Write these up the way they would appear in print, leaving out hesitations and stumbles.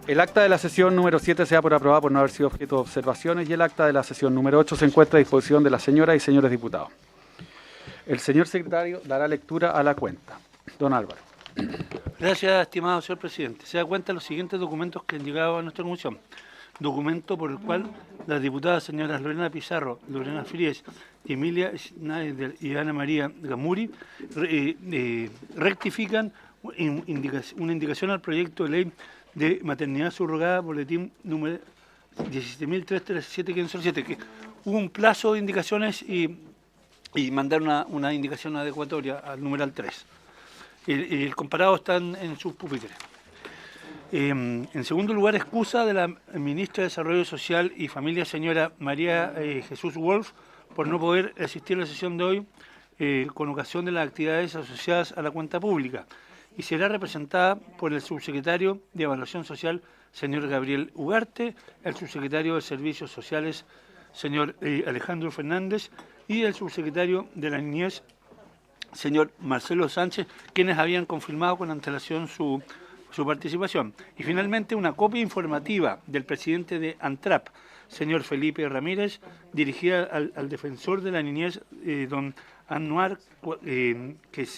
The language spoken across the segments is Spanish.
El acta de la sesión número 7 se da por aprobada por no haber sido objeto de observaciones y el acta de la sesión número 8 se encuentra a disposición de las señoras y señores diputados. El señor secretario dará lectura a la cuenta. Don Álvaro. Gracias, estimado señor presidente. Se da cuenta de los siguientes documentos que han llegado a nuestra comisión. Documento por el cual las diputadas señoras Lorena Pizarro, Lorena Fríes y Emilia Schneider y Ana María Gamuri rectifican una indicación al proyecto de ley de maternidad subrogada, boletín número 17.337, que hubo un plazo de indicaciones y mandar una indicación adecuatoria al numeral 3. El comparado está en sus pupitres. En segundo lugar, excusa de la ministra de Desarrollo Social y Familia, señora María Jesús Wolf, por no poder asistir a la sesión de hoy con ocasión de las actividades asociadas a la cuenta pública, y será representada por el subsecretario de Evaluación Social, señor Gabriel Ugarte, el subsecretario de Servicios Sociales, señor Alejandro Fernández, y el subsecretario de la Niñez, señor Marcelo Sánchez, quienes habían confirmado con antelación su participación. Y finalmente una copia informativa del presidente de ANTRAP, señor Felipe Ramírez, dirigida al defensor de la niñez, don Anuar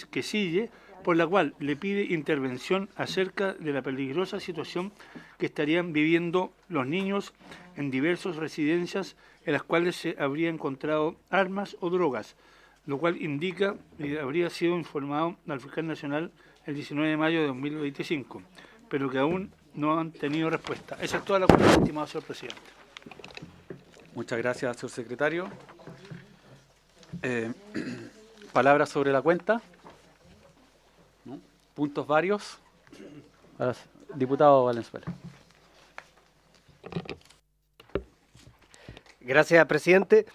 Quesille, por la cual le pide intervención acerca de la peligrosa situación que estarían viviendo los niños en diversas residencias en las cuales se habría encontrado armas o drogas, lo cual indica que habría sido informado al fiscal nacional el 19 de mayo de 2025, pero que aún no han tenido respuesta. Esa es toda la cuestión, estimado señor presidente. Muchas gracias, señor secretario. Palabras sobre la cuenta. ¿No? Puntos varios. Diputado Valenzuela. Gracias, presidente.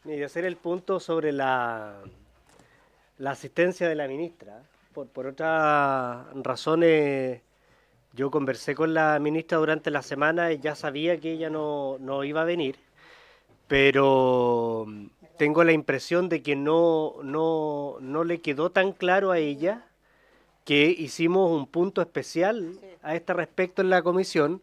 Y hacer el punto sobre la asistencia de la ministra. Por otras razones, yo conversé con la ministra durante la semana y ya sabía que ella no iba a venir, pero tengo la impresión de que no le quedó tan claro a ella que hicimos un punto especial a este respecto en la comisión,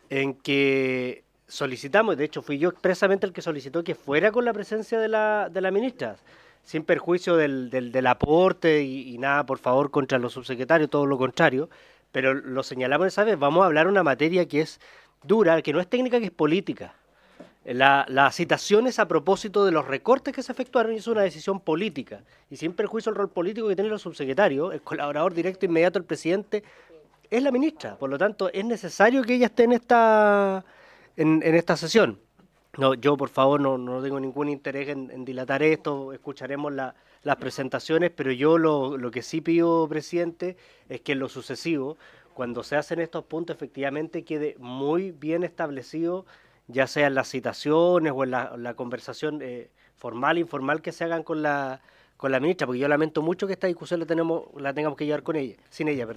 en que solicitamos, de hecho fui yo expresamente el que solicitó que fuera con la presencia de la ministra, sin perjuicio del aporte y nada, por favor, contra los subsecretarios, todo lo contrario, pero lo señalamos esa vez, vamos a hablar una materia que es dura, que no es técnica, que es política. Las citaciones a propósito de los recortes que se efectuaron es una decisión política, y sin perjuicio el rol político que tienen los subsecretarios, el colaborador directo e inmediato del presidente es la ministra, por lo tanto es necesario que ella esté en esta sesión. No, yo por favor no tengo ningún interés en dilatar esto, escucharemos las presentaciones, pero yo lo que sí pido, presidente, es que en lo sucesivo, cuando se hacen estos puntos, efectivamente quede muy bien establecido, ya sea en las citaciones o en la conversación formal e informal que se hagan con la ministra, porque yo lamento mucho que esta discusión la tengamos que llevar sin ella.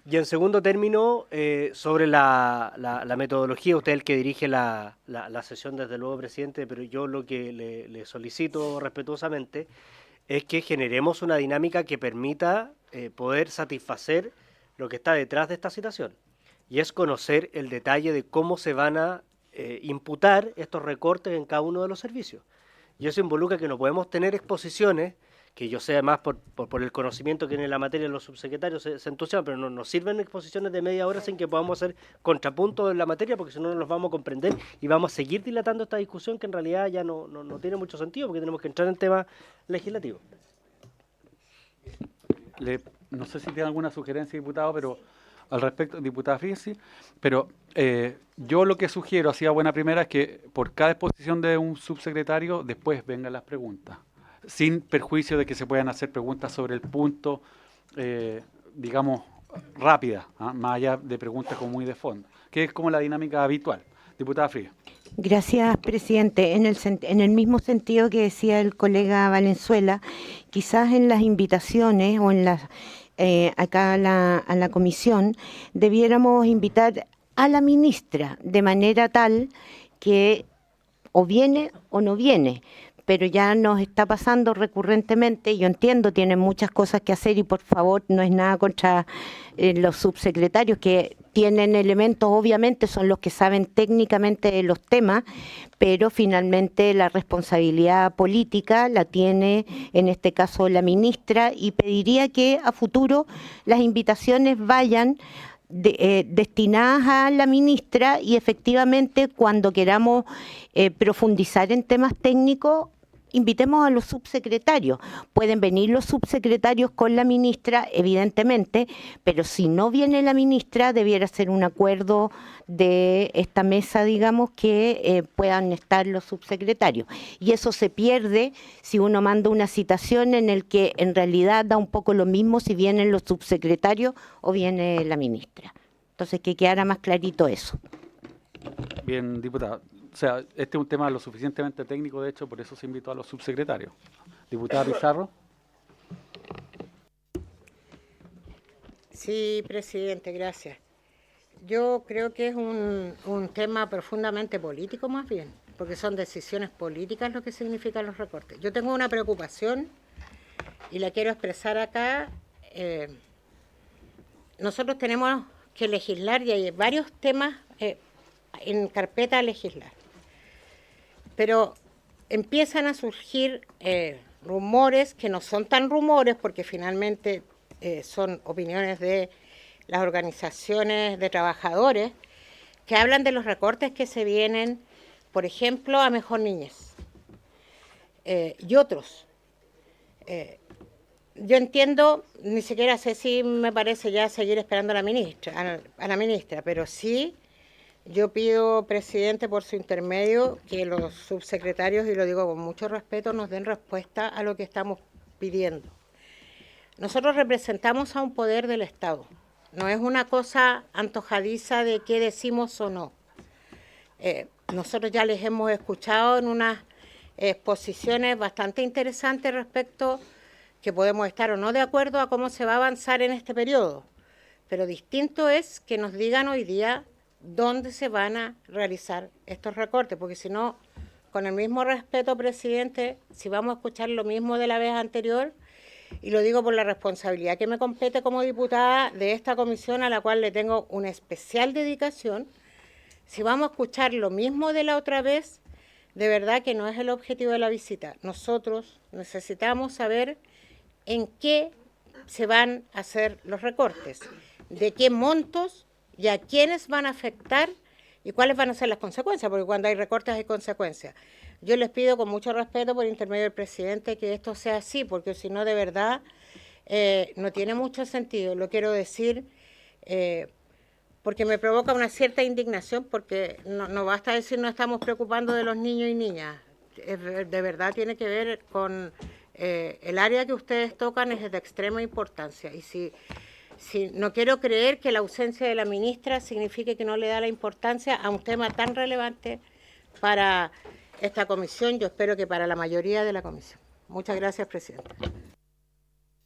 Y en segundo término, sobre la metodología, usted es el que dirige la sesión, desde luego, presidente, pero yo lo que le solicito respetuosamente es que generemos una dinámica que permita poder satisfacer lo que está detrás de esta citación, y es conocer el detalle de cómo se van a imputar estos recortes en cada uno de los servicios. Y eso involucra que no podemos tener exposiciones, que yo sé además por el conocimiento que tiene la materia los subsecretarios se entusiasman, pero no nos sirven exposiciones de media hora sin que podamos hacer contrapuntos en la materia, porque si no nos vamos a comprender y vamos a seguir dilatando esta discusión que en realidad ya no tiene mucho sentido, porque tenemos que entrar en temas legislativos. No sé si tiene alguna sugerencia, diputado, pero al respecto, diputada Frías, pero yo lo que sugiero, así a buena primera, es que por cada exposición de un subsecretario después vengan las preguntas, sin perjuicio de que se puedan hacer preguntas sobre el punto, digamos, rápidas, más allá de preguntas como muy de fondo, que es como la dinámica habitual. Diputada Frías. Gracias, presidente. En el mismo sentido que decía el colega Valenzuela, quizás en las invitaciones o en las acá a la comisión debiéramos invitar a la ministra de manera tal que o viene o no viene, pero ya nos está pasando recurrentemente. Yo entiendo, tienen muchas cosas que hacer y por favor, no es nada contra los subsecretarios que tienen elementos, obviamente son los que saben técnicamente de los temas, pero finalmente la responsabilidad política la tiene en este caso la ministra, y pediría que a futuro las invitaciones vayan destinadas a la ministra, y efectivamente cuando queramos profundizar en temas técnicos, invitemos a los subsecretarios. Pueden venir los subsecretarios con la ministra, evidentemente, pero si no viene la ministra, debiera ser un acuerdo de esta mesa, digamos, que puedan estar los subsecretarios. Y eso se pierde si uno manda una citación en el que en realidad da un poco lo mismo si vienen los subsecretarios o viene la ministra. Entonces, que quedara más clarito eso. Bien, diputada. O sea, este es un tema lo suficientemente técnico, de hecho, por eso se invitó a los subsecretarios. Diputada Pizarro. Sí, presidente, gracias. Yo creo que es un tema profundamente político más bien, porque son decisiones políticas lo que significan los recortes. Yo tengo una preocupación y la quiero expresar acá. Nosotros tenemos que legislar y hay varios temas en carpeta a legislar. Pero empiezan a surgir rumores que no son tan rumores porque finalmente son opiniones de las organizaciones de trabajadores que hablan de los recortes que se vienen, por ejemplo, a Mejor Niñez y otros. Yo entiendo, ni siquiera sé si me parece ya seguir esperando a la ministra, pero sí yo pido, presidente, por su intermedio, que los subsecretarios, y lo digo con mucho respeto, nos den respuesta a lo que estamos pidiendo. Nosotros representamos a un poder del Estado. No es una cosa antojadiza de qué decimos o no. Nosotros ya les hemos escuchado en unas exposiciones bastante interesantes respecto que podemos estar o no de acuerdo a cómo se va a avanzar en este periodo. Pero distinto es que nos digan hoy día dónde se van a realizar estos recortes, porque si no, con el mismo respeto, presidente, si vamos a escuchar lo mismo de la vez anterior, y lo digo por la responsabilidad que me compete como diputada de esta comisión a la cual le tengo una especial dedicación, si vamos a escuchar lo mismo de la otra vez, de verdad que no es el objetivo de la visita. Nosotros necesitamos saber en qué se van a hacer los recortes, de qué montos y a quiénes van a afectar y cuáles van a ser las consecuencias, porque cuando hay recortes hay consecuencias. Yo les pido con mucho respeto por intermedio del presidente que esto sea así, porque si no, de verdad, no tiene mucho sentido. Lo quiero decir porque me provoca una cierta indignación, porque no basta decir no estamos preocupando de los niños y niñas. De verdad tiene que ver con el área que ustedes tocan, es de extrema importancia. Y si no quiero creer que la ausencia de la ministra signifique que no le da la importancia a un tema tan relevante para esta comisión, yo espero que para la mayoría de la comisión. Muchas gracias, presidente.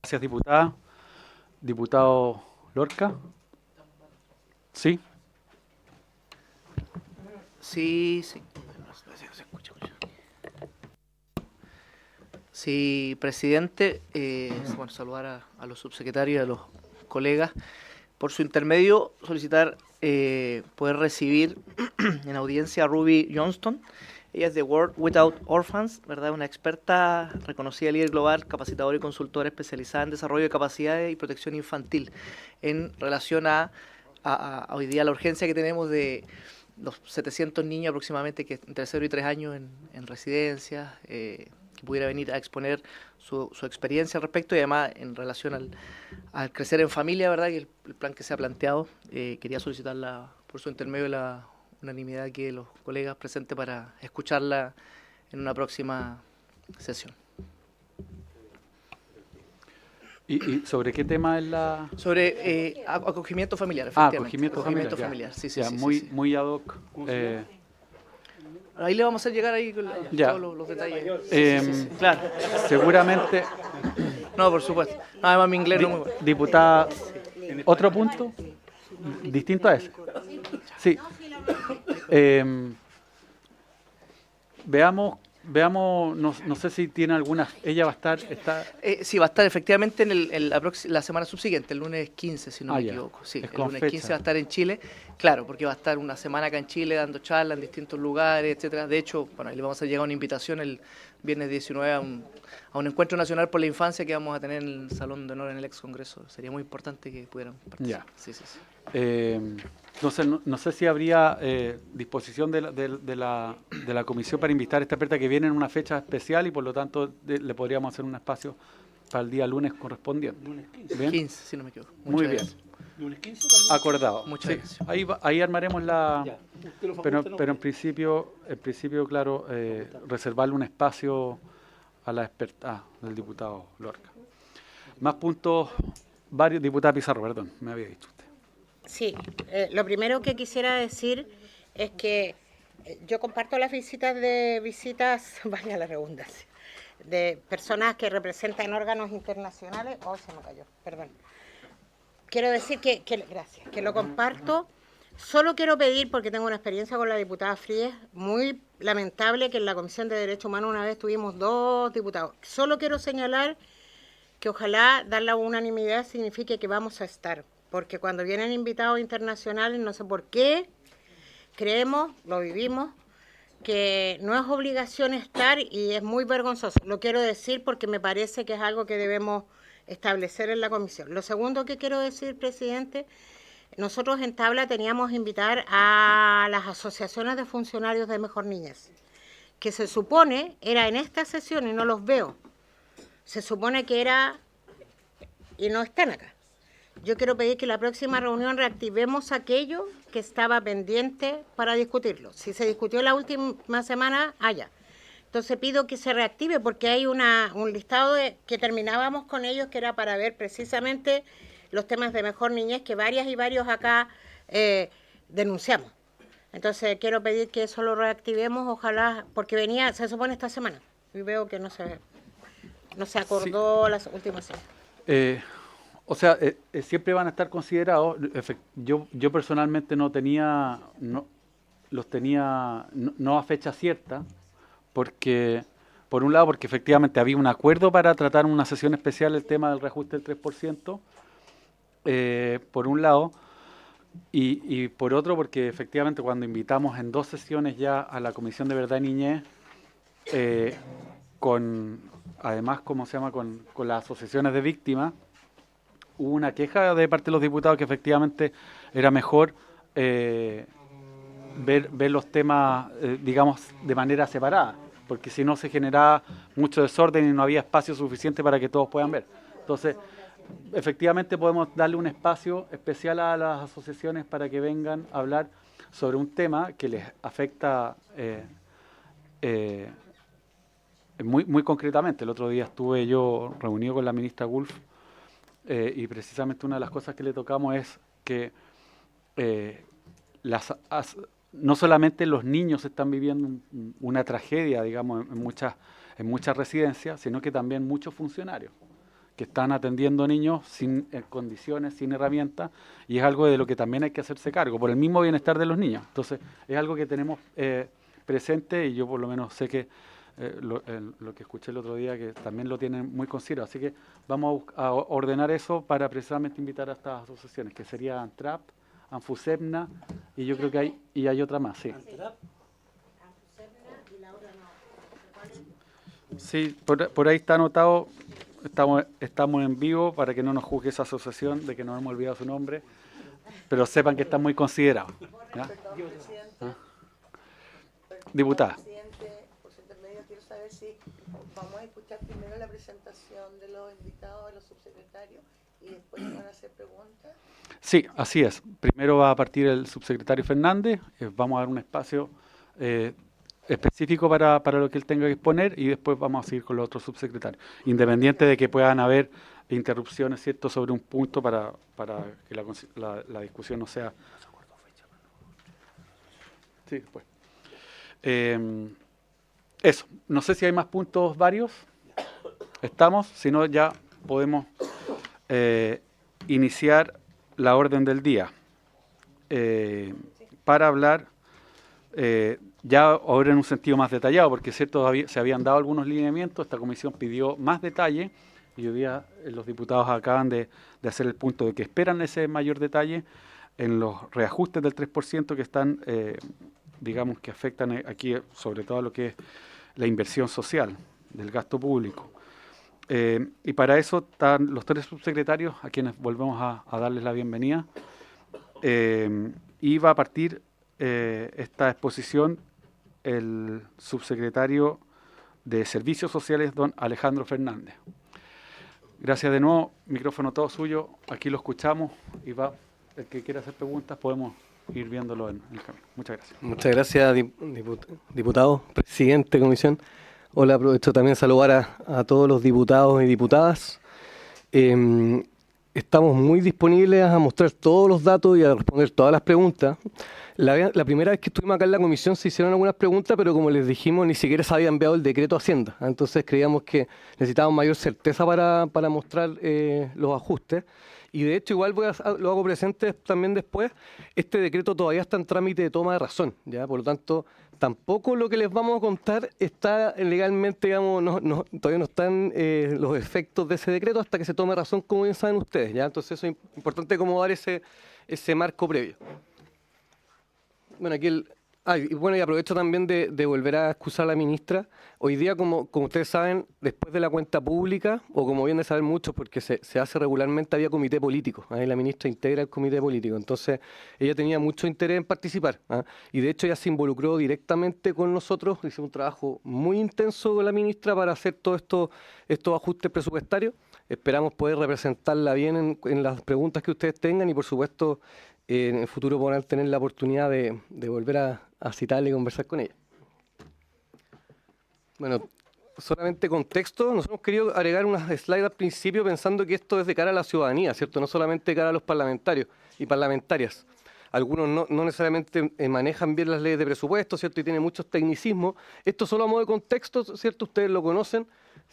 Gracias, diputada. Diputado Lorca. ¿Sí? Sí. Sí, presidente, bueno, saludar a los subsecretarios y a los colegas. Por su intermedio, solicitar poder recibir en audiencia a Ruby Johnston. Ella es de World Without Orphans, ¿verdad? Una experta, reconocida líder global, capacitadora y consultora especializada en desarrollo de capacidades y protección infantil en relación a hoy día la urgencia que tenemos de los 700 niños aproximadamente que entre 0 y 3 años en residencias, que pudiera venir a exponer su experiencia al respecto y además en relación al crecer en familia, ¿verdad? Y el plan que se ha planteado. Quería solicitar por su intermedio la unanimidad aquí de los colegas presentes para escucharla en una próxima sesión. ¿Y sobre qué tema es la...? Sobre acogimiento familiar, efectivamente. Acogimiento familiar. Sí, ya, muy ad hoc. Ahí le vamos a hacer llegar ahí con todos los detalles. Sí. Claro. Seguramente... No, por supuesto. No, además mi inglés no es muy bueno. Diputada, ¿otro punto distinto a ese? Sí. Veamos veamos, no sé si tiene alguna, ella va a estar, Sí, va a estar efectivamente en la semana subsiguiente, el lunes 15, si no me ya. equivoco. Sí, Es el con lunes fecha. 15 va a estar en Chile, claro, porque va a estar una semana acá en Chile dando charlas en distintos lugares, etcétera. De hecho, bueno, ahí le vamos a llegar una invitación el viernes 19 a un encuentro nacional por la infancia que vamos a tener en el Salón de Honor en el ex Congreso. Sería muy importante que pudieran participar. Ya. Sí, sí, sí. Entonces, no sé si habría disposición de la comisión para invitar a esta experta que viene en una fecha especial y por lo tanto le podríamos hacer un espacio para el día lunes correspondiente. Lunes 15. ¿Bien? 15, si no me equivoco. Muy Muchas bien. gracias. Lunes 15 para el lunes Acordado. Muchas Sí, gracias. ahí armaremos la... 15. Ya. Usted lo Pero, faculta, ¿no? pero en principio, claro, reservarle un espacio a la experta del diputado Lorca. Más puntos, varios, diputada Pizarro, perdón, me había dicho usted. Sí, lo primero que quisiera decir es que yo comparto las visitas, vaya la redundancia, de personas que representan órganos internacionales. Oh, se me cayó, perdón. Quiero decir gracias, que lo comparto. Solo quiero pedir, porque tengo una experiencia con la diputada Fríes, muy lamentable que en la Comisión de Derechos Humanos una vez tuvimos 2 diputados. Solo quiero señalar que ojalá dar la unanimidad signifique que vamos a estar, porque cuando vienen invitados internacionales, no sé por qué, creemos, lo vivimos, que no es obligación estar y es muy vergonzoso. Lo quiero decir porque me parece que es algo que debemos establecer en la comisión. Lo segundo que quiero decir, presidente, nosotros en Tabla teníamos invitar a las asociaciones de funcionarios de Mejor Niñez, que se supone era en esta sesión y no los veo. Se supone que era y no están acá. Yo quiero pedir que la próxima reunión reactivemos aquello que estaba pendiente para discutirlo. Si se discutió la última semana, allá. Entonces pido que se reactive porque hay un listado que terminábamos con ellos que era para ver precisamente los temas de Mejor Niñez que varias y varios acá denunciamos. Entonces quiero pedir que eso lo reactivemos, ojalá, porque se supone esta semana y veo que no se acordó las últimas semanas. O sea, siempre van a estar considerados. Yo personalmente los tenía no a fecha cierta, porque por un lado porque efectivamente había un acuerdo para tratar en una sesión especial el tema del reajuste del 3%, por un lado, y por otro porque efectivamente cuando invitamos en 2 sesiones ya a la Comisión de Verdad y Niñez, además, ¿cómo se llama?, con las asociaciones de víctimas, hubo una queja de parte de los diputados que efectivamente era mejor ver los temas, digamos, de manera separada, porque si no se generaba mucho desorden y no había espacio suficiente para que todos puedan ver. Entonces, efectivamente podemos darle un espacio especial a las asociaciones para que vengan a hablar sobre un tema que les afecta muy concretamente. El otro día estuve yo reunido con la ministra Gulf y precisamente una de las cosas que le tocamos es que no solamente los niños están viviendo una tragedia, digamos, en muchas residencias, sino que también muchos funcionarios que están atendiendo niños sin condiciones, sin herramientas, y es algo de lo que también hay que hacerse cargo, por el mismo bienestar de los niños. Entonces, es algo que tenemos presente y yo por lo menos sé que lo que escuché el otro día, que también lo tienen muy considerado. Así que vamos a ordenar eso para precisamente invitar a estas asociaciones, que sería ANTRAP, Anfusebna, y yo creo que hay otra más, sí. Sí, por ahí está anotado, estamos en vivo para que no nos juzgue esa asociación de que nos hemos olvidado su nombre, pero sepan que están muy considerados. ¿Ya? ¿Ah? Diputada. Quiero saber si vamos a escuchar primero la presentación de los invitados, de los subsecretarios, y después van a hacer preguntas. Sí, así es. Primero va a partir el subsecretario Fernández, vamos a dar un espacio específico para lo que él tenga que exponer y después vamos a seguir con los otros subsecretarios, independiente de que puedan haber interrupciones, ¿cierto?, sobre un punto para que la discusión no sea... Sí, después. Eso, no sé si hay más puntos varios. ¿Estamos? Si no, ya podemos iniciar la orden del día para hablar ya ahora en un sentido más detallado, porque es cierto, se habían dado algunos lineamientos, esta comisión pidió más detalle y hoy día los diputados acaban de hacer el punto de que esperan ese mayor detalle en los reajustes del 3% que están, digamos, que afectan aquí sobre todo lo que es la inversión social del gasto público. Y para eso están los 3 subsecretarios a quienes volvemos a darles la bienvenida. Y va a partir esta exposición el subsecretario de Servicios Sociales, don Alejandro Fernández. Gracias de nuevo, micrófono todo suyo, aquí lo escuchamos y el que quiera hacer preguntas podemos ir viéndolo en el camino. Muchas gracias. Muchas gracias, diputado, presidente de comisión. Hola, aprovecho también de saludar a todos los diputados y diputadas. Estamos muy disponibles a mostrar todos los datos y a responder todas las preguntas. La primera vez que estuvimos acá en la comisión se hicieron algunas preguntas, pero como les dijimos, ni siquiera se había enviado el decreto a Hacienda. Entonces creíamos que necesitábamos mayor certeza para mostrar los ajustes. Y de hecho, igual lo hago presente también después, este decreto todavía está en trámite de toma de razón, ¿ya? Por lo tanto, tampoco lo que les vamos a contar está legalmente, digamos, todavía no están los efectos de ese decreto hasta que se tome razón, como bien saben ustedes, ¿ya? Entonces eso es importante como dar ese marco previo. Bueno, aquí y aprovecho también de volver a excusar a la ministra. Hoy día, como ustedes saben, después de la cuenta pública, o como bien de saber muchos, porque se hace regularmente, había comité político. Ahí la ministra integra el comité político. Entonces, ella tenía mucho interés en participar. Y de hecho, ella se involucró directamente con nosotros. Hizo un trabajo muy intenso con la ministra para hacer todos estos ajustes presupuestarios. Esperamos poder representarla bien en las preguntas que ustedes tengan y, por supuesto, en el futuro podrán tener la oportunidad de volver a citarle y conversar con ella. Bueno, solamente contexto, nosotros hemos querido agregar unas slides al principio pensando que esto es de cara a la ciudadanía, ¿cierto? No solamente de cara a los parlamentarios y parlamentarias. Algunos no necesariamente manejan bien las leyes de presupuesto, ¿cierto? Y tienen muchos tecnicismos. Esto solo a modo de contexto, ¿cierto? Ustedes lo conocen.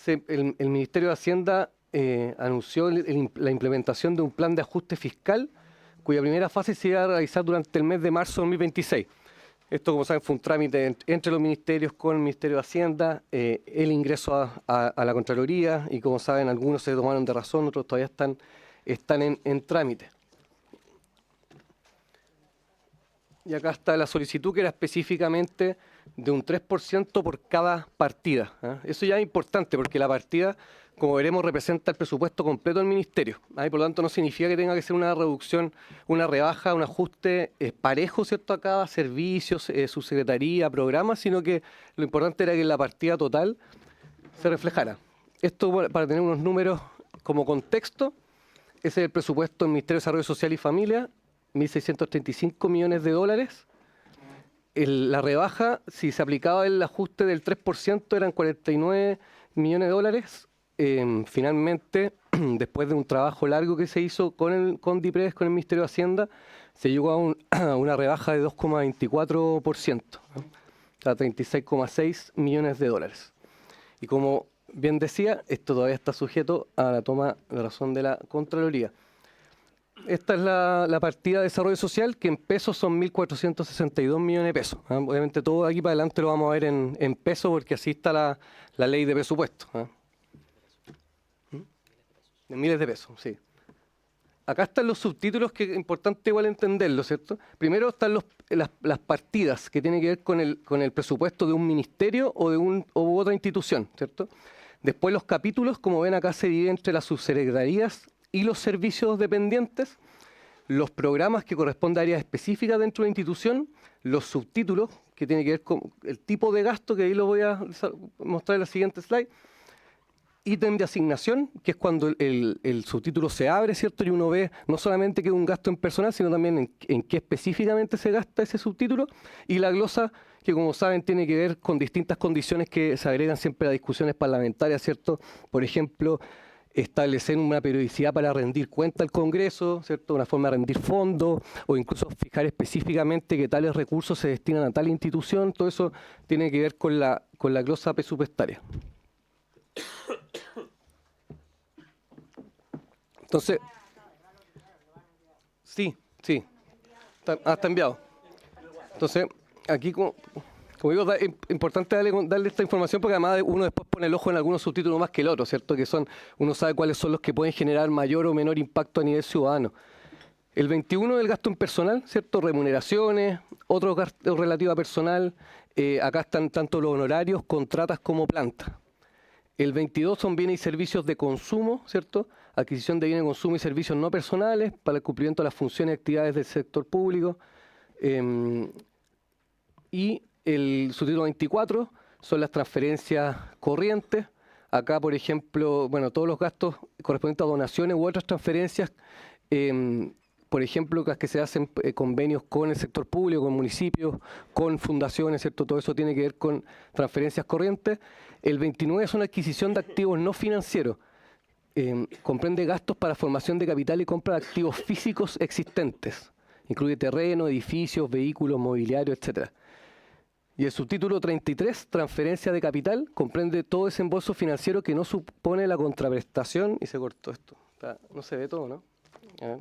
El Ministerio de Hacienda anunció la implementación de un plan de ajuste fiscal cuya primera fase se iba a realizar durante el mes de marzo de 2026. Esto, como saben, fue un trámite entre los ministerios con el Ministerio de Hacienda, el ingreso a la Contraloría, y como saben, algunos se tomaron de razón, otros todavía están en trámite. Y acá está la solicitud, que era específicamente de un 3% por cada partida. Eso ya es importante, porque la partida, como veremos, representa el presupuesto completo del ministerio. Y por lo tanto no significa que tenga que ser una reducción, una rebaja, un ajuste parejo, ¿cierto?, a cada servicio, subsecretaría, programa, sino que lo importante era que la partida total se reflejara. Esto, para tener unos números como contexto, ese es el presupuesto del Ministerio de Desarrollo Social y Familia, 1.635 millones de dólares. La rebaja, si se aplicaba el ajuste del 3%, eran 49 millones de dólares. Finalmente, después de un trabajo largo que se hizo con DIPRES, con el Ministerio de Hacienda, se llegó a una rebaja de 2,24%, a 36,6 millones de dólares. Y como bien decía, esto todavía está sujeto a la toma de razón de la Contraloría. Esta es la partida de desarrollo social, que en pesos son 1.462 millones de pesos. Obviamente todo aquí para adelante lo vamos a ver en pesos, porque así está la ley de presupuesto. De miles de pesos, sí. Acá están los subtítulos, que es importante igual entenderlo, ¿cierto? Primero están las partidas que tienen que ver con el presupuesto de un ministerio o de otra institución, ¿cierto? Después los capítulos, como ven acá, se dividen entre las subsecretarías y los servicios dependientes, los programas que corresponden a áreas específicas dentro de la institución, los subtítulos, que tienen que ver con el tipo de gasto, que ahí lo voy a mostrar en la siguiente slide, ítem de asignación, que es cuando el subtítulo se abre, ¿cierto? Y uno ve no solamente que es un gasto en personal, sino también en qué específicamente se gasta ese subtítulo, y la glosa, que como saben tiene que ver con distintas condiciones que se agregan siempre a discusiones parlamentarias, ¿cierto? Por ejemplo, establecer una periodicidad para rendir cuenta al Congreso, ¿cierto? Una forma de rendir fondos, o incluso fijar específicamente que tales recursos se destinan a tal institución. Todo eso tiene que ver con la glosa presupuestaria. Entonces, sí, está enviado. Entonces, aquí Como digo, es importante darle esta información porque además uno después pone el ojo en algunos subtítulos más que el otro, ¿cierto? Que uno sabe cuáles son los que pueden generar mayor o menor impacto a nivel ciudadano. El 21 del gasto en personal, ¿cierto? Remuneraciones, otros gastos relativos a personal. Acá están tanto los honorarios, contratas como plantas. El 22 son bienes y servicios de consumo, ¿cierto? Adquisición de bienes de consumo y servicios no personales para el cumplimiento de las funciones y actividades del sector público. Y el subtítulo 24 son las transferencias corrientes. Acá, por ejemplo, bueno, todos los gastos correspondientes a donaciones u otras transferencias, por ejemplo, las que se hacen convenios con el sector público, con municipios, con fundaciones, ¿cierto? Todo eso tiene que ver con transferencias corrientes. El 29 son adquisición de activos no financieros. Comprende gastos para formación de capital y compra de activos físicos existentes. Incluye terreno, edificios, vehículos, mobiliario, etc. Y el subtítulo 33, transferencia de capital, comprende todo desembolso financiero que no supone la contraprestación. Y se cortó esto. No se ve todo, ¿no? A ver.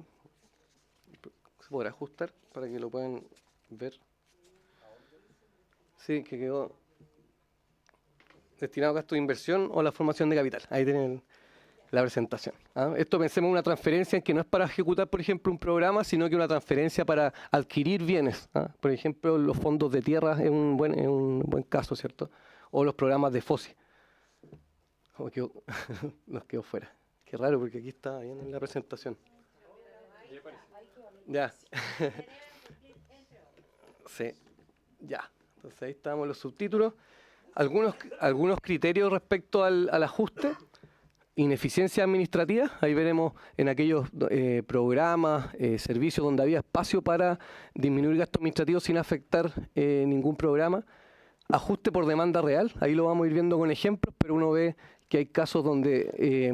¿Se podrá ajustar para que lo puedan ver? Sí, que quedó destinado a gastos de inversión o la formación de capital. Ahí tienen la presentación. Esto pensemos en una transferencia en que no es para ejecutar, por ejemplo, un programa, sino que una transferencia para adquirir bienes. Por ejemplo, los fondos de tierra es un buen caso, ¿cierto? O los programas de FOSI. Nos quedó fuera. Qué raro, porque aquí está bien en la presentación. Ya. Sí, ya. Entonces ahí estamos los subtítulos. Algunos criterios respecto al ajuste. Ineficiencia administrativa, ahí veremos en aquellos programas, servicios donde había espacio para disminuir gastos administrativos sin afectar ningún programa. Ajuste por demanda real, ahí lo vamos a ir viendo con ejemplos, pero uno ve que hay casos donde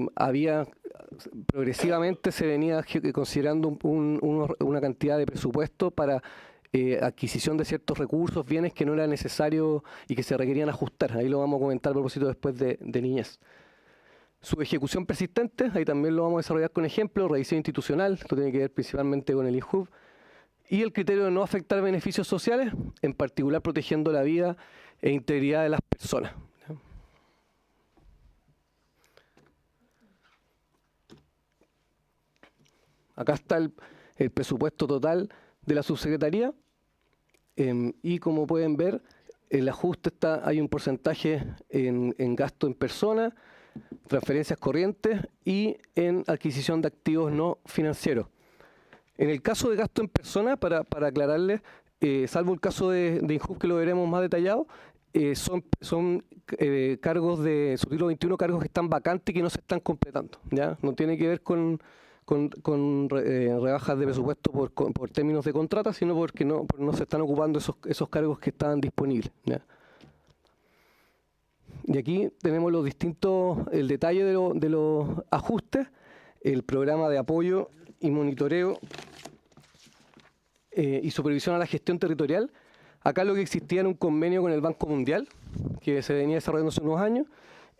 progresivamente se venía considerando una cantidad de presupuesto para adquisición de ciertos recursos, bienes que no era necesario y que se requerían ajustar. Ahí lo vamos a comentar a propósito después de niñez. Su ejecución persistente, ahí también lo vamos a desarrollar con ejemplos. Revisión institucional, esto tiene que ver principalmente con el INJUV. Y el criterio de no afectar beneficios sociales, en particular protegiendo la vida e integridad de las personas. Acá está el presupuesto total de la subsecretaría y como pueden ver, el ajuste hay un porcentaje en gasto en persona, transferencias corrientes y en adquisición de activos no financieros. En el caso de gasto en persona, para aclararles, salvo el caso de INJUV que lo veremos más detallado, son cargos de subtítulo 21, cargos que están vacantes y que no se están completando, ¿ya? No tiene que ver con rebajas de presupuesto por términos de contrata, sino porque no se están ocupando esos cargos que estaban disponibles, ¿ya? Y aquí tenemos el detalle de los ajustes, el programa de apoyo y monitoreo y supervisión a la gestión territorial. Acá lo que existía era un convenio con el Banco Mundial, que se venía desarrollando hace unos años,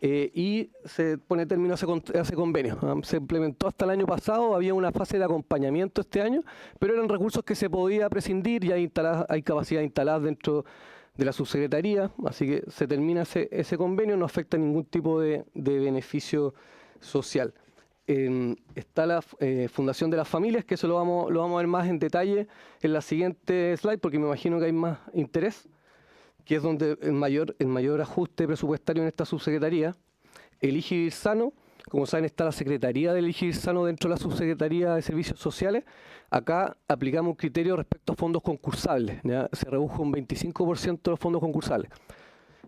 y se pone término a ese convenio. Se implementó hasta el año pasado, había una fase de acompañamiento este año, pero eran recursos que se podía prescindir y hay capacidad instaladas dentro de la subsecretaría, así que se termina ese convenio, no afecta ningún tipo de beneficio social. Está la Fundación de las Familias, que eso lo vamos a ver más en detalle en la siguiente slide, porque me imagino que hay más interés, que es donde el mayor ajuste presupuestario en esta subsecretaría. Elige Vivir Sano, como saben, está la Secretaría de Elige Vivir Sano dentro de la Subsecretaría de Servicios Sociales. Acá aplicamos un criterio respecto a fondos concursables, ¿ya? Se redujo un 25% de los fondos concursables.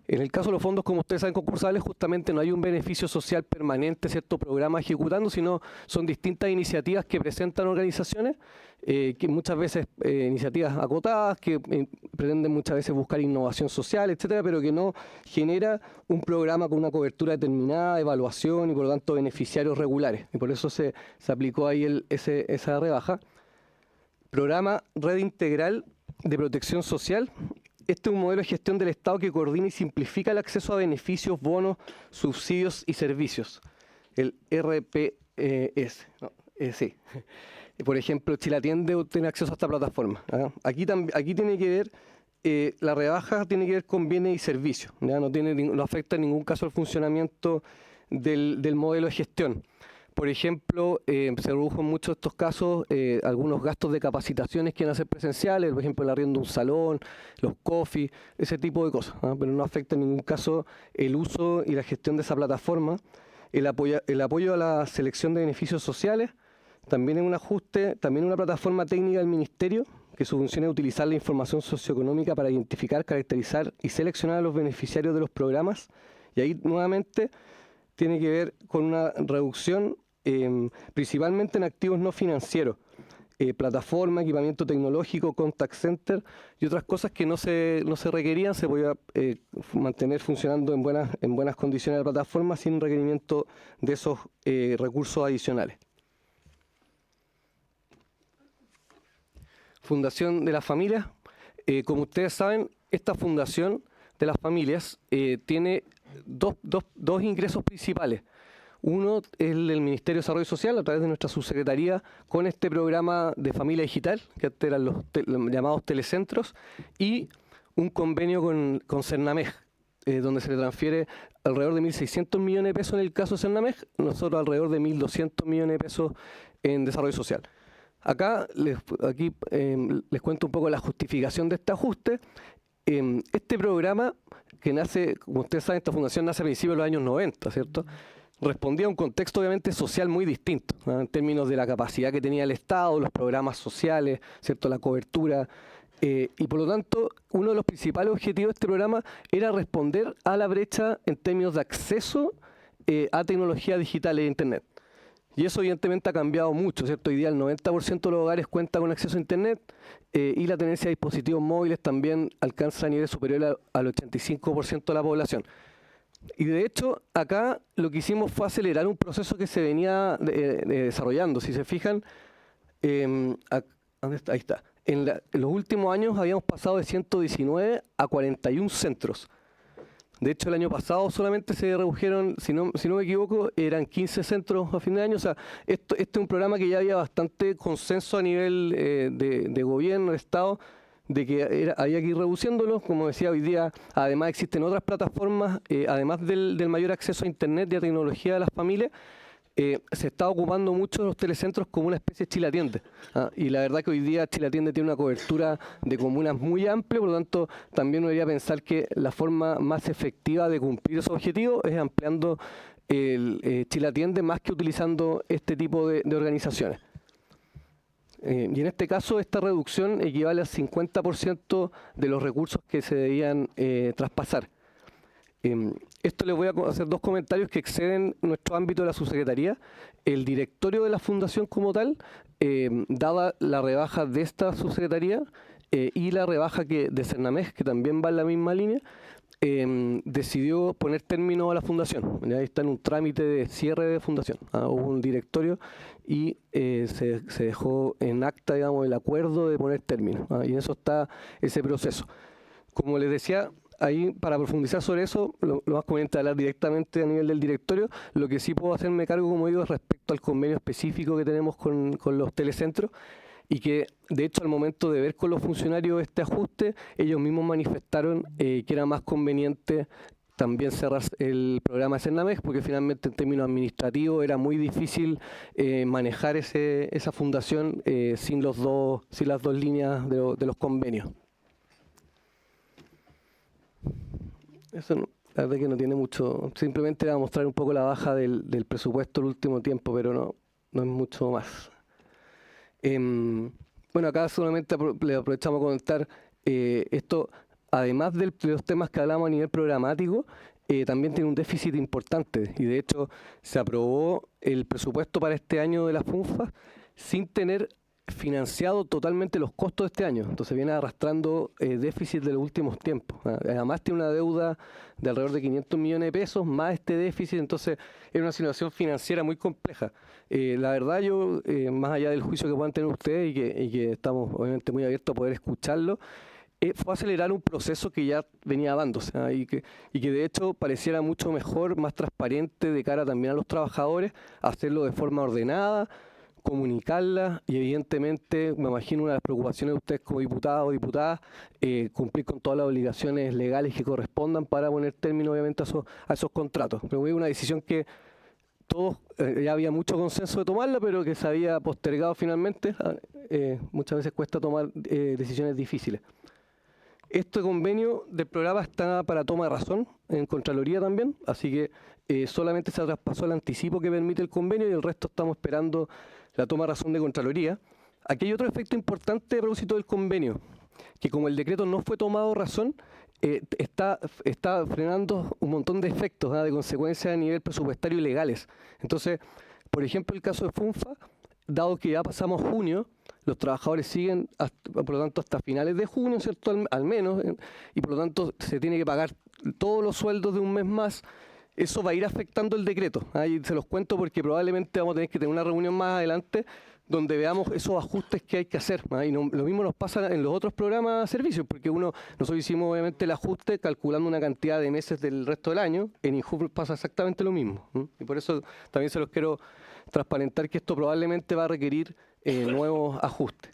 En el caso de los fondos, como ustedes saben, concursables, justamente no hay un beneficio social permanente, cierto programa ejecutando, sino son distintas iniciativas que presentan organizaciones, que muchas veces iniciativas acotadas, que pretenden muchas veces buscar innovación social, etcétera, pero que no genera un programa con una cobertura determinada, evaluación y por lo tanto beneficiarios regulares. Y por eso se aplicó ahí esa rebaja. Programa Red Integral de Protección Social. Este es un modelo de gestión del Estado que coordina y simplifica el acceso a beneficios, bonos, subsidios y servicios. El RPS. Sí. Por ejemplo, Chile Atiende tiene acceso a esta plataforma. Aquí tiene que ver la rebaja tiene que ver con bienes y servicios, ¿ya? No afecta en ningún caso el funcionamiento del modelo de gestión. Por ejemplo, se redujo en muchos de estos casos algunos gastos de capacitaciones que iban a ser presenciales, por ejemplo, el arriendo de un salón, los coffee, ese tipo de cosas, ¿no? Pero no afecta en ningún caso el uso y la gestión de esa plataforma. El apoyo a la selección de beneficios sociales, también en un ajuste, también una plataforma técnica del Ministerio, que su función es utilizar la información socioeconómica para identificar, caracterizar y seleccionar a los beneficiarios de los programas. Y ahí nuevamente tiene que ver con una reducción principalmente en activos no financieros, plataforma, equipamiento tecnológico, contact center y otras cosas que no se requerían, se podía mantener funcionando en buenas condiciones la plataforma sin requerimiento de esos recursos adicionales. Fundación de las Familias. Como ustedes saben, esta Fundación de las Familias tiene dos ingresos principales. Uno es el del Ministerio de Desarrollo Social, a través de nuestra subsecretaría, con este programa de familia digital, que antes eran los llamados telecentros, y un convenio con Cernamej, donde se le transfiere alrededor de 1.600 millones de pesos en el caso de Cernamej, nosotros alrededor de 1.200 millones de pesos en desarrollo social. Acá les cuento un poco la justificación de este ajuste. Este programa, que nace, como ustedes saben, esta fundación nace a principios de los años 90, ¿cierto?, respondía a un contexto obviamente social muy distinto, ¿no?, en términos de la capacidad que tenía el Estado, los programas sociales, ¿cierto?, la cobertura, y por lo tanto uno de los principales objetivos de este programa era responder a la brecha en términos de acceso a tecnología digital e Internet. Y eso evidentemente ha cambiado mucho, ¿cierto? Hoy día el 90% de los hogares cuenta con acceso a Internet y la tenencia de dispositivos móviles también alcanza a niveles superiores al 85% de la población. Y de hecho, acá lo que hicimos fue acelerar un proceso que se venía desarrollando. Si se fijan, ahí está. En los últimos años habíamos pasado de 119 a 41 centros. De hecho, el año pasado solamente se redujeron, si no me equivoco, eran 15 centros a fin de año. O sea, este es un programa que ya había bastante consenso a nivel de gobierno, de Estado, de que había que ir reduciéndolo. Como decía, hoy día además existen otras plataformas, además del mayor acceso a Internet y a tecnología de las familias, se está ocupando mucho de los telecentros como una especie de Chile Atiende. Y la verdad que hoy día Chile Atiende tiene una cobertura de comunas muy amplia, por lo tanto también uno debería pensar que la forma más efectiva de cumplir esos objetivos es ampliando el Chile Atiende más que utilizando este tipo de organizaciones. Y en este caso esta reducción equivale al 50% de los recursos que se debían traspasar. Esto les voy a hacer dos comentarios que exceden nuestro ámbito de la subsecretaría. El directorio de la fundación como tal, dada la rebaja de esta subsecretaría y la rebaja de Cernamej, que también va en la misma línea, decidió poner término a la fundación. Ya está en un trámite de cierre de fundación. Hubo un directorio y se dejó en acta, digamos, el acuerdo de poner término. Y en eso está ese proceso. Como les decía, ahí, para profundizar sobre eso, lo más conveniente es hablar directamente a nivel del directorio. Lo que sí puedo hacerme cargo, como digo, es respecto al convenio específico que tenemos con los telecentros, y que, de hecho, al momento de ver con los funcionarios este ajuste, ellos mismos manifestaron que era más conveniente también cerrar el programa de Cernamej, porque finalmente en términos administrativos era muy difícil manejar esa fundación sin las dos líneas de los convenios. Eso la verdad que no tiene mucho, simplemente era mostrar un poco la baja del presupuesto el último tiempo, pero no es mucho más. Bueno, acá solamente le aprovechamos a comentar esto, además de los temas que hablamos a nivel programático, también tiene un déficit importante, y de hecho se aprobó el presupuesto para este año de la FUNFA sin tener financiado totalmente los costos de este año. Entonces viene arrastrando déficit de los últimos tiempos. Además tiene una deuda de alrededor de 500 millones de pesos más este déficit, entonces es una situación financiera muy compleja. La verdad yo, más allá del juicio que puedan tener ustedes y que estamos obviamente muy abiertos a poder escucharlo, fue acelerar un proceso que ya venía dándose, y que de hecho pareciera mucho mejor, más transparente de cara también a los trabajadores, hacerlo de forma ordenada, comunicarla y evidentemente, me imagino una de las preocupaciones de ustedes como diputados o diputadas, cumplir con todas las obligaciones legales que correspondan para poner término obviamente a esos contratos. Pero es una decisión que todos, ya había mucho consenso de tomarla, pero que se había postergado finalmente. Muchas veces cuesta tomar decisiones difíciles. Este convenio del programa está para toma de razón en Contraloría también, así que solamente se traspasó el anticipo que permite el convenio y el resto estamos esperando la toma de razón de Contraloría. Aquí hay otro efecto importante a propósito del convenio, que como el decreto no fue tomado razón, está frenando un montón de efectos, de consecuencias a nivel presupuestario y legales. Entonces, por ejemplo, el caso de FUNFA, dado que ya pasamos junio, los trabajadores siguen, por lo tanto, hasta finales de junio, ¿cierto? Al menos, y por lo tanto se tiene que pagar todos los sueldos de un mes más. Eso va a ir afectando el decreto. Y se los cuento porque probablemente vamos a tener que tener una reunión más adelante donde veamos esos ajustes que hay que hacer. Y lo mismo nos pasa en los otros programas de servicios, porque nosotros hicimos obviamente el ajuste calculando una cantidad de meses del resto del año. En INJUV pasa exactamente lo mismo. Y por eso también se los quiero transparentar que esto probablemente va a requerir nuevos ajustes.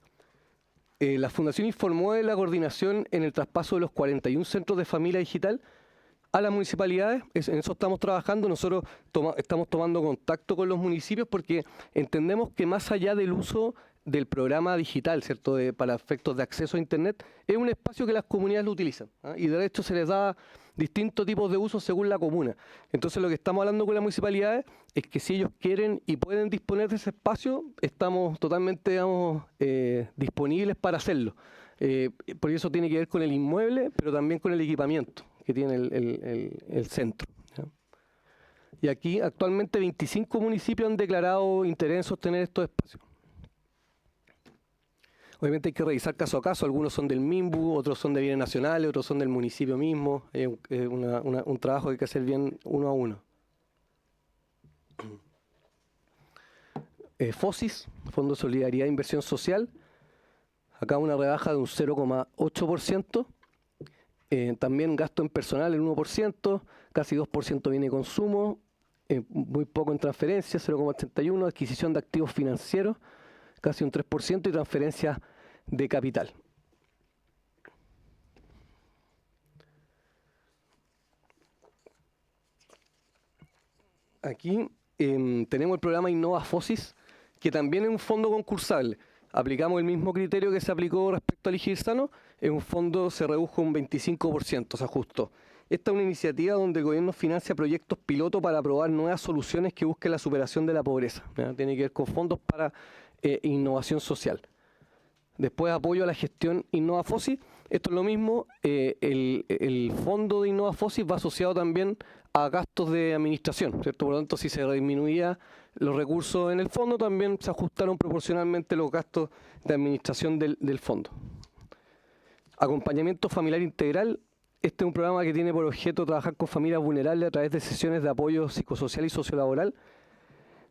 La Fundación informó de la coordinación en el traspaso de los 41 centros de familia digital a las municipalidades. En eso estamos trabajando. Nosotros estamos tomando contacto con los municipios porque entendemos que más allá del uso del programa digital, ¿cierto? Para efectos de acceso a Internet, es un espacio que las comunidades lo utilizan, y de hecho se les da distintos tipos de usos según la comuna. Entonces lo que estamos hablando con las municipalidades es que si ellos quieren y pueden disponer de ese espacio, estamos totalmente, digamos, disponibles para hacerlo. Por eso tiene que ver con el inmueble, pero también con el equipamiento que tiene el centro. ¿Ya? Y aquí actualmente 25 municipios han declarado interés en sostener estos espacios. Obviamente hay que revisar caso a caso, algunos son del MIMBU, otros son de bienes nacionales, otros son del municipio mismo. Es un trabajo que hay que hacer bien uno a uno. FOSIS, Fondo de Solidaridad e Inversión Social, acá una rebaja de un 0,8%. También gasto en personal el 1%, casi 2% viene de consumo, muy poco en transferencias, 0,81%, adquisición de activos financieros, casi un 3%, y transferencias de capital. Aquí tenemos el programa Innova FOSIS, que también es un fondo concursable. Aplicamos el mismo criterio que se aplicó respecto al IGIR Sano, en un fondo se redujo un 25%, se ajustó. Esta es una iniciativa donde el gobierno financia proyectos piloto para probar nuevas soluciones que busquen la superación de la pobreza. Tiene que ver con fondos para innovación social. Después, apoyo a la gestión Innova FOSIS. Esto es lo mismo, el fondo de Innova FOSIS va asociado también a gastos de administración, ¿cierto? Por lo tanto, si se disminuía los recursos en el fondo, también se ajustaron proporcionalmente los gastos de administración del fondo. Acompañamiento familiar integral. Este es un programa que tiene por objeto trabajar con familias vulnerables a través de sesiones de apoyo psicosocial y sociolaboral.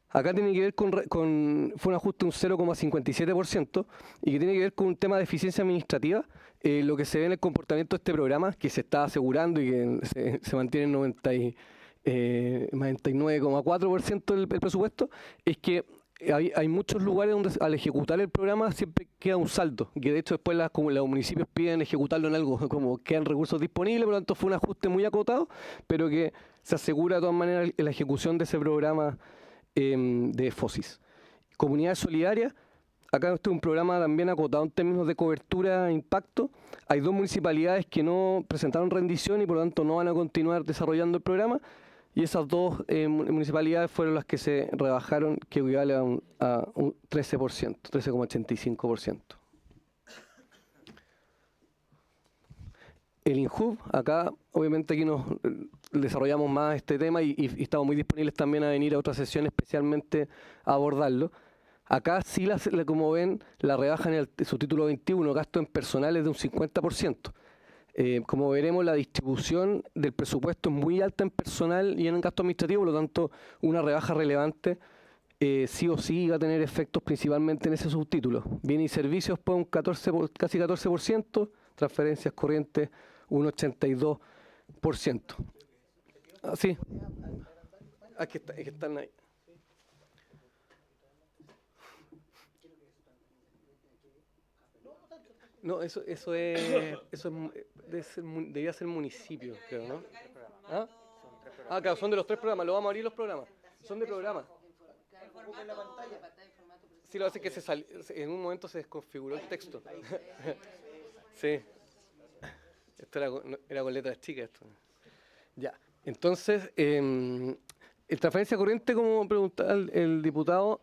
Acá tiene que ver fue un ajuste de un 0,57% y que tiene que ver con un tema de eficiencia administrativa. Lo que se ve en el comportamiento de este programa, que se está asegurando y que se mantiene en 99,4% del presupuesto, es que hay muchos lugares donde al ejecutar el programa siempre queda un saldo, que de hecho después como los municipios piden ejecutarlo en algo, como quedan recursos disponibles, por lo tanto fue un ajuste muy acotado, pero que se asegura de todas maneras la ejecución de ese programa de FOSIS. Comunidades solidarias, acá este es un programa también acotado en términos de cobertura e impacto. Hay 2 municipalidades que no presentaron rendición y por lo tanto no van a continuar desarrollando el programa, y esas 2 municipalidades fueron las que se rebajaron, que equivale a un 13%, 13,85%. El INJUV, acá obviamente aquí nos desarrollamos más este tema y estamos muy disponibles también a venir a otra sesión especialmente a abordarlo. Acá sí, como ven, la rebaja en el subtítulo 21, gasto en personal, es de un 50%. Como veremos, la distribución del presupuesto es muy alta en personal y en gasto administrativo, por lo tanto, una rebaja relevante sí o sí va a tener efectos principalmente en ese subtítulo. Bienes y servicios, pues casi 14%, transferencias corrientes un 82%. Sí. Aquí están ahí. No, debería ser municipio, creo, ¿no? ¿Ah? Claro, son de los 3 programas, lo vamos a abrir los programas. Son de programas. Sí, lo hace que en un momento se desconfiguró el texto. Sí. Esto era con letras chicas esto. Ya. Entonces, en transferencia corriente, como preguntaba el diputado,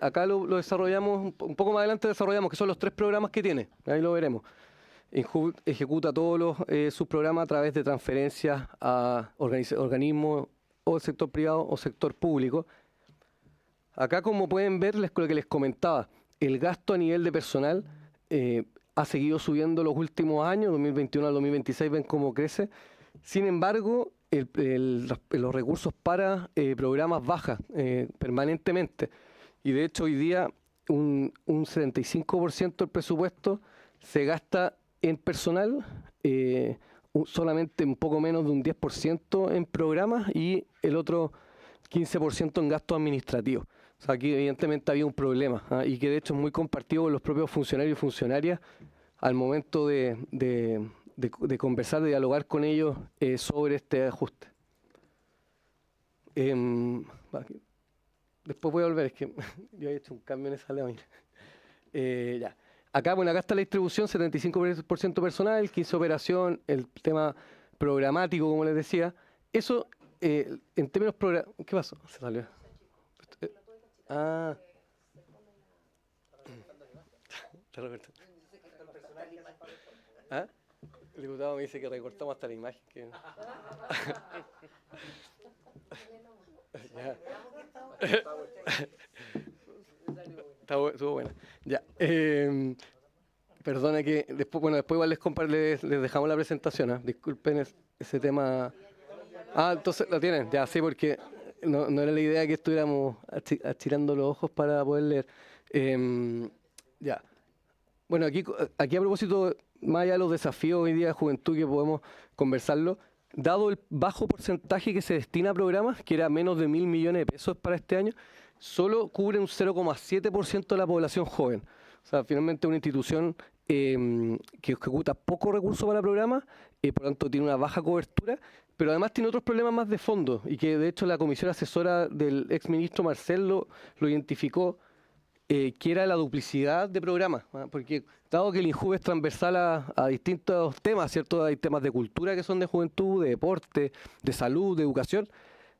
acá lo desarrollamos, un poco más adelante desarrollamos, que son los 3 programas que tiene. Ahí lo veremos. INJUV ejecuta todos sus programas a través de transferencias a organismos o del sector privado o sector público. Acá, como pueden ver, lo que les comentaba, el gasto a nivel de personal ha seguido subiendo los últimos años, 2021 al 2026 ven cómo crece. Sin embargo, los recursos para programas bajan permanentemente. Y de hecho, hoy día un 75% del presupuesto se gasta en personal, solamente un poco menos de un 10% en programas y el otro 15% en gastos administrativos. O sea, aquí evidentemente había un problema, y que de hecho es muy compartido con los propios funcionarios y funcionarias al momento de conversar, de dialogar con ellos sobre este ajuste. Después voy a volver, es que yo he hecho un cambio en esa lámina. Ya. Acá está la distribución, 75% personal, 15% operación, el tema programático, como les decía. Eso, en términos programáticos... ¿Qué pasó? Se salió. ¿Ah? El diputado me dice que recortamos hasta la imagen. Ya. Estuvo buena. Ya. Perdona que después igual les dejamos la presentación. Disculpen ese tema. Entonces lo tienen. Ya, sí, porque no era la idea que estuviéramos achirando los ojos para poder leer. Ya. Bueno, aquí a propósito, más allá de los desafíos hoy día de juventud que podemos conversarlo, dado el bajo porcentaje que se destina a programas, que era menos de 1.000 millones de pesos para este año, solo cubre un 0,7% de la población joven. O sea, finalmente una institución que ejecuta poco recursos para programas, por lo tanto tiene una baja cobertura, pero además tiene otros problemas más de fondo, y que de hecho la comisión asesora del exministro Marcel lo identificó, que era la duplicidad de programas, porque dado que el INJUV es transversal a distintos temas, ¿cierto? Hay temas de cultura que son de juventud, de deporte, de salud, de educación.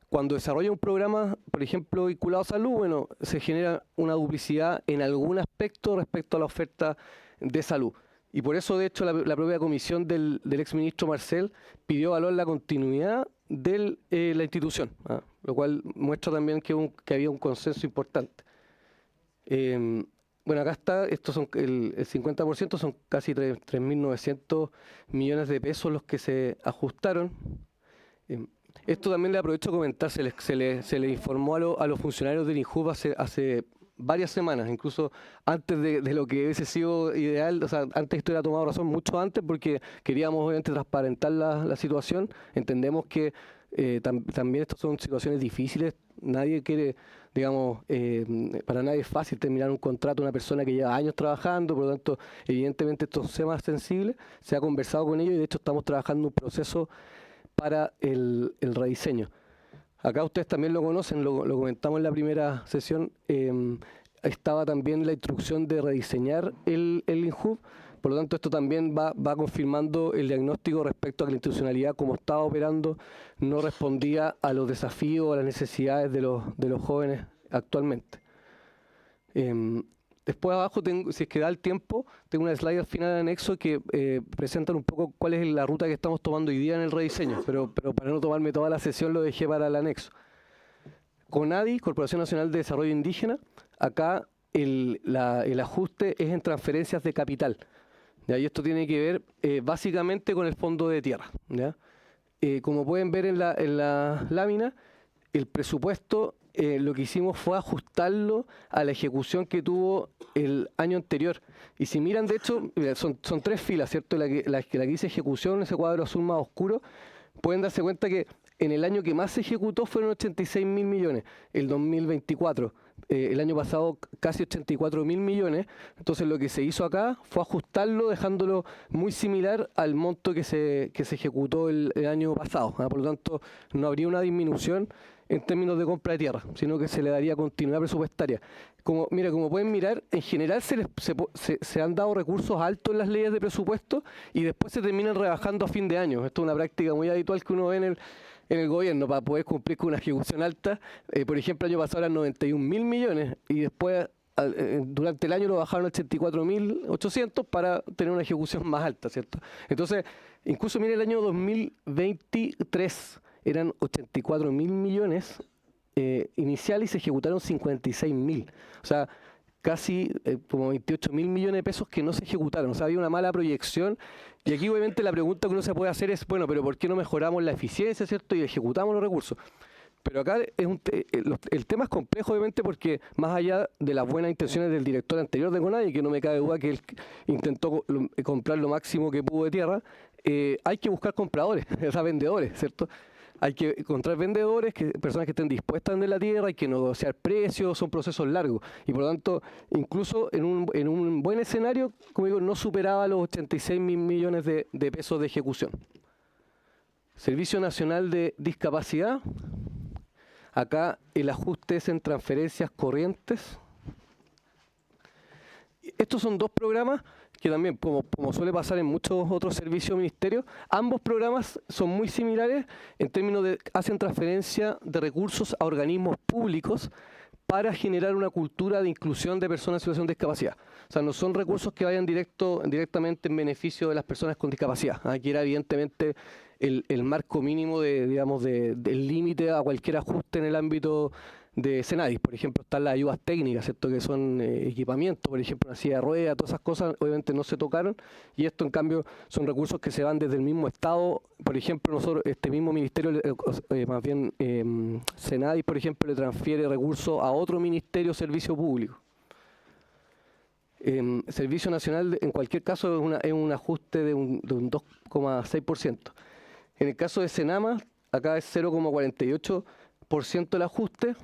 Cuando desarrolla un programa, por ejemplo, vinculado a salud, bueno, se genera una duplicidad en algún aspecto respecto a la oferta de salud. Y por eso, de hecho, la propia comisión del exministro Marcel pidió evaluar la continuidad de la institución, lo cual muestra también que había un consenso importante. Bueno, acá está, estos son el 50%, son casi 3.900 millones de pesos los que se ajustaron. Esto también le aprovecho a comentar, se le informó a los funcionarios del INJUV hace varias semanas, incluso antes de lo que hubiese sido ideal, o sea, antes esto era tomado razón mucho antes, porque queríamos obviamente transparentar la situación. Entendemos que también estas son situaciones difíciles, nadie quiere, digamos, para nadie es fácil terminar un contrato a una persona que lleva años trabajando, por lo tanto, evidentemente estos temas sensibles, se ha conversado con ellos y de hecho estamos trabajando un proceso para el rediseño. Acá ustedes también lo conocen, lo comentamos en la primera sesión, estaba también la instrucción de rediseñar el INJUV, por lo tanto esto también va confirmando el diagnóstico respecto a que la institucionalidad como estaba operando no respondía a los desafíos, a las necesidades de los jóvenes actualmente. Después abajo, si es que da el tiempo, tengo una slide al final de anexo que presentan un poco cuál es la ruta que estamos tomando hoy día en el rediseño, pero para no tomarme toda la sesión lo dejé para el anexo. CONADI, Corporación Nacional de Desarrollo Indígena, acá el ajuste es en transferencias de capital. ¿Ya? Y esto tiene que ver básicamente con el fondo de tierra. ¿Ya? Como pueden ver en la lámina, el presupuesto lo que hicimos fue ajustarlo a la ejecución que tuvo el año anterior. Y si miran, de hecho, son 3 filas, ¿cierto? La que dice ejecución, ese cuadro azul más oscuro, pueden darse cuenta que en el año que más se ejecutó fueron 86.000 millones, el 2024. El año pasado casi 84.000 millones. Entonces lo que se hizo acá fue ajustarlo, dejándolo muy similar al monto que se ejecutó el año pasado. Por lo tanto, no habría una disminución en términos de compra de tierra, sino que se le daría continuidad presupuestaria. Como pueden mirar, en general se han dado recursos altos en las leyes de presupuesto y después se terminan rebajando a fin de año. Esto es una práctica muy habitual que uno ve en el gobierno para poder cumplir con una ejecución alta. Por ejemplo, el año pasado eran 91.000 millones y después durante el año lo bajaron a 84.800 para tener una ejecución más alta, ¿cierto? Entonces, incluso miren el año 2023 eran 84.000 millones iniciales y se ejecutaron 56.000. O sea, casi como 28.000 millones de pesos que no se ejecutaron. O sea, había una mala proyección. Y aquí obviamente la pregunta que uno se puede hacer es, bueno, pero ¿por qué no mejoramos la eficiencia, ¿cierto? Y ejecutamos los recursos. Pero acá el tema es complejo, obviamente, porque más allá de las buenas intenciones del director anterior de CONADI, que no me cabe duda que él intentó comprar lo máximo que pudo de tierra, hay que buscar compradores, o sea, vendedores, ¿cierto? Hay que encontrar vendedores, personas que estén dispuestas a vender la tierra, hay que negociar precios, son procesos largos. Y por lo tanto, incluso en un buen escenario, como digo, no superaba los 86.000 millones de pesos de ejecución. Servicio Nacional de Discapacidad. Acá el ajuste es en transferencias corrientes. Estos son dos programas que también, como suele pasar en muchos otros servicios ministerios, ambos programas son muy similares en términos de hacen transferencia de recursos a organismos públicos para generar una cultura de inclusión de personas en situación de discapacidad. O sea, no son recursos que vayan directamente en beneficio de las personas con discapacidad. Aquí era evidentemente el marco mínimo del límite a cualquier ajuste en el ámbito de Senadis. Por ejemplo, están las ayudas técnicas, ¿cierto? Que son equipamientos, por ejemplo, una silla de ruedas, todas esas cosas obviamente no se tocaron, y esto en cambio son recursos que se van desde el mismo Estado. Por ejemplo, nosotros, este mismo ministerio, Senadis, por ejemplo, le transfiere recursos a otro ministerio, servicio público. Servicio Nacional, en cualquier caso, es un ajuste de un 2,6%. En el caso de Senama, acá es 0,48% el ajuste,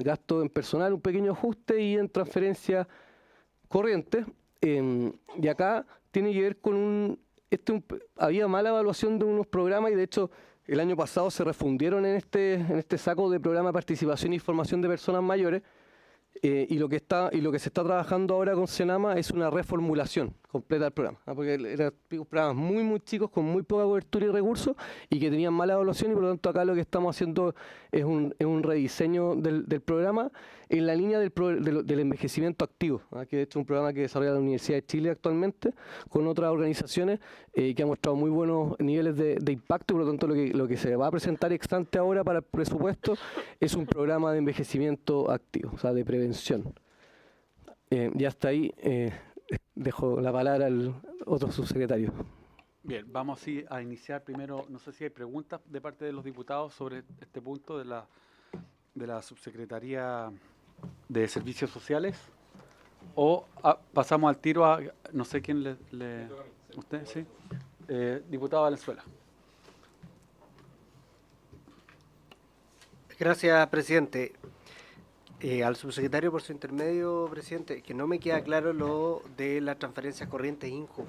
gasto en personal un pequeño ajuste y en transferencia corriente. Y acá tiene que ver con había mala evaluación de unos programas y de hecho el año pasado se refundieron en este saco de programa de participación y formación de personas mayores. Y lo que se está trabajando ahora con Senama es una reformulación completa del programa, porque eran programas muy muy chicos con muy poca cobertura y recursos y que tenían mala evaluación, y por lo tanto acá lo que estamos haciendo es un rediseño del programa en la línea del envejecimiento activo, que de hecho es un programa que desarrolla la Universidad de Chile actualmente con otras organizaciones que ha mostrado muy buenos niveles de impacto, y por lo tanto lo que se va a presentar ex ante ahora para el presupuesto es un programa de envejecimiento activo, o sea, de prevención. Y hasta ahí dejo la palabra al otro subsecretario. Bien, vamos así a iniciar primero, no sé si hay preguntas de parte de los diputados sobre este punto de la Subsecretaría de Servicios Sociales, o pasamos al tiro a, no sé quién ¿usted? Sí. Diputado Valenzuela. Gracias, presidente. Al subsecretario por su intermedio, presidente, que no me queda claro lo de las transferencias corrientes INJUF.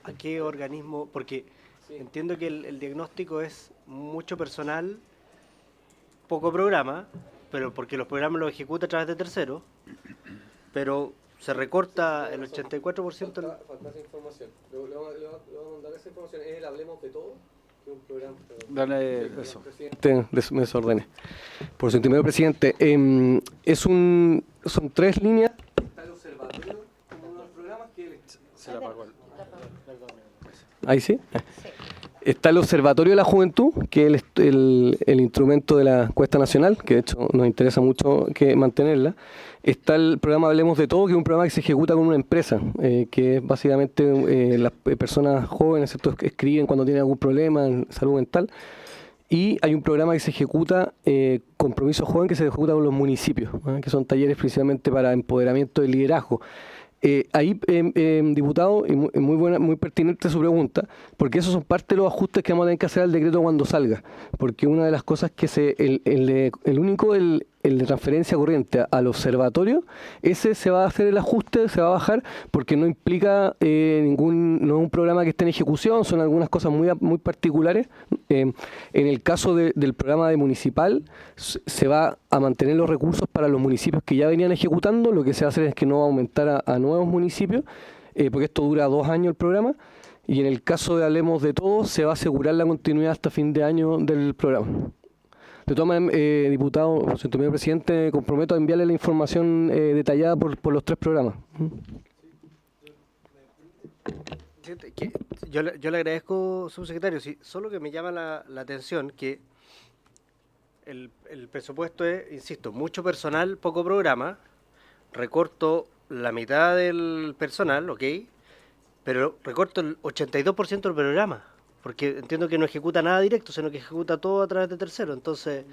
¿A qué organismo? Porque entiendo que el diagnóstico es mucho personal, poco programa, pero porque los programas los ejecuta a través de terceros, pero se recorta el 84%. Falta esa información. Le voy a mandar esa información. Es el Hablemos de Todo. Un programa, Dale eso. Me desordene. Por su intermedio, presidente, son 3 líneas. Está el observatorio como uno de los programas que Se la apagó. Ahí sí. Está el Observatorio de la Juventud, que es el instrumento de la encuesta nacional, que de hecho nos interesa mucho mantenerla. Está el programa Hablemos de Todo, que es un programa que se ejecuta con una empresa, que es básicamente las personas jóvenes, ¿cierto?, que escriben cuando tienen algún problema en salud mental. Y hay un programa que se ejecuta, Compromiso Joven, que se ejecuta con los municipios, que son talleres principalmente para empoderamiento del liderazgo. Ahí, diputado, y muy pertinente su pregunta, porque esos son parte de los ajustes que vamos a tener que hacer al decreto cuando salga, porque una de las cosas que el de transferencia corriente al observatorio, ese se va a hacer el ajuste, se va a bajar, porque no implica no es un programa que esté en ejecución, son algunas cosas muy particulares. En el caso del programa de municipal, se va a mantener los recursos para los municipios que ya venían ejecutando, lo que se va a hacer es que no va a aumentar a nuevos municipios, porque esto dura 2 años el programa, y en el caso de Hablemos de Todos, se va a asegurar la continuidad hasta fin de año del programa. De todas maneras, diputado, señor presidente, me comprometo a enviarle la información detallada por los 3 programas. Yo le agradezco, subsecretario, sí, solo que me llama la atención que el presupuesto es, insisto, mucho personal, poco programa, recorto la mitad del personal, ok, pero recorto el 82% del programa. Porque entiendo que no ejecuta nada directo, sino que ejecuta todo a través de terceros. Entonces,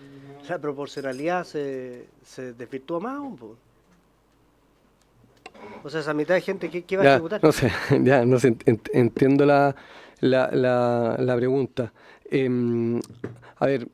la proporcionalidad se desvirtúa más aún. O sea, esa mitad de gente, ¿qué va a ejecutar? No sé, entiendo la pregunta. A ver,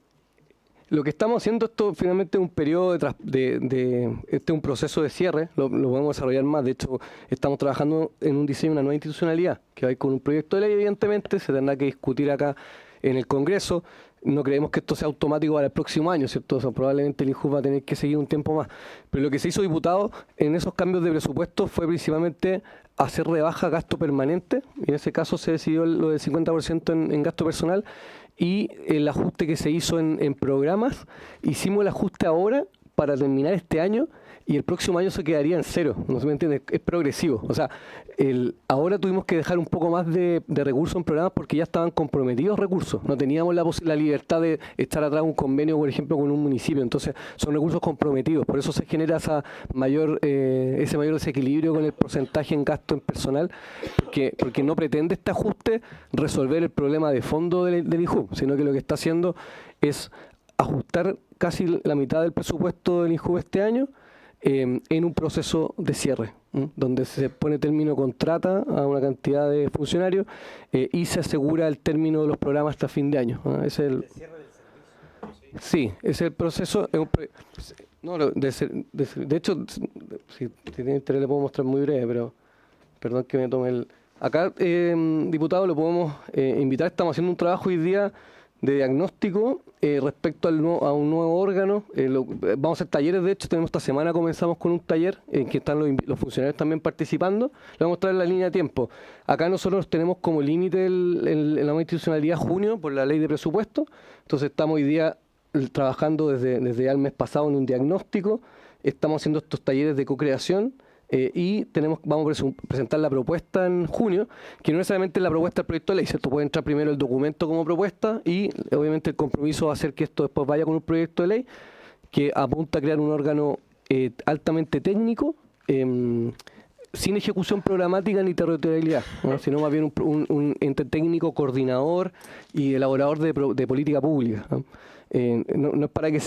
lo que estamos haciendo, esto finalmente es un periodo este es un proceso de cierre, lo podemos desarrollar más. De hecho, estamos trabajando en un diseño de una nueva institucionalidad que va a ir con un proyecto de ley, evidentemente, se tendrá que discutir acá en el Congreso. No creemos que esto sea automático para el próximo año, ¿cierto? O sea, probablemente el INJU va a tener que seguir un tiempo más. Pero lo que se hizo, diputado, en esos cambios de presupuesto fue principalmente hacer rebaja a gasto permanente, y en ese caso se decidió lo del 50% en gasto personal, y el ajuste que se hizo en programas, hicimos el ajuste ahora para terminar este año, y el próximo año se quedaría en 0, ¿no se me entiende? Es progresivo. O sea, ahora tuvimos que dejar un poco más de recursos en programas porque ya estaban comprometidos recursos. No teníamos la libertad de estar atrás de un convenio, por ejemplo, con un municipio. Entonces, son recursos comprometidos. Por eso se genera ese mayor desequilibrio con el porcentaje en gasto en personal, porque no pretende este ajuste resolver el problema de fondo del INJU, sino que lo que está haciendo es ajustar casi la mitad del presupuesto del INJU este año, en un proceso de cierre, donde se pone término contrata a una cantidad de funcionarios y se asegura el término de los programas hasta fin de año. Es el cierre del servicio. Sí, es el proceso. De hecho, si tiene interés le puedo mostrar muy breve, pero perdón que me tome el... Acá, diputado, lo podemos invitar. Estamos haciendo un trabajo hoy día de diagnóstico respecto a un nuevo órgano. Vamos a hacer talleres, de hecho, esta semana comenzamos con un taller en que están los funcionarios también participando. Le vamos a mostrar la línea de tiempo. Acá nosotros tenemos como límite la nueva institucionalidad junio por la ley de presupuesto. Entonces estamos hoy día trabajando desde ya el mes pasado en un diagnóstico. Estamos haciendo estos talleres de co-creación. Y vamos a presentar la propuesta en junio, que no necesariamente es la propuesta del proyecto de ley, ¿cierto? Puede entrar primero el documento como propuesta y obviamente el compromiso va a ser que esto después vaya con un proyecto de ley que apunta a crear un órgano altamente técnico, sin ejecución programática ni territorialidad, ¿no? Sino más bien un ente técnico coordinador y elaborador de política pública, ¿no? No es para que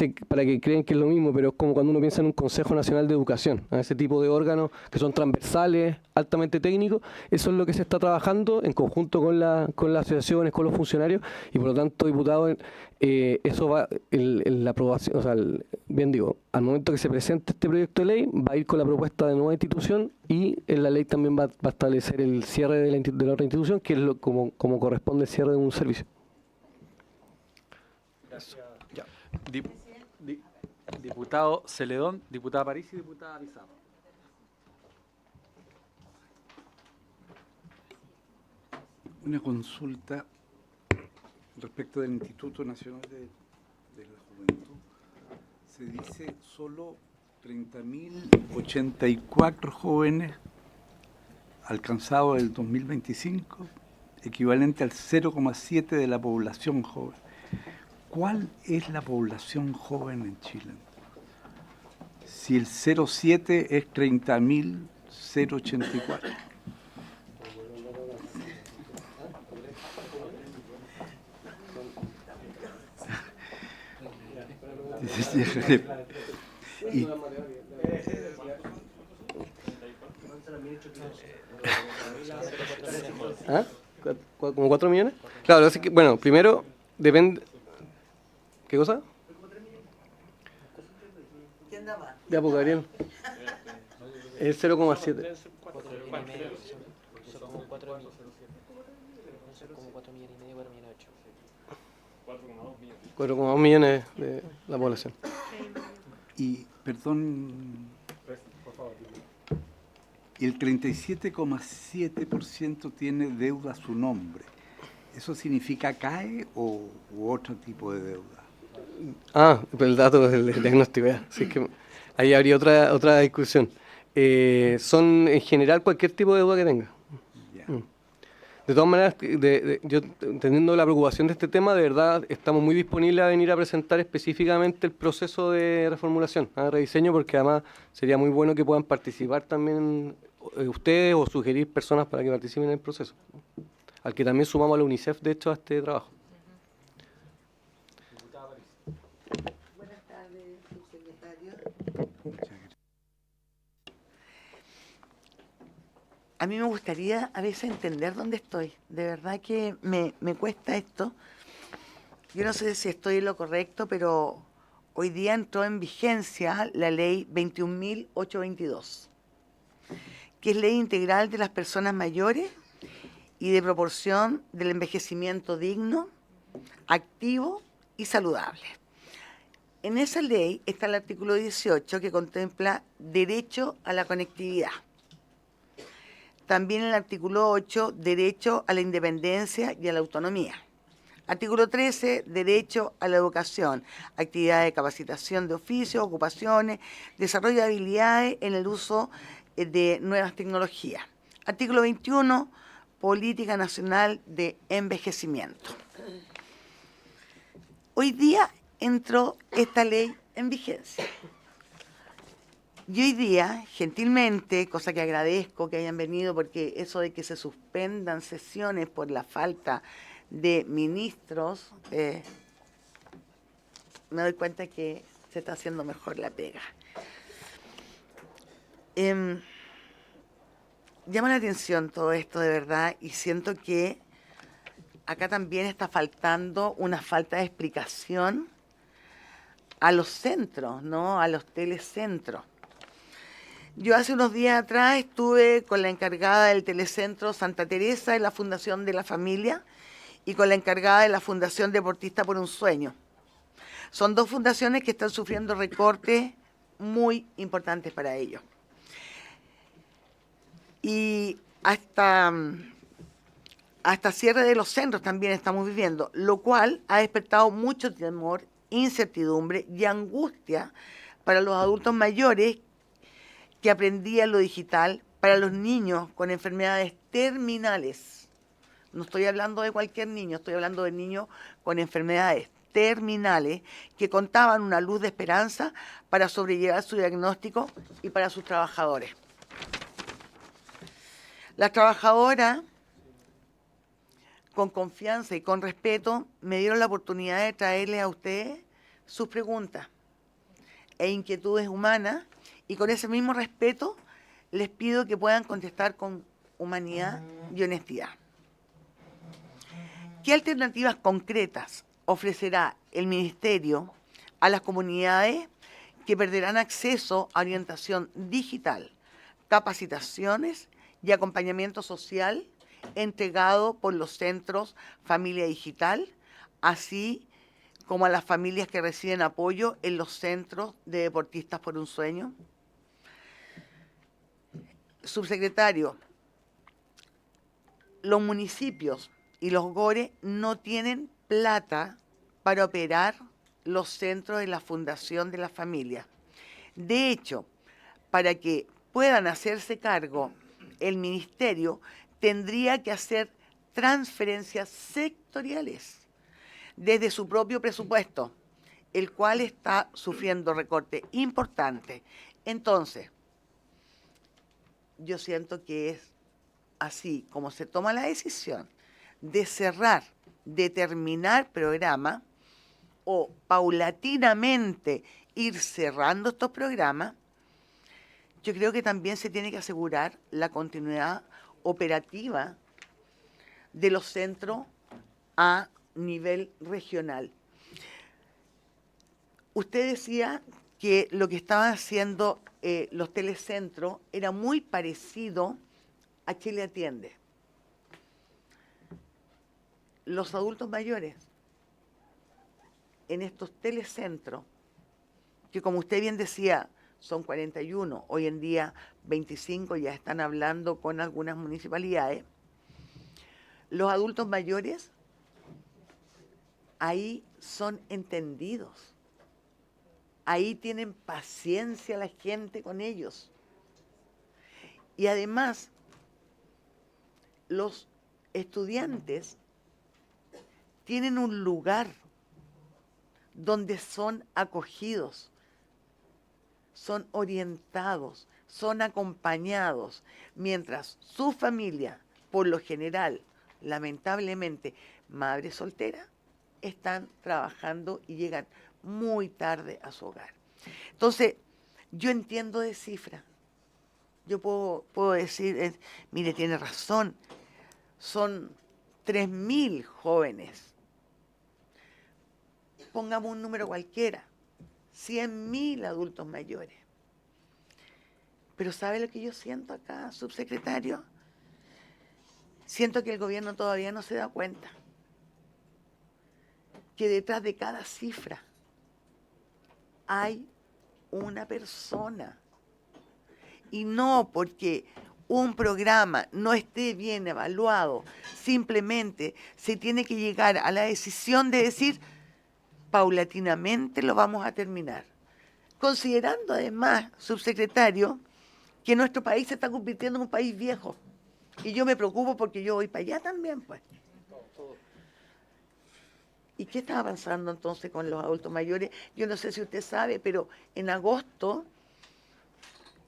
crean que es lo mismo, pero es como cuando uno piensa en un Consejo Nacional de Educación, ¿no? Ese tipo de órganos que son transversales, altamente técnicos. Eso es lo que se está trabajando en conjunto con las asociaciones, con los funcionarios, y por lo tanto, diputado, eso va, la aprobación, o sea, bien digo, al momento que se presente este proyecto de ley, va a ir con la propuesta de nueva institución, y en la ley también va a establecer el cierre de la otra institución, que es como corresponde el cierre de un servicio. Diputado Celedón, diputada París y diputada Pizarro. Una consulta respecto del Instituto Nacional de la Juventud. Se dice solo 30.084 jóvenes alcanzados el 2025, equivalente al 0,7% de la población joven. ¿Cuál es la población joven en Chile? Si el 0,7 es 30.084. ¿Ah? ¿Como 4 millones? Claro, lo que pasa es que, bueno, primero depende... ¿Qué cosa? ¿Quién da más? Ya, pues, Gabriel. Es 0,7. Son como 4 millones. Son como 4 millones y medio, 4 millones 8. 4,2 millones de la población. Y, perdón, el 37,7% tiene deuda a su nombre. ¿Eso significa CAE u otro tipo de deuda? Ah, el dato del diagnóstico, ya. Así que ahí habría otra discusión. Son en general cualquier tipo de deuda que tenga. Ya. De todas maneras, yo entendiendo la preocupación de este tema, de verdad estamos muy disponibles a venir a presentar específicamente el proceso de reformulación, rediseño, porque además sería muy bueno que puedan participar también ustedes o sugerir personas para que participen en el proceso, al que también sumamos a la UNICEF, de hecho, a este trabajo. Buenas tardes, subsecretario. A mí me gustaría a veces entender dónde estoy. De verdad que me cuesta esto. Yo no sé si estoy en lo correcto, pero hoy día entró en vigencia la ley 21.822, que es ley integral de las personas mayores y de proporción del envejecimiento digno, activo y saludable. En esa ley está el artículo 18 que contempla derecho a la conectividad. También el artículo 8, derecho a la independencia y a la autonomía. Artículo 13, derecho a la educación, actividades de capacitación de oficios, ocupaciones, desarrollo de habilidades en el uso de nuevas tecnologías. Artículo 21, política nacional de envejecimiento. Hoy día entró esta ley en vigencia. Y hoy día, gentilmente, cosa que agradezco que hayan venido, porque eso de que se suspendan sesiones por la falta de ministros, me doy cuenta que se está haciendo mejor la pega. Llama la atención todo esto de verdad y siento que acá también está faltando una falta de explicación a los centros, ¿no? A los telecentros. Yo hace unos días atrás estuve con la encargada del Telecentro Santa Teresa de la Fundación de la Familia y con la encargada de la Fundación Deportista por un Sueño. Son dos fundaciones que están sufriendo recortes muy importantes para ellos. Y hasta cierre de los centros también estamos viviendo, lo cual ha despertado mucho temor, incertidumbre y angustia para los adultos mayores que aprendían lo digital, para los niños con enfermedades terminales. No estoy hablando de cualquier niño, estoy hablando de niños con enfermedades terminales que contaban una luz de esperanza para sobrellevar su diagnóstico y para sus trabajadores. Las trabajadoras, con confianza y con respeto, me dieron la oportunidad de traerles a ustedes sus preguntas e inquietudes humanas, y con ese mismo respeto les pido que puedan contestar con humanidad y honestidad. ¿Qué alternativas concretas ofrecerá el Ministerio a las comunidades que perderán acceso a orientación digital, capacitaciones y acompañamiento social entregado por los centros Familia Digital, así como a las familias que reciben apoyo en los centros de Deportistas por un Sueño? Subsecretario, los municipios y los GORES no tienen plata para operar los centros de la Fundación de la Familia. De hecho, para que puedan hacerse cargo, el Ministerio tendría que hacer transferencias sectoriales desde su propio presupuesto, el cual está sufriendo recortes importantes. Entonces, yo siento que es así como se toma la decisión de cerrar, de terminar programa o paulatinamente ir cerrando estos programas. Yo creo que también se tiene que asegurar la continuidad operativa de los centros a nivel regional. Usted decía que lo que estaban haciendo los telecentros era muy parecido a Chile Atiende. Los adultos mayores en estos telecentros, que como usted bien decía, son 41, hoy en día 25 ya están hablando con algunas municipalidades, los adultos mayores ahí son entendidos, ahí tienen paciencia la gente con ellos. Y además, los estudiantes tienen un lugar donde son acogidos, son orientados, son acompañados, mientras su familia, por lo general, lamentablemente, madre soltera, están trabajando y llegan muy tarde a su hogar. Entonces, yo entiendo de cifras. Yo puedo decir, mire, tiene razón, son 3.000 jóvenes. Pongamos un número cualquiera, 100.000 adultos mayores. Pero ¿sabe lo que yo siento acá, subsecretario? Siento que el gobierno todavía no se da cuenta que detrás de cada cifra hay una persona. Y no porque un programa no esté bien evaluado, simplemente se tiene que llegar a la decisión de decir, paulatinamente lo vamos a terminar. Considerando además, subsecretario, que nuestro país se está convirtiendo en un país viejo. Y yo me preocupo porque yo voy para allá también, pues. ¿Y qué está avanzando entonces con los adultos mayores? Yo no sé si usted sabe, pero en agosto,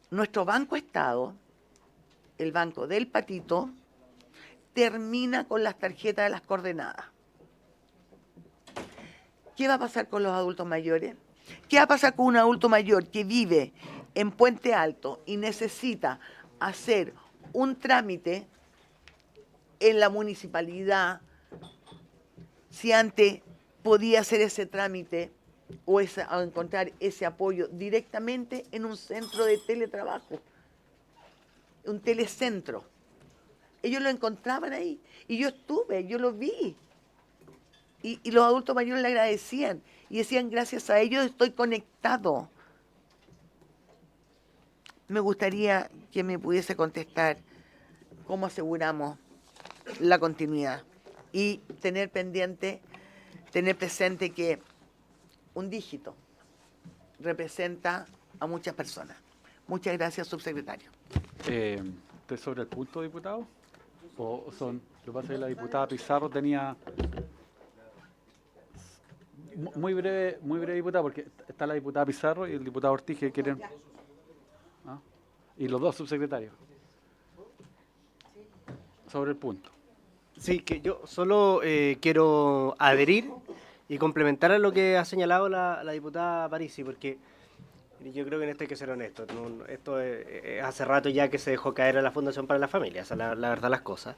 nuestro Banco Estado, el Banco del Patito, termina con las tarjetas de las coordenadas. ¿Qué va a pasar con los adultos mayores? ¿Qué va a pasar con un adulto mayor que vive en Puente Alto y necesita hacer un trámite en la municipalidad, si antes podía hacer ese trámite o encontrar ese apoyo directamente en un centro de teletrabajo, un telecentro? Ellos lo encontraban ahí y yo estuve, yo lo vi. Y los adultos mayores le agradecían y decían, gracias a ellos estoy conectado. Me gustaría que me pudiese contestar cómo aseguramos la continuidad y tener pendiente, tener presente que un dígito representa a muchas personas. Muchas gracias, subsecretario. ¿Usted sobre el punto, diputado? ¿O son? Lo que pasa es que la diputada Pizarro tenía... Muy breve, diputada, porque está la diputada Pizarro y el diputado Ortiz que quieren... ¿Ah? Y los dos subsecretarios. Sobre el punto. Sí, que yo solo quiero adherir y complementar a lo que ha señalado la diputada Parisi, porque yo creo que en esto hay que ser honesto. Esto es hace rato ya que se dejó caer a la Fundación para la Familia, esa es la verdad las cosas.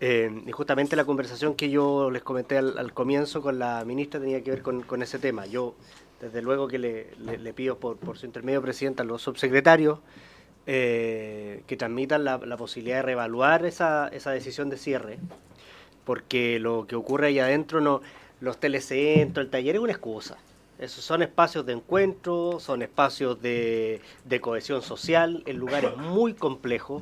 Y justamente la conversación que yo les comenté al comienzo con la ministra tenía que ver con ese tema. Yo, desde luego que le pido por su intermedio, presidenta, a los subsecretarios que transmitan la posibilidad de reevaluar esa decisión de cierre, porque lo que ocurre ahí adentro, los telecentros, el taller es una excusa. Esos son espacios de encuentro, son espacios de cohesión social, en lugares muy complejos.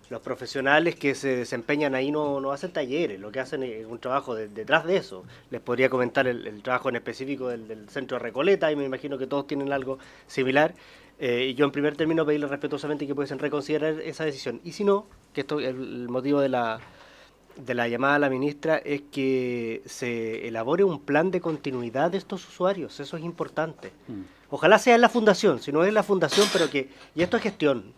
Los profesionales que se desempeñan ahí no hacen talleres, lo que hacen es un trabajo detrás de eso. Les podría comentar el trabajo en específico del centro de Recoleta, y me imagino que todos tienen algo similar. Y yo en primer término pedirles respetuosamente que pudiesen reconsiderar esa decisión. Y si no, que esto el motivo de la llamada a la ministra es que se elabore un plan de continuidad de estos usuarios, eso es importante. Ojalá sea en la fundación, si no es en la fundación, pero y esto es gestión.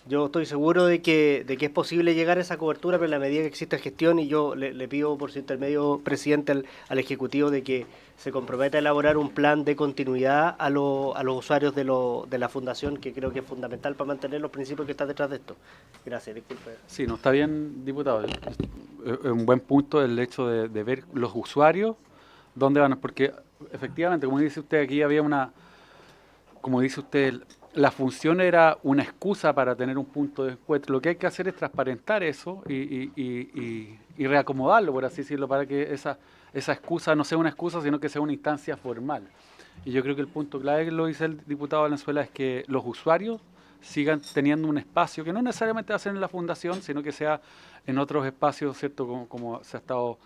Yo estoy seguro de que es posible llegar a esa cobertura, pero en la medida que exista gestión, y yo le pido por su intermedio, presidente, al Ejecutivo de que se comprometa a elaborar un plan de continuidad a los usuarios de la Fundación, que creo que es fundamental para mantener los principios que están detrás de esto. Gracias, disculpe. Sí, no está bien, diputado. Es un buen punto el hecho de ver los usuarios, dónde van, porque efectivamente, como dice usted, aquí había como dice usted, la función era una excusa para tener un punto de encuentro. Lo que hay que hacer es transparentar eso y reacomodarlo, por así decirlo, para que esa excusa no sea una excusa, sino que sea una instancia formal. Y yo creo que el punto clave que lo dice el diputado Valenzuela es que los usuarios sigan teniendo un espacio que no necesariamente va a ser en la fundación, sino que sea en otros espacios, ¿cierto? Como se ha estado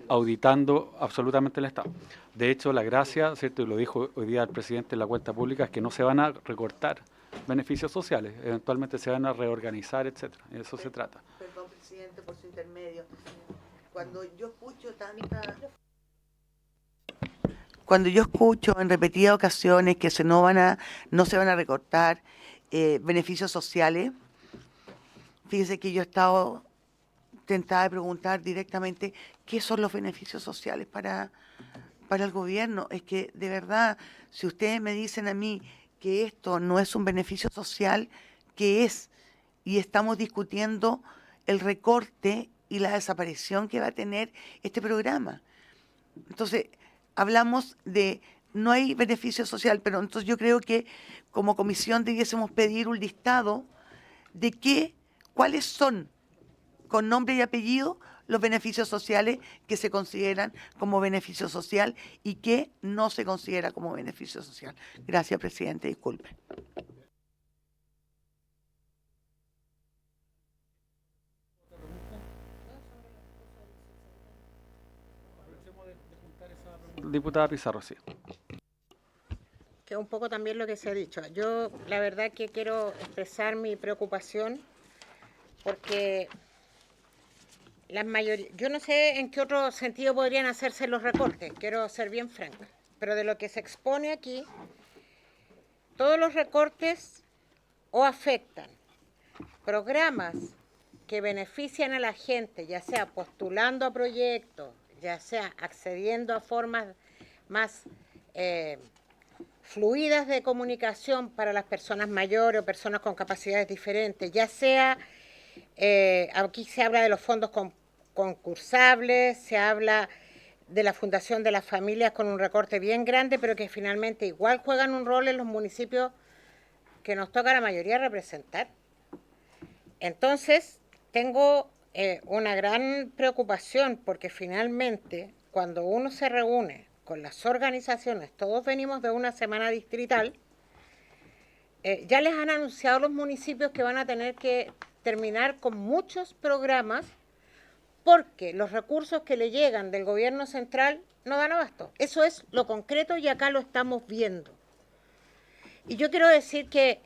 auditando absolutamente el Estado. De hecho, la gracia, ¿cierto? Y lo dijo hoy día el presidente en la cuenta pública, es que no se van a recortar beneficios sociales, eventualmente se van a reorganizar, etcétera. De eso se trata. Perdón, presidente, por su intermedio. Cuando yo escucho tanta... Cuando yo escucho en repetidas ocasiones que no se van a recortar beneficios sociales, fíjese que yo he estado tentada de preguntar directamente qué son los beneficios sociales para el gobierno. Es que, de verdad, si ustedes me dicen a mí que esto no es un beneficio social, ¿qué es? Y estamos discutiendo el recorte y la desaparición que va a tener este programa. Entonces, hablamos de no hay beneficio social, pero entonces yo creo que como comisión debiésemos pedir un listado de cuáles son, con nombre y apellido, los beneficios sociales que se consideran como beneficio social y que no se considera como beneficio social. Gracias, presidente, disculpe. Diputada Pizarro, sí. Que un poco también lo que se ha dicho. Yo la verdad que quiero expresar mi preocupación porque yo no sé en qué otro sentido podrían hacerse los recortes, quiero ser bien franca, pero de lo que se expone aquí, todos los recortes o afectan programas que benefician a la gente, ya sea postulando a proyectos, ya sea accediendo a formas más fluidas de comunicación para las personas mayores o personas con capacidades diferentes, ya sea, aquí se habla de los fondos concursables, se habla de la Fundación de las Familias con un recorte bien grande, pero que finalmente igual juegan un rol en los municipios que nos toca a la mayoría representar. Entonces, tengo una gran preocupación porque finalmente cuando uno se reúne con las organizaciones, todos venimos de una semana distrital, ya les han anunciado los municipios que van a tener que terminar con muchos programas porque los recursos que le llegan del gobierno central no dan abasto. Eso es lo concreto y acá lo estamos viendo. Y yo quiero decir que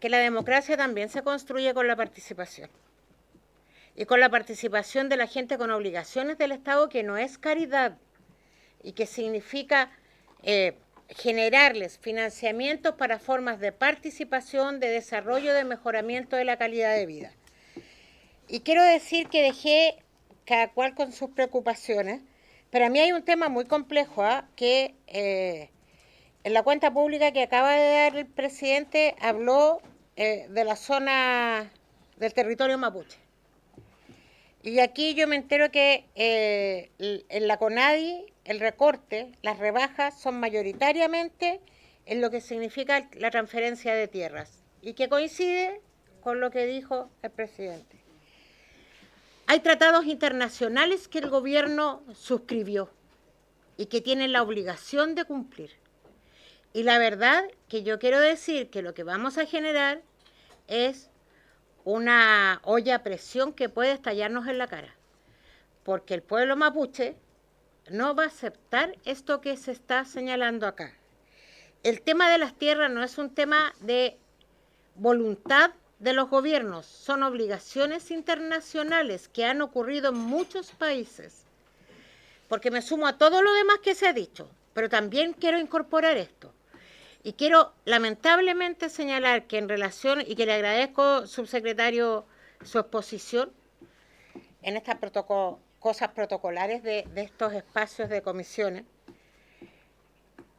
la democracia también se construye con la participación. Y con la participación de la gente con obligaciones del Estado, que no es caridad, y que significa generarles financiamientos para formas de participación, de desarrollo, de mejoramiento de la calidad de vida. Y quiero decir que dejé cada cual con sus preocupaciones, pero a mí hay un tema muy complejo, que en la cuenta pública que acaba de dar el presidente habló de la zona del territorio mapuche. Y aquí yo me entero que en la CONADI el recorte, las rebajas son mayoritariamente en lo que significa la transferencia de tierras y que coincide con lo que dijo el presidente. Hay tratados internacionales que el gobierno suscribió y que tienen la obligación de cumplir. Y la verdad que yo quiero decir que lo que vamos a generar es una olla a presión que puede estallarnos en la cara, porque el pueblo mapuche no va a aceptar esto que se está señalando acá. El tema de las tierras no es un tema de voluntad de los gobiernos, son obligaciones internacionales que han ocurrido en muchos países, porque me sumo a todo lo demás que se ha dicho, pero también quiero incorporar esto. Y quiero lamentablemente señalar que en relación, y que le agradezco, subsecretario, su exposición en estas cosas protocolares de estos espacios de comisiones,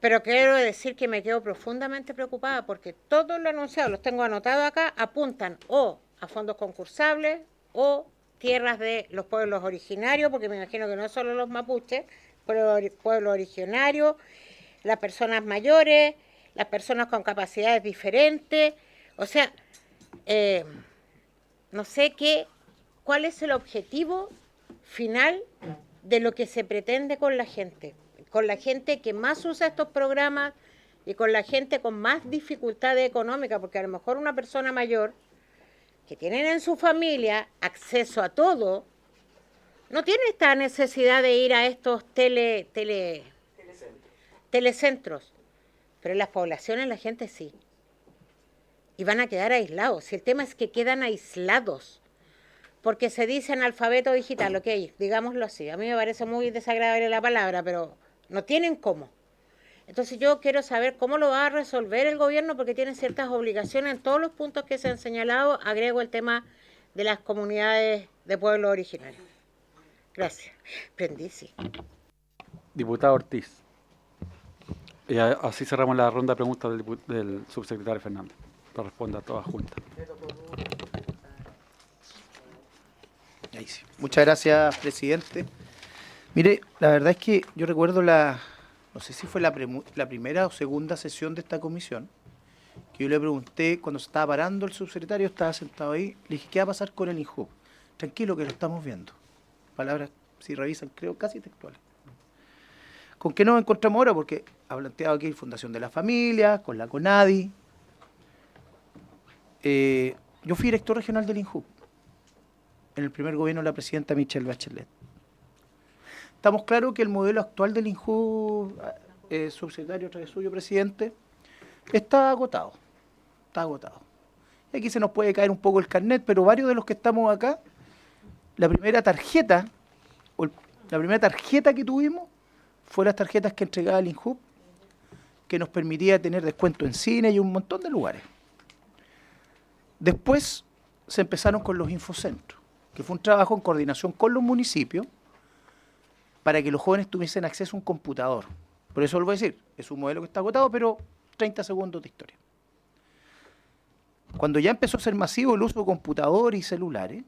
pero quiero decir que me quedo profundamente preocupada porque todos los anunciados, los tengo anotados acá, apuntan o a fondos concursables o tierras de los pueblos originarios, porque me imagino que no solo los mapuches, pero pueblos originarios, las personas mayores, las personas con capacidades diferentes, o sea, no sé cuál es el objetivo final de lo que se pretende con la gente que más usa estos programas y con la gente con más dificultades económicas, porque a lo mejor una persona mayor que tienen en su familia acceso a todo, no tiene esta necesidad de ir a estos telecentros, pero en las poblaciones la gente sí. Y van a quedar aislados. Si el tema es que quedan aislados, porque se dice analfabeto digital, ok, digámoslo así. A mí me parece muy desagradable la palabra, pero no tienen cómo. Entonces yo quiero saber cómo lo va a resolver el gobierno, porque tiene ciertas obligaciones en todos los puntos que se han señalado. Agrego el tema de las comunidades de pueblos originarios. Gracias. Prendí, sí. Diputado Ortiz. Y así cerramos la ronda de preguntas del subsecretario Fernández, para responder a todas juntas. Ahí sí. Muchas gracias, presidente. Mire, la verdad es que yo recuerdo no sé si fue la primera o segunda sesión de esta comisión, que yo le pregunté, cuando se estaba parando el subsecretario, estaba sentado ahí, le dije, ¿qué va a pasar con el INJUB? Tranquilo, que lo estamos viendo. Palabras, si revisan, creo, casi textuales. ¿Con qué nos encontramos ahora? Porque ha planteado aquí Fundación de la Familia, con la CONADI. Yo fui director regional del INJUB en el primer gobierno de la presidenta Michelle Bachelet. Estamos claros que el modelo actual del INJUB, subsecretario, a través suyo, presidente, está agotado. Está agotado. Y aquí se nos puede caer un poco el carnet, pero varios de los que estamos acá, la primera tarjeta que tuvimos fue las tarjetas que entregaba el INJUB, que nos permitía tener descuento en cine y un montón de lugares. Después se empezaron con los infocentros, que fue un trabajo en coordinación con los municipios para que los jóvenes tuviesen acceso a un computador. Por eso vuelvo a decir, es un modelo que está agotado, pero 30 segundos de historia. Cuando ya empezó a ser masivo el uso de computadores y celulares,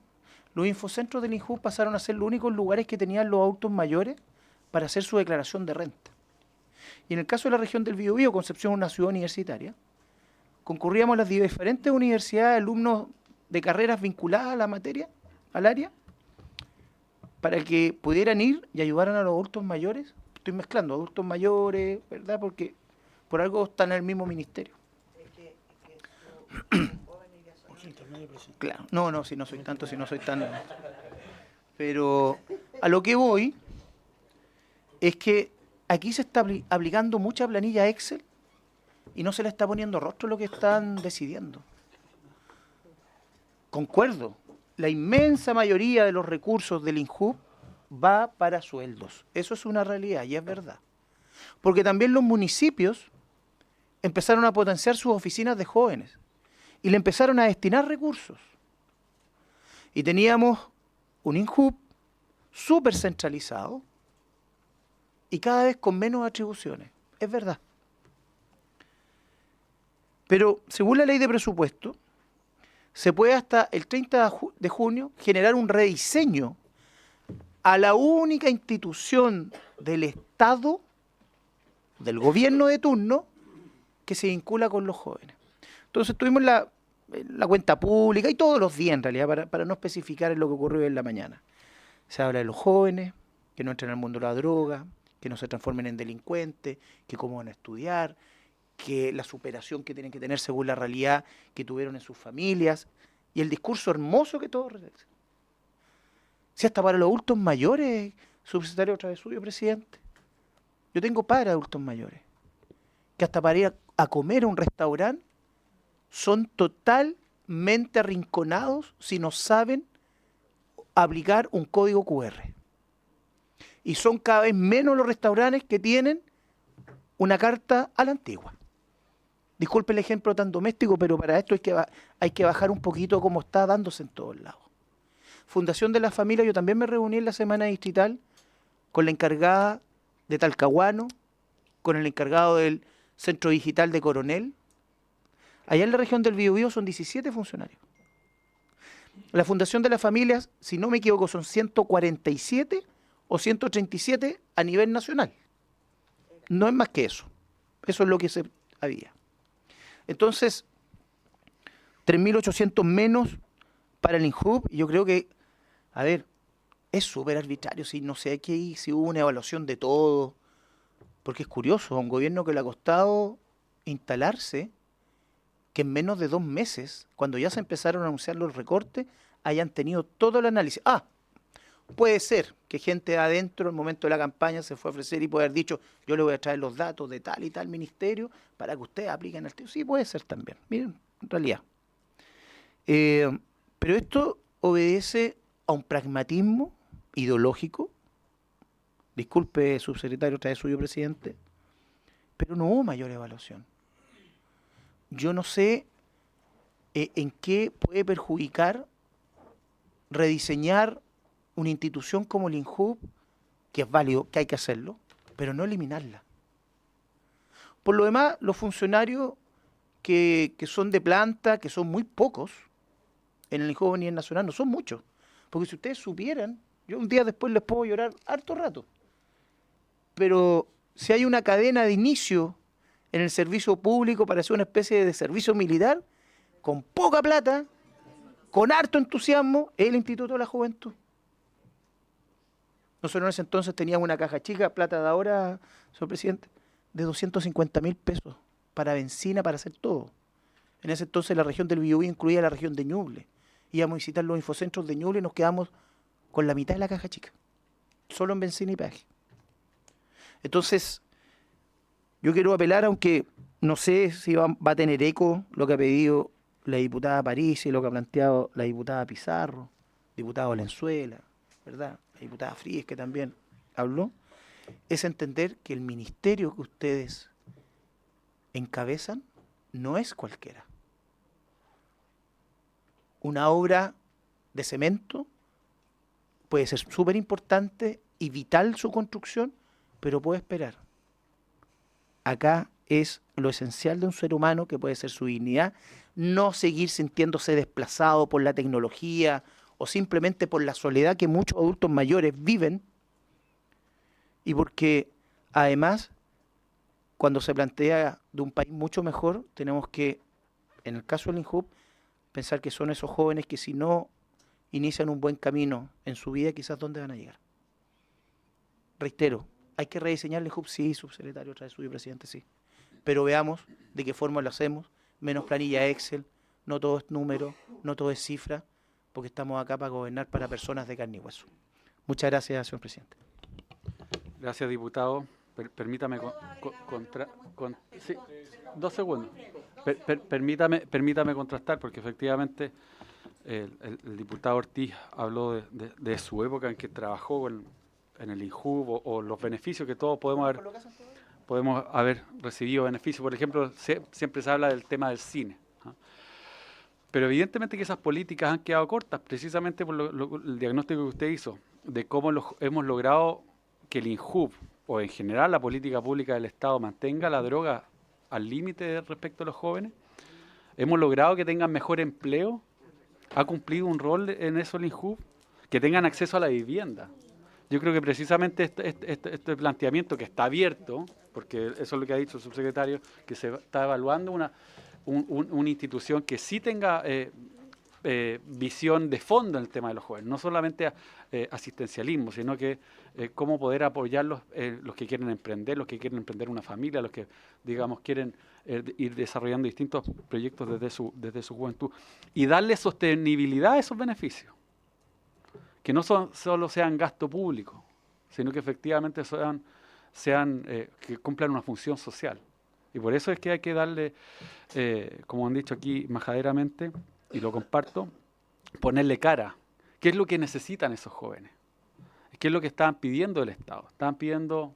los infocentros del INJUB pasaron a ser los únicos lugares que tenían los adultos mayores para hacer su declaración de renta. Y en el caso de la región del Biobío, Concepción es una ciudad universitaria, concurríamos a las diferentes universidades, alumnos de carreras vinculadas a la materia, al área, para que pudieran ir y ayudaran a los adultos mayores. Estoy mezclando adultos mayores, ¿verdad? Porque por algo están en el mismo ministerio. Claro, no, si no soy tanto, si no soy tan... Pero a lo que voy es que aquí se está aplicando mucha planilla Excel y no se le está poniendo rostro a lo que están decidiendo. Concuerdo, la inmensa mayoría de los recursos del INJUB va para sueldos. Eso es una realidad y es verdad. Porque también los municipios empezaron a potenciar sus oficinas de jóvenes y le empezaron a destinar recursos. Y teníamos un INJUB súper centralizado y cada vez con menos atribuciones. Es verdad. Pero según la ley de presupuesto, se puede hasta el 30 de junio generar un rediseño a la única institución del Estado, del gobierno de turno, que se vincula con los jóvenes. Entonces tuvimos la cuenta pública y todos los días en realidad, para no especificar en lo que ocurrió en la mañana. Se habla de los jóvenes, que no entren al mundo de la droga, que no se transformen en delincuentes, que cómo van a estudiar, que la superación que tienen que tener según la realidad que tuvieron en sus familias, y el discurso hermoso que todos realizan. Si hasta para los adultos mayores, subsecretario otra vez suyo, presidente. Yo tengo padres adultos mayores, que hasta para ir a comer a un restaurante son totalmente arrinconados si no saben aplicar un código QR. Y son cada vez menos los restaurantes que tienen una carta a la antigua. Disculpe el ejemplo tan doméstico, pero para esto hay que bajar un poquito como está dándose en todos lados. Fundación de la Familia, yo también me reuní en la semana distrital con la encargada de Talcahuano, con el encargado del Centro Digital de Coronel. Allá en la región del Biobío son 17 funcionarios. La Fundación de las Familias, si no me equivoco, son 147 o 137 a nivel nacional. No es más que eso. Eso es lo que se había. Entonces, 3.800 menos para el INJUB, y yo creo que, a ver, es súper arbitrario, si no sé aquí, si hubo una evaluación de todo, porque es curioso, a un gobierno que le ha costado instalarse, que en menos de 2 meses, cuando ya se empezaron a anunciar los recortes, hayan tenido todo el análisis. Puede ser que gente adentro, en el momento de la campaña, se fue a ofrecer y puede haber dicho, yo le voy a traer los datos de tal y tal ministerio para que ustedes apliquen el tío. Sí, puede ser también, miren, en realidad. Pero esto obedece a un pragmatismo ideológico. Disculpe, subsecretario, otra vez suyo, presidente, pero no hubo mayor evaluación. Yo no sé en qué puede perjudicar rediseñar una institución como el INJUB, que es válido, que hay que hacerlo, pero no eliminarla. Por lo demás, los funcionarios que son de planta, que son muy pocos, en el INJUB a nivel nacional, no son muchos. Porque si ustedes supieran, yo un día después les puedo llorar harto rato, pero si hay una cadena de inicio en el servicio público para hacer una especie de servicio militar, con poca plata, con harto entusiasmo, es el Instituto de la Juventud. Nosotros en ese entonces teníamos una caja chica, plata de ahora, señor presidente, de 250.000 pesos para benzina, para hacer todo. En ese entonces la región del Biobío incluía la región de Ñuble. Íbamos a visitar los infocentros de Ñuble y nos quedamos con la mitad de la caja chica, solo en benzina y peaje. Entonces, yo quiero apelar, aunque no sé si va a tener eco lo que ha pedido la diputada París y lo que ha planteado la diputada Pizarro, diputada Valenzuela, ¿verdad? La diputada Fríes, que también habló, es entender que el ministerio que ustedes encabezan no es cualquiera. Una obra de cemento puede ser súper importante y vital su construcción, pero puede esperar. Acá es lo esencial de un ser humano, que puede ser su dignidad, no seguir sintiéndose desplazado por la tecnología o simplemente por la soledad que muchos adultos mayores viven, y porque además, cuando se plantea de un país mucho mejor, tenemos que, en el caso del INJUB, pensar que son esos jóvenes que si no inician un buen camino en su vida, quizás dónde van a llegar. Reitero, hay que rediseñar el INJUB, sí, subsecretario, otra vez suyo, presidente, sí. Pero veamos de qué forma lo hacemos, menos planilla Excel, no todo es número, no todo es cifra, porque estamos acá para gobernar para personas de carne y hueso. Muchas gracias, señor presidente. Gracias, diputado. Permítame sí, 2 segundos. Permítame contrastar, porque efectivamente el diputado Ortiz habló de su época en que trabajó en el INJUB o los beneficios que todos podemos haber recibido beneficios. Por ejemplo, siempre se habla del tema del cine. Pero evidentemente que esas políticas han quedado cortas, precisamente por el diagnóstico que usted hizo, de cómo hemos logrado que el INJUB, o en general la política pública del Estado, mantenga la droga al límite respecto a los jóvenes. Hemos logrado que tengan mejor empleo. ¿Ha cumplido un rol en eso el INJUB? Que tengan acceso a la vivienda. Yo creo que precisamente este planteamiento, que está abierto, porque eso es lo que ha dicho el subsecretario, que se está evaluando una institución que sí tenga visión de fondo en el tema de los jóvenes, no solamente asistencialismo, sino que cómo poder apoyar los que quieren emprender, los que quieren emprender una familia, los que, digamos, quieren ir desarrollando distintos proyectos desde su juventud, y darle sostenibilidad a esos beneficios, que no solo sean gasto público, sino que efectivamente que cumplan una función social. Y por eso es que hay que darle, como han dicho aquí majaderamente, y lo comparto, ponerle cara. ¿Qué es lo que necesitan esos jóvenes? ¿Qué es lo que estaban pidiendo del Estado? Estaban pidiendo,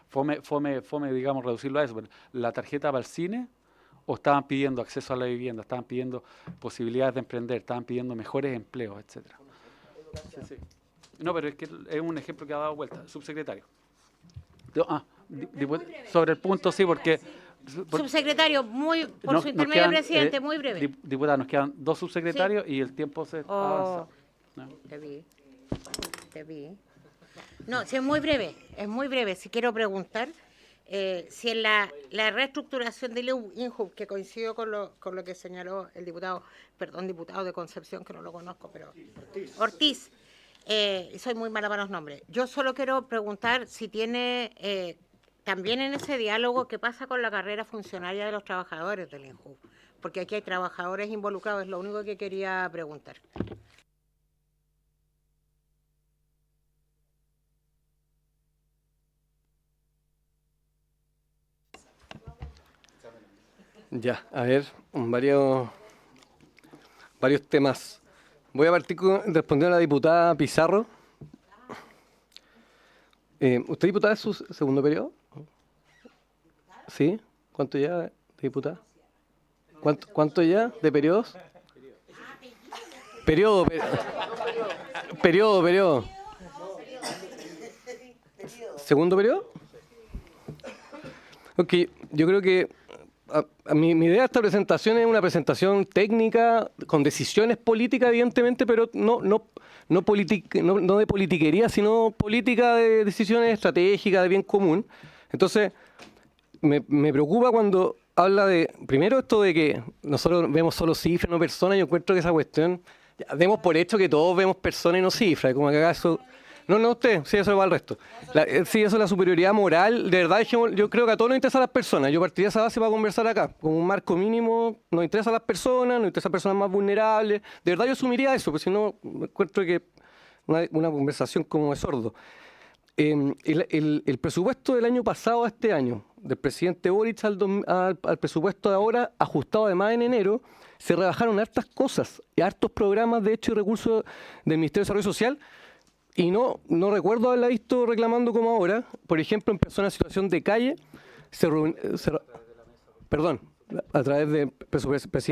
fome, digamos, reducirlo a eso. Pero la tarjeta para el cine, o estaban pidiendo acceso a la vivienda, estaban pidiendo posibilidades de emprender, estaban pidiendo mejores empleos, etcétera. Sí, sí. No, pero es que es un ejemplo que ha dado vuelta. Subsecretario. Sobre el punto, sí, porque... Subsecretario, por su intermedio, presidente, muy breve. Diputada, nos quedan 2 subsecretarios y el tiempo se avanza. No. Te vi. No, si es muy breve. Si quiero preguntar, si en la reestructuración del INJUB, que coincido con lo que señaló el diputado de Concepción, que no lo conozco, pero Ortiz, soy muy mala para los nombres. Yo solo quiero preguntar si tiene también en ese diálogo qué pasa con la carrera funcionaria de los trabajadores del INJUB, porque aquí hay trabajadores involucrados, es lo único que quería preguntar. Ya, a ver, varios temas. Voy a partir respondiendo a la diputada Pizarro. ¿Usted, diputada, es su segundo periodo? ¿Sí? ¿Cuánto ya de diputada? ¿Cuánto ya de periodos? Periodo. ¿Segundo periodo? Ok, yo creo que mi idea de esta presentación es una presentación técnica, con decisiones políticas, evidentemente, pero no de politiquería, sino política de decisiones estratégicas, de bien común. Entonces, me preocupa cuando habla de, primero, esto de que nosotros vemos solo cifras, no personas. Yo encuentro que esa cuestión, ya, demos por hecho que todos vemos personas y no cifras, como que acaso... No, usted, sí, eso va al resto. Sí, eso es la superioridad moral. De verdad, yo creo que a todos nos interesan las personas. Yo partiría de esa base para conversar acá. Como un marco mínimo, nos interesan las personas, nos interesan personas más vulnerables. De verdad, yo asumiría eso, porque si no, encuentro que una conversación como de sordo. El presupuesto del año pasado a este año, del presidente Boric al presupuesto de ahora, ajustado además en enero, se rebajaron hartas cosas, y hartos programas, de hecho, y recursos del Ministerio de Desarrollo Social. Y no recuerdo haberla visto reclamando como ahora. Por ejemplo, en personas en situación de calle, a través del presidente. Pero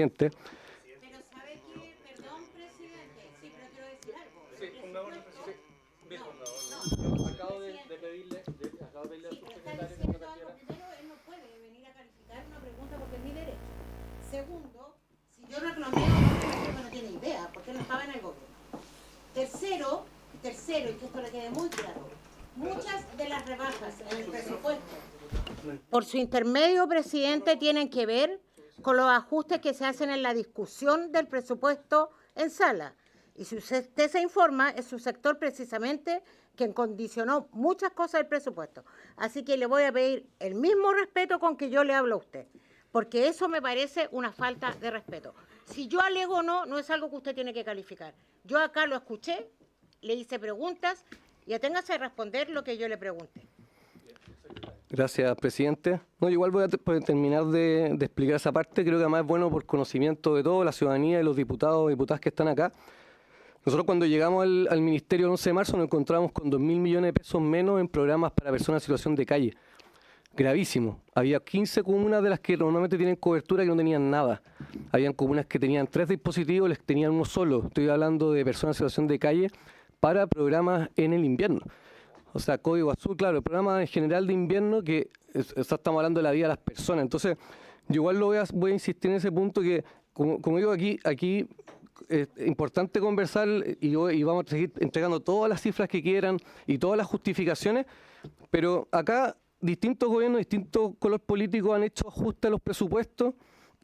¿sabe qué? Perdón, presidente. Sí, pero quiero decir algo. Acabo de pedirle al subsecretario. Primero, él no puede venir a calificar una pregunta porque es mi derecho. Segundo, si yo reclamé, no tiene idea, porque no estaba en el gobierno. Tercero, y que esto le quede muy claro, muchas de las rebajas en el presupuesto, por su intermedio, presidente, tienen que ver con los ajustes que se hacen en la discusión del presupuesto en sala. Y si usted se informa, es su sector precisamente quien condicionó muchas cosas del presupuesto. Así que le voy a pedir el mismo respeto con que yo le hablo a usted, porque eso me parece una falta de respeto. Si yo alego o no, no es algo que usted tiene que calificar. Yo acá lo escuché, le hice preguntas y aténgase a responder lo que yo le pregunte. Gracias, presidente. No, igual voy a terminar de explicar esa parte. Creo que además es bueno por conocimiento de todo, la ciudadanía y los diputados y diputadas que están acá. Nosotros cuando llegamos al Ministerio el 11 de marzo nos encontramos con 2.000 millones de pesos menos en programas para personas en situación de calle. Gravísimo. Había 15 comunas de las que normalmente tienen cobertura que no tenían nada. Habían comunas que tenían 3 dispositivos, les tenían uno solo. Estoy hablando de personas en situación de calle para programas en el invierno. O sea, Código Azul, claro, el programa en general de invierno que estamos hablando de la vida de las personas. Entonces, yo igual voy a insistir en ese punto que, como digo, aquí es importante conversar y vamos a seguir entregando todas las cifras que quieran y todas las justificaciones, pero acá distintos gobiernos, distintos colores políticos han hecho ajustes a los presupuestos.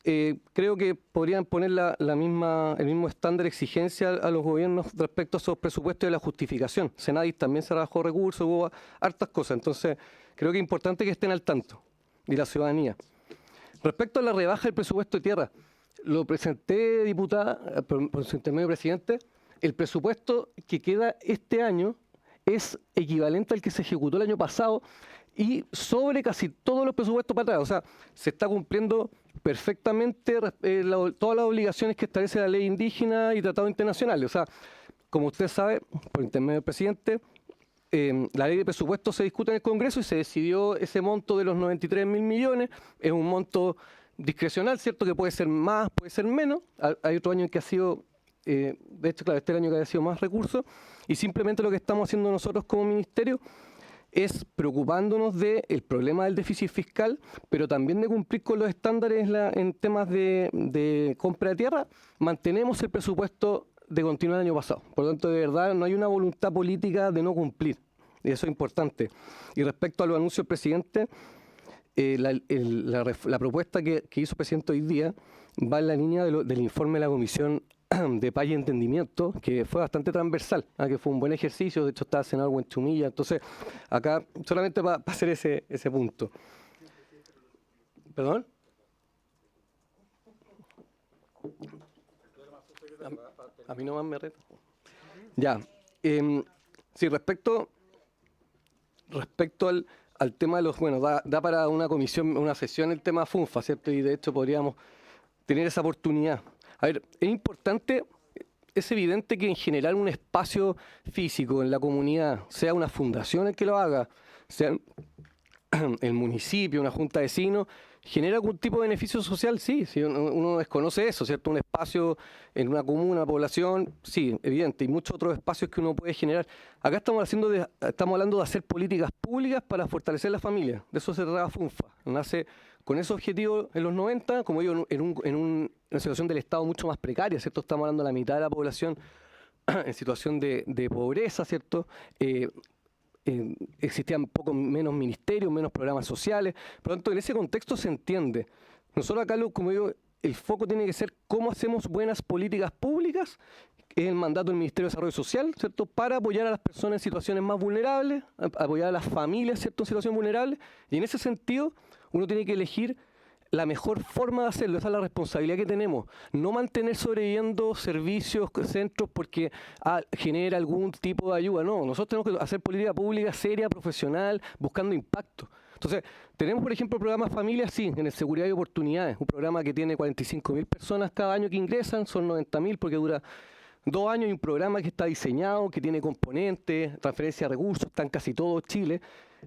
Creo que podrían poner el mismo estándar de exigencia a los gobiernos respecto a esos presupuestos y a la justificación. Senadis también se rebajó recursos, hubo hartas cosas. Entonces, creo que es importante que estén al tanto, y la ciudadanía. Respecto a la rebaja del presupuesto de tierra, lo presenté, diputada, por su intermedio, presidente. El presupuesto que queda este año es equivalente al que se ejecutó el año pasado y sobre casi todos los presupuestos para atrás. O sea, se está cumpliendo perfectamente todas las obligaciones que establece la ley indígena y tratados internacionales. O sea, como usted sabe, por intermedio del presidente, la ley de presupuesto se discute en el Congreso y se decidió ese monto de los 93.000 millones. Es un monto discrecional, ¿cierto? Que puede ser más, puede ser menos. Hay otro año en que ha sido, de hecho, claro, este año que ha sido más recursos. Y simplemente lo que estamos haciendo nosotros como ministerio es preocupándonos del problema del déficit fiscal, pero también de cumplir con los estándares en temas de compra de tierra. Mantenemos el presupuesto de continuo del año pasado. Por lo tanto, de verdad, no hay una voluntad política de no cumplir. Y eso es importante. Y respecto a los anuncios del presidente, la propuesta que hizo el presidente hoy día va en la línea del informe de la Comisión de Paz y Entendimiento, que fue bastante transversal, que fue un buen ejercicio. De hecho, estaba el senador Buenchumilla. Entonces, acá, solamente para hacer ese punto. ¿Perdón? A mí nomás me reta. Ya. Sí, respecto al tema de los... Bueno, da para una comisión, una sesión el tema FUNFA, ¿cierto? Y de hecho podríamos tener esa oportunidad. A ver, es importante, es evidente que en general un espacio físico en la comunidad, sea una fundación el que lo haga, sea el municipio, una junta de vecinos, ¿genera algún tipo de beneficio social? Sí, uno desconoce eso, ¿cierto? Un espacio en una comuna, una población, sí, evidente, y muchos otros espacios que uno puede generar. Acá estamos hablando de hacer políticas públicas para fortalecer la familia. De eso se trata FUNFA. Nace con ese objetivo en los 90, como digo, en una situación del Estado mucho más precaria, ¿cierto? Estamos hablando de la mitad de la población en situación de pobreza, ¿cierto? Existían poco menos ministerios, menos programas sociales. Por lo tanto, en ese contexto se entiende. Nosotros acá, como digo, el foco tiene que ser cómo hacemos buenas políticas públicas, es el mandato del Ministerio de Desarrollo Social, ¿cierto? Para apoyar a las personas en situaciones más vulnerables, apoyar a las familias, ¿cierto? En situaciones vulnerables. Y en ese sentido, uno tiene que elegir la mejor forma de hacerlo. Esa es la responsabilidad que tenemos. No mantener sobreviviendo servicios, centros, porque genera algún tipo de ayuda. No, nosotros tenemos que hacer política pública seria, profesional, buscando impacto. Entonces, tenemos, por ejemplo, el programa Familia, sí, en el Seguridad y Oportunidades, un programa que tiene 45.000 personas cada año que ingresan, son 90.000 porque dura 2 años, y un programa que está diseñado, que tiene componentes, transferencia de recursos, está en casi todo Chile.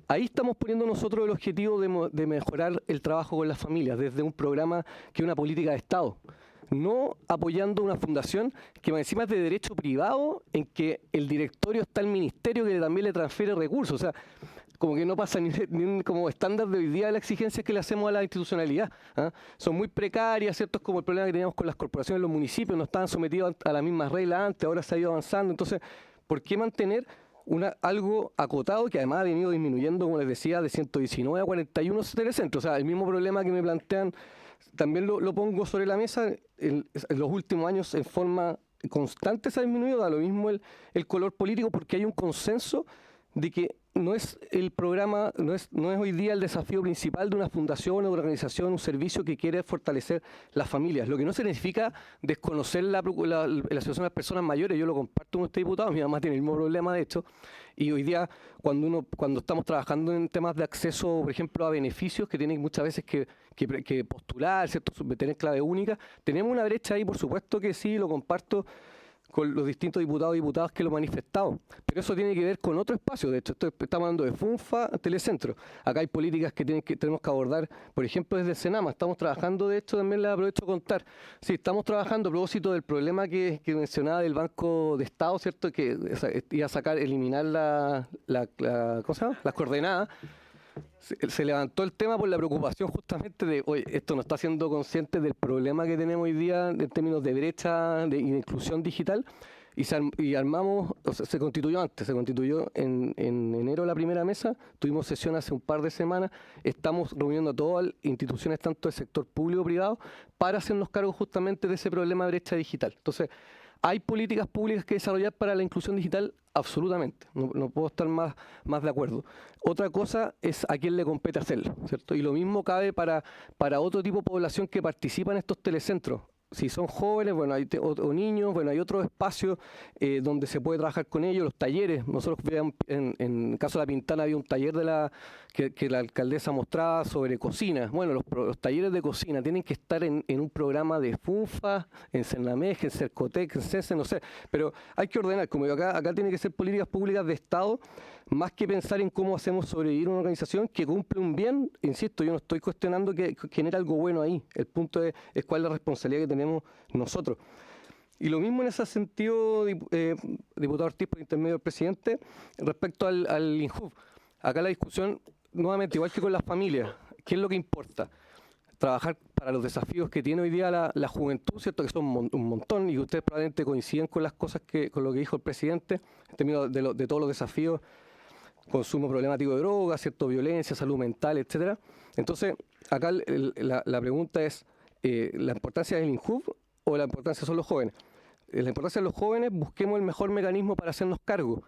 Ahí estamos poniendo nosotros el objetivo de mejorar el trabajo con las familias, desde un programa que es una política de Estado. No apoyando una fundación que encima es de derecho privado, en que el directorio está el ministerio que también le transfiere recursos. O sea, como que no pasa ni un como estándar de hoy día de las exigencias que le hacemos a la institucionalidad. Son muy precarias, ¿cierto? Es como el problema que teníamos con las corporaciones, los municipios no estaban sometidos a las mismas reglas antes, ahora se ha ido avanzando. Entonces, ¿por qué mantener algo acotado que además ha venido disminuyendo, como les decía, de 119 a 41 telecentros? O sea, el mismo problema que me plantean, también lo pongo sobre la mesa, en los últimos años en forma constante se ha disminuido, da lo mismo el color político, porque hay un consenso de que no es el programa, no es hoy día el desafío principal de una fundación o de una organización, un servicio que quiere fortalecer las familias. Lo que no significa desconocer la situación de las personas mayores. Yo lo comparto con este diputado, mi mamá tiene el mismo problema, de hecho, y hoy día cuando estamos trabajando en temas de acceso, por ejemplo, a beneficios que tienen muchas veces que postular, ¿cierto? Tener clave única, tenemos una brecha ahí, por supuesto que sí, lo comparto con los distintos diputados y diputadas que lo han manifestado. Pero eso tiene que ver con otro espacio. De hecho, estamos hablando de FUNFA, Telecentro. Acá hay políticas que tenemos que abordar, por ejemplo, desde el Senama. Estamos trabajando, de hecho, también les aprovecho a contar. Sí, estamos trabajando a propósito del problema que mencionaba del Banco de Estado, ¿cierto? Que iba a eliminar ¿cómo se llama? Las coordenadas. Se levantó el tema por la preocupación justamente de, oye, esto nos está haciendo conscientes del problema que tenemos hoy día en términos de brecha y de inclusión digital, y armamos, o sea, se constituyó en enero la primera mesa, tuvimos sesión hace un par de semanas, estamos reuniendo a todas las instituciones, tanto del sector público y privado, para hacernos cargo justamente de ese problema de brecha digital. Entonces, ¿hay políticas públicas que desarrollar para la inclusión digital? Absolutamente, no puedo estar más de acuerdo. Otra cosa es a quién le compete hacerlo, ¿cierto? Y lo mismo cabe para otro tipo de población que participa en estos telecentros. Si son jóvenes, bueno, o niños, bueno, hay otros espacios donde se puede trabajar con ellos, los talleres. Nosotros en el caso de La Pintana había un taller que la alcaldesa mostraba sobre cocina. Bueno, los talleres de cocina tienen que estar en un programa de FUNFA, en Cernamej, en Cercotec, en CESE, no sé. Pero hay que ordenar, como digo, acá tiene que ser políticas públicas de Estado más que pensar en cómo hacemos sobrevivir una organización que cumple un bien, insisto, yo no estoy cuestionando que genere algo bueno ahí, el punto es cuál es la responsabilidad que tenemos nosotros. Y lo mismo en ese sentido, diputado Ortiz, por intermedio del presidente, respecto al INJUV. Acá la discusión, nuevamente, igual que con las familias, ¿qué es lo que importa? Trabajar para los desafíos que tiene hoy día la juventud, ¿cierto? Que son un montón, y ustedes probablemente coinciden con las cosas con lo que dijo el presidente, en términos de todos los desafíos, consumo problemático de drogas, ¿cierto? Violencia, salud mental, etcétera. Entonces, acá la pregunta es, ¿la importancia del INJUV o la importancia son los jóvenes? La importancia de los jóvenes, busquemos el mejor mecanismo para hacernos cargo.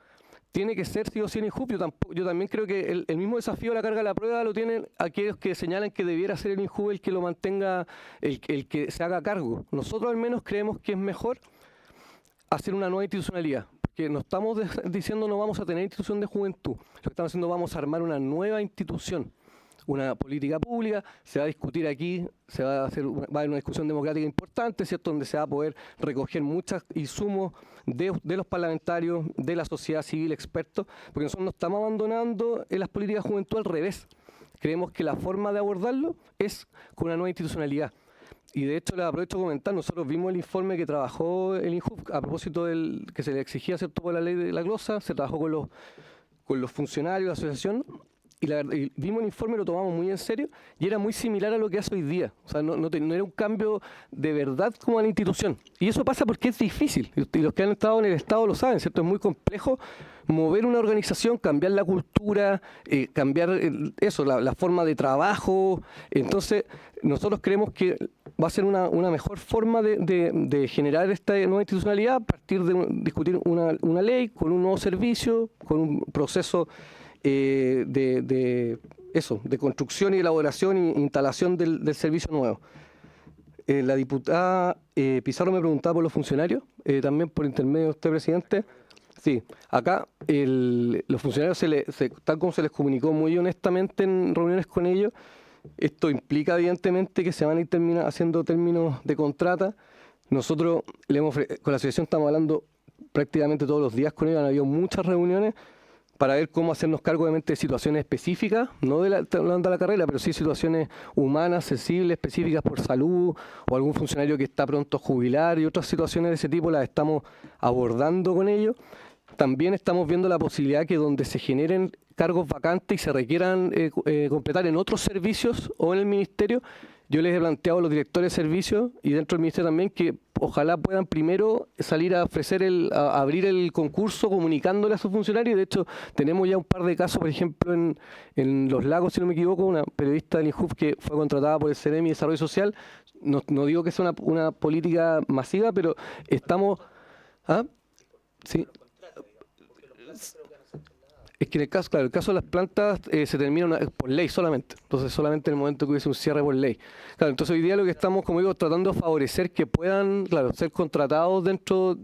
Tiene que ser sí o sí el INJUV. Yo también creo que el mismo desafío, la carga de la prueba, lo tienen aquellos que señalan que debiera ser el INJUV el que lo mantenga, el que se haga cargo. Nosotros al menos creemos que es mejor hacer una nueva institucionalidad, porque no estamos diciendo no vamos a tener institución de juventud. Lo que estamos haciendo, vamos a armar una nueva institución, una política pública, se va a discutir aquí, va a haber una discusión democrática importante, ¿cierto?, donde se va a poder recoger muchos insumos de los parlamentarios, de la sociedad civil, expertos, porque nosotros no estamos abandonando en las políticas de juventud, al revés. Creemos que la forma de abordarlo es con una nueva institucionalidad. Y de hecho, les aprovecho a comentar, nosotros vimos el informe que trabajó el INJUV a propósito del que se le exigía, ¿cierto?, por la ley de la glosa, se trabajó con los funcionarios de la asociación, y vimos el informe, lo tomamos muy en serio, y era muy similar a lo que hace hoy día. O sea, no era un cambio de verdad como a la institución. Y eso pasa porque es difícil, y los que han estado en el Estado lo saben, ¿cierto? Es muy complejo mover una organización, cambiar la cultura, cambiar la forma de trabajo. Entonces, nosotros creemos que va a ser una mejor forma de generar esta nueva institucionalidad a partir de discutir una ley con un nuevo servicio, con un proceso de construcción y elaboración e instalación del servicio nuevo. La diputada Pizarro me preguntaba por los funcionarios, también por intermedio de usted, presidente. Sí, acá los funcionarios, tal como se les comunicó muy honestamente en reuniones con ellos, esto implica evidentemente que se van a ir haciendo términos de contrata. Nosotros con la asociación estamos hablando prácticamente todos los días con ellos, han habido muchas reuniones para ver cómo hacernos cargo de situaciones específicas, no de la carrera, pero sí situaciones humanas, sensibles, específicas por salud, o algún funcionario que está pronto a jubilar, y otras situaciones de ese tipo las estamos abordando con ellos. También estamos viendo la posibilidad que donde se generen cargos vacantes y se requieran completar en otros servicios o en el ministerio, yo les he planteado a los directores de servicios y dentro del ministerio también que ojalá puedan primero salir a ofrecer a abrir el concurso comunicándole a sus funcionarios. De hecho, tenemos ya un par de casos, por ejemplo, en Los Lagos, si no me equivoco, una periodista del INJUV que fue contratada por el CEREMI de Desarrollo Social. No digo que sea una política masiva, pero estamos... ¿Ah? Sí. Es que en el caso de las plantas se termina por ley solamente. Entonces, solamente en el momento que hubiese un cierre por ley. Claro, entonces hoy día lo que estamos, como digo, tratando de favorecer que puedan, ser contratados dentro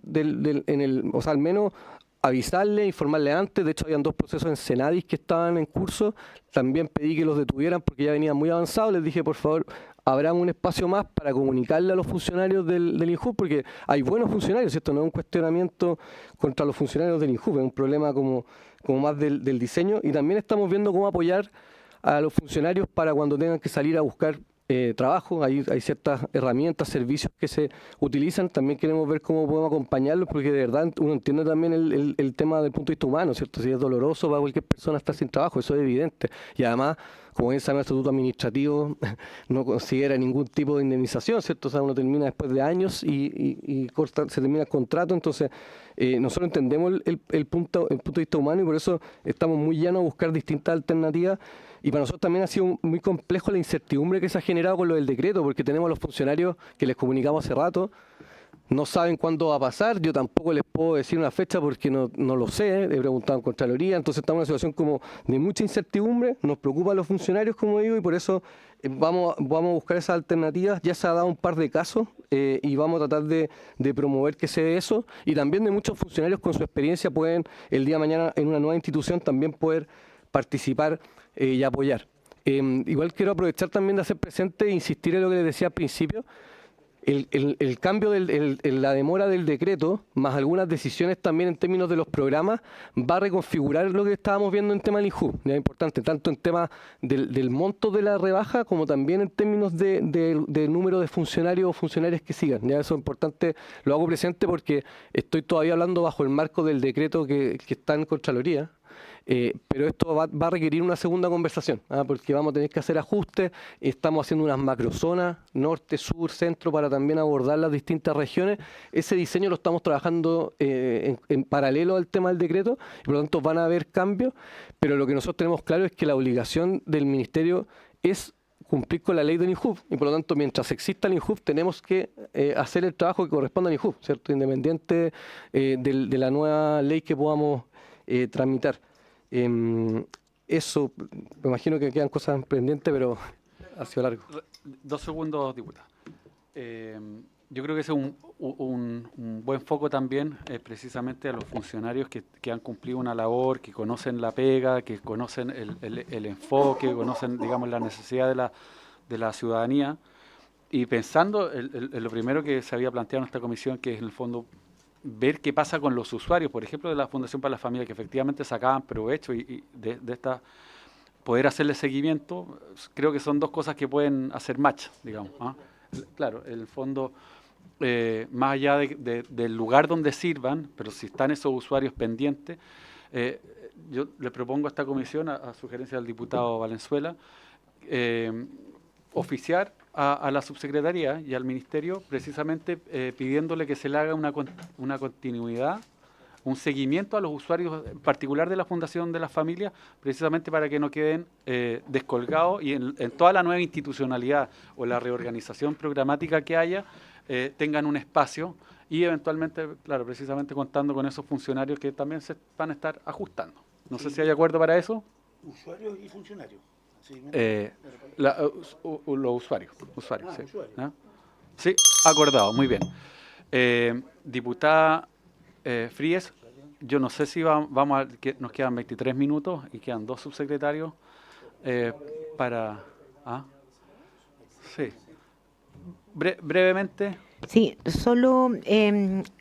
o sea, al menos avisarle, informarle antes. De hecho, habían 2 procesos en Senadis que estaban en curso. También pedí que los detuvieran porque ya venían muy avanzados. Les dije, por favor, habrá un espacio más para comunicarle a los funcionarios del INJUV, porque hay buenos funcionarios, ¿cierto? No es un cuestionamiento contra los funcionarios del INJUV, es un problema como más del diseño. Y también estamos viendo cómo apoyar a los funcionarios para cuando tengan que salir a buscar trabajo. Hay ciertas herramientas, servicios que se utilizan. También queremos ver cómo podemos acompañarlos, porque de verdad uno entiende también el tema del punto de vista humano, ¿cierto? Si es doloroso para cualquier persona estar sin trabajo, eso es evidente. Y además, como bien sabe, el estatuto administrativo no considera ningún tipo de indemnización, ¿cierto? O sea, uno termina después de años y se termina el contrato. Entonces, nosotros entendemos el punto de vista humano y por eso estamos muy llanos a buscar distintas alternativas. Y para nosotros también ha sido muy complejo la incertidumbre que se ha generado con lo del decreto, porque tenemos a los funcionarios que les comunicamos hace rato, no saben cuándo va a pasar. Yo tampoco les puedo decir una fecha porque no lo sé, he preguntado en Contraloría. Entonces estamos en una situación como de mucha incertidumbre, nos preocupan los funcionarios, como digo, y por eso vamos a buscar esas alternativas. Ya se ha dado un par de casos y vamos a tratar de promover que se dé eso, y también de muchos funcionarios con su experiencia pueden el día de mañana en una nueva institución también poder participar y apoyar. Igual quiero aprovechar también de hacer presente e insistir en lo que les decía al principio. el cambio, la demora del decreto, más algunas decisiones también en términos de los programas, va a reconfigurar lo que estábamos viendo en tema del INJU. Es importante, tanto en tema del monto de la rebaja, como también en términos del número de funcionarios o funcionarias que sigan. Ya eso es importante, lo hago presente porque estoy todavía hablando bajo el marco del decreto que está en Contraloría. Pero esto va a requerir una segunda conversación, porque vamos a tener que hacer ajustes. Estamos haciendo unas macrozonas, norte, sur, centro, para también abordar las distintas regiones. Ese diseño lo estamos trabajando en paralelo al tema del decreto, y por lo tanto van a haber cambios, pero lo que nosotros tenemos claro es que la obligación del Ministerio es cumplir con la ley del INJUV, y por lo tanto, mientras exista el INJUV, tenemos que hacer el trabajo que corresponde al INJUV, ¿cierto? Independiente de la nueva ley que podamos tramitar. Eso, me imagino que quedan cosas pendientes, pero ha sido largo. 2 segundos, diputado. Yo creo que ese es un buen foco también, precisamente a los funcionarios que han cumplido una labor, que conocen la pega, que conocen el enfoque, conocen, digamos, la necesidad de la ciudadanía. Y pensando en lo primero que se había planteado en esta comisión, que es en el fondo ver qué pasa con los usuarios, por ejemplo, de la Fundación para la Familia, que efectivamente sacaban provecho y de esta, poder hacerle seguimiento. Creo que son dos cosas que pueden hacer match, digamos. Claro, en el fondo, más allá del lugar donde sirvan, pero si están esos usuarios pendientes, yo le propongo a esta comisión, a sugerencia del diputado Valenzuela, oficiar a la subsecretaría y al ministerio, precisamente pidiéndole que se le haga una continuidad, un seguimiento a los usuarios, en particular de la Fundación de las Familias, precisamente para que no queden descolgados y en toda la nueva institucionalidad o la reorganización programática que haya, tengan un espacio y eventualmente, claro, precisamente contando con esos funcionarios que también se van a estar ajustando. No sé si hay acuerdo para eso. Usuarios y funcionarios. Los usuarios. Sí. Usuarios. ¿No? Sí, acordado, muy bien. Diputada Fríes, yo no sé si nos quedan 23 minutos y quedan 2 subsecretarios para... Sí. Brevemente. Sí, solo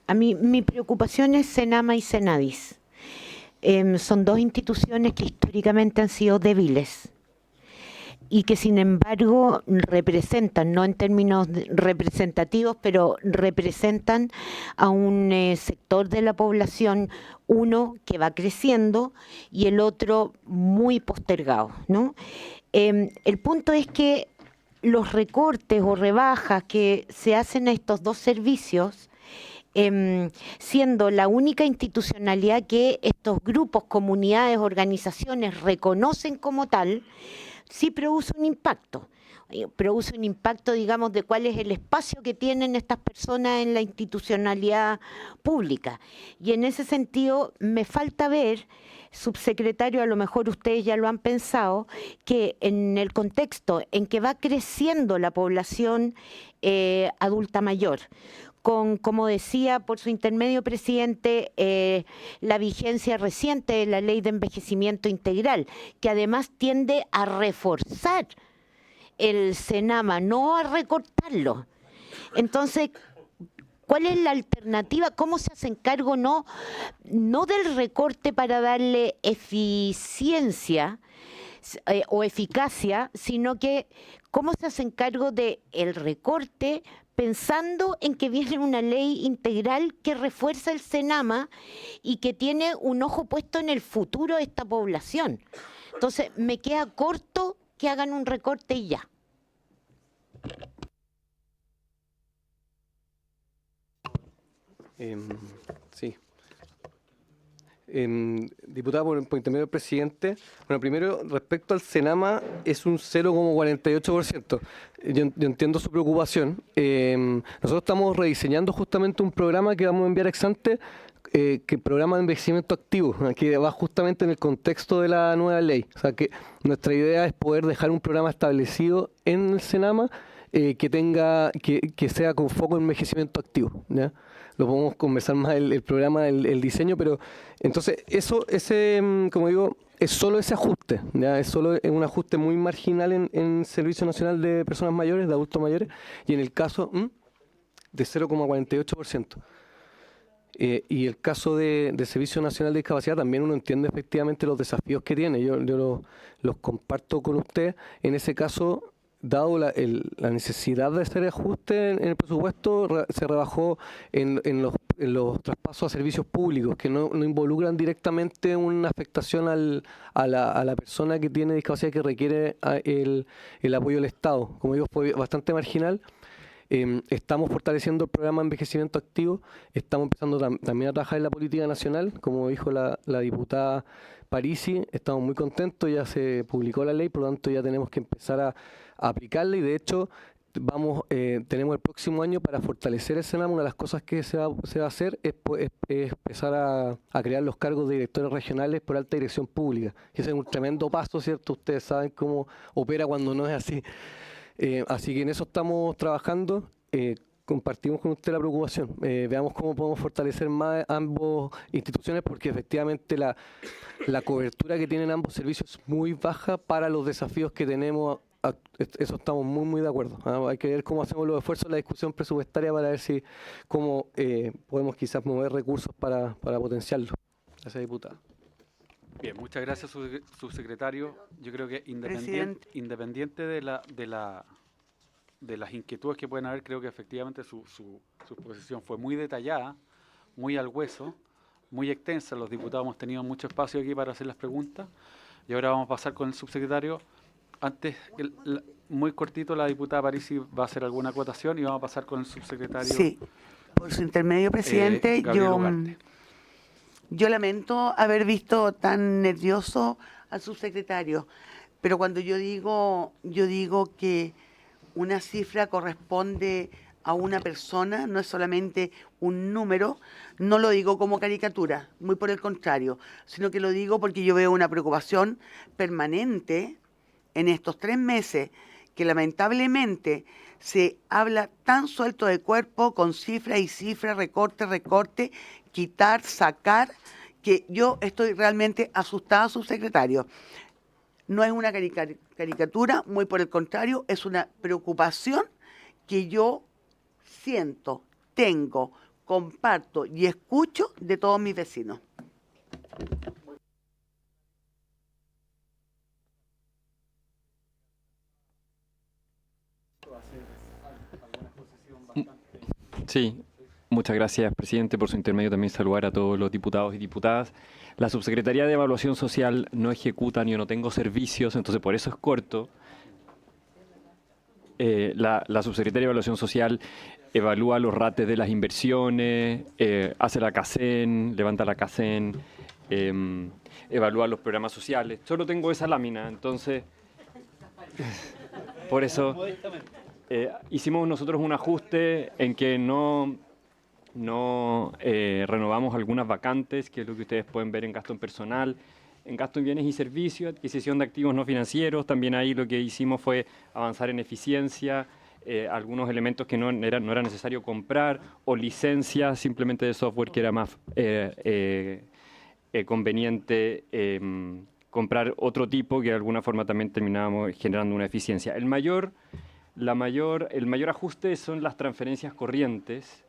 a mí mi preocupación es Senama y Senadis. Son 2 instituciones que históricamente han sido débiles y que sin embargo representan, no en términos representativos, pero representan a un sector de la población, uno que va creciendo y el otro muy postergado, ¿no? El punto es que los recortes o rebajas que se hacen a estos 2 servicios, siendo la única institucionalidad que estos grupos, comunidades, organizaciones reconocen como tal, sí produce un impacto. Produce un impacto, digamos, de cuál es el espacio que tienen estas personas en la institucionalidad pública. Y en ese sentido me falta ver, subsecretario, a lo mejor ustedes ya lo han pensado, que en el contexto en que va creciendo la población adulta mayor, con, como decía por su intermedio presidente, la vigencia reciente de la Ley de Envejecimiento Integral, que además tiende a reforzar el Senama, no a recortarlo. Entonces, ¿cuál es la alternativa? ¿Cómo se hacen cargo no del recorte para darle eficiencia o eficacia, sino que cómo se hacen cargo del recorte pensando en que viene una ley integral que refuerza el Senama y que tiene un ojo puesto en el futuro de esta población? Entonces, me queda corto que hagan un recorte y ya. Sí. Diputada, por intermedio del presidente, bueno, primero, respecto al Senama, es un 0,48%. Yo entiendo su preocupación. Nosotros estamos rediseñando justamente un programa que vamos a enviar ex ante, que programa de envejecimiento activo, que va justamente en el contexto de la nueva ley. O sea, que nuestra idea es poder dejar un programa establecido en el Senama que sea con foco en envejecimiento activo, ¿ya? Lo podemos conversar más el programa, el diseño, pero entonces como digo, es solo ese ajuste, ¿ya? Es solo un ajuste muy marginal en Servicio Nacional de Personas Mayores, de Adultos Mayores, y en el caso... de 0,48%. Y el caso del Servicio Nacional de Discapacidad también uno entiende efectivamente los desafíos que tiene. Yo los comparto con usted. En ese caso, dado la necesidad de hacer ajuste en el presupuesto, se rebajó en los traspasos a servicios públicos que no involucran directamente una afectación a la persona que tiene discapacidad que requiere el apoyo del Estado. Como digo, fue bastante marginal. Estamos fortaleciendo el programa de envejecimiento activo, estamos empezando también a trabajar en la política nacional, como dijo la diputada Parisi, estamos muy contentos, ya se publicó la ley, por lo tanto ya tenemos que empezar a aplicarla y de hecho tenemos el próximo año para fortalecer el Senam. Una de las cosas que se va a hacer es empezar a crear los cargos de directores regionales por alta dirección pública. Y ese es un tremendo paso, ¿cierto? Ustedes saben cómo opera cuando no es así. Así que en eso estamos trabajando. Compartimos con usted la preocupación. Veamos cómo podemos fortalecer más ambas instituciones porque efectivamente la cobertura que tienen ambos servicios es muy baja para los desafíos que tenemos. Eso estamos muy de acuerdo. Hay que ver cómo hacemos los esfuerzos en la discusión presupuestaria para ver cómo podemos quizás mover recursos para potenciarlo. Gracias, diputada. Bien, muchas gracias, subsecretario. Yo creo que independiente de las inquietudes que pueden haber, creo que efectivamente su exposición fue muy detallada, muy al hueso, muy extensa. Los diputados hemos tenido mucho espacio aquí para hacer las preguntas. Y ahora vamos a pasar con el subsecretario. Antes, muy cortito, la diputada Parisi va a hacer alguna acotación y vamos a pasar con el subsecretario. Sí, por su intermedio, presidente, yo lamento haber visto tan nervioso al subsecretario, pero cuando yo digo que una cifra corresponde a una persona, no es solamente un número, no lo digo como caricatura, muy por el contrario, sino que lo digo porque yo veo una preocupación permanente en estos 3 meses que lamentablemente se habla tan suelto de cuerpo, con cifras y cifras, recorte, quitar, sacar, que yo estoy realmente asustada, subsecretario. No es una caricatura, muy por el contrario, es una preocupación que yo siento, tengo, comparto y escucho de todos mis vecinos. Sí, muchas gracias, presidente. Por su intermedio también saludar a todos los diputados y diputadas. La Subsecretaría de Evaluación Social no ejecuta, yo no tengo servicios, entonces por eso es corto. La Subsecretaría de Evaluación Social evalúa los rates de las inversiones, hace la CACEN, levanta la CACEN, evalúa los programas sociales. Solo tengo esa lámina, entonces por eso hicimos nosotros un ajuste en que no renovamos algunas vacantes, que es lo que ustedes pueden ver en gasto en personal, en gasto en bienes y servicios, adquisición de activos no financieros. También ahí lo que hicimos fue avanzar en eficiencia, algunos elementos que no era necesario comprar, o licencias simplemente de software que era más conveniente comprar otro tipo, que de alguna forma también terminábamos generando una eficiencia. El mayor ajuste son las transferencias corrientes,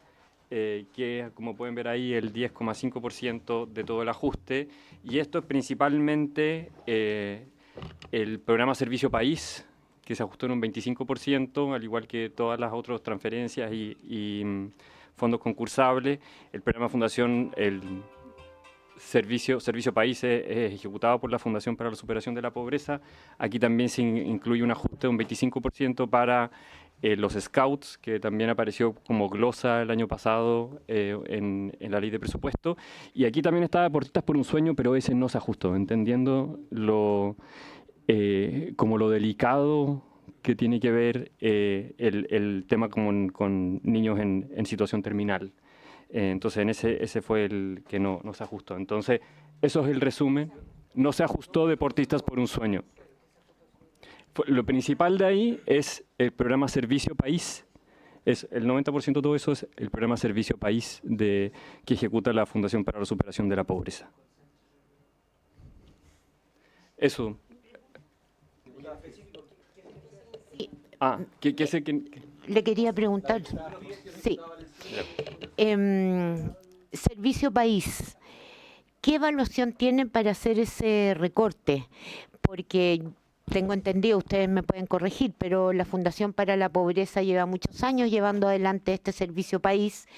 que como pueden ver ahí el 10,5% de todo el ajuste, y esto es principalmente el programa Servicio País, que se ajustó en un 25%, al igual que todas las otras transferencias y fondos concursables. El programa Fundación, el Servicio País es ejecutado por la Fundación para la Superación de la Pobreza. Aquí también se incluye un ajuste de un 25% para los Scouts, que también apareció como glosa el año pasado en la ley de presupuesto. Y aquí también está Deportistas por un Sueño, pero ese no se ajustó, entendiendo como lo delicado que tiene que ver el tema con niños en situación terminal. Entonces ese fue el que no se ajustó. Entonces eso es el resumen. No se ajustó Deportistas por un Sueño. Lo principal de ahí es el programa Servicio País. El 90% de todo eso es el programa Servicio País que ejecuta la Fundación para la Superación de la Pobreza. Eso. Le quería preguntar. Sí, Servicio País, ¿qué evaluación tienen para hacer ese recorte? Porque tengo entendido, ustedes me pueden corregir, pero la Fundación para la Pobreza lleva muchos años llevando adelante este Servicio País,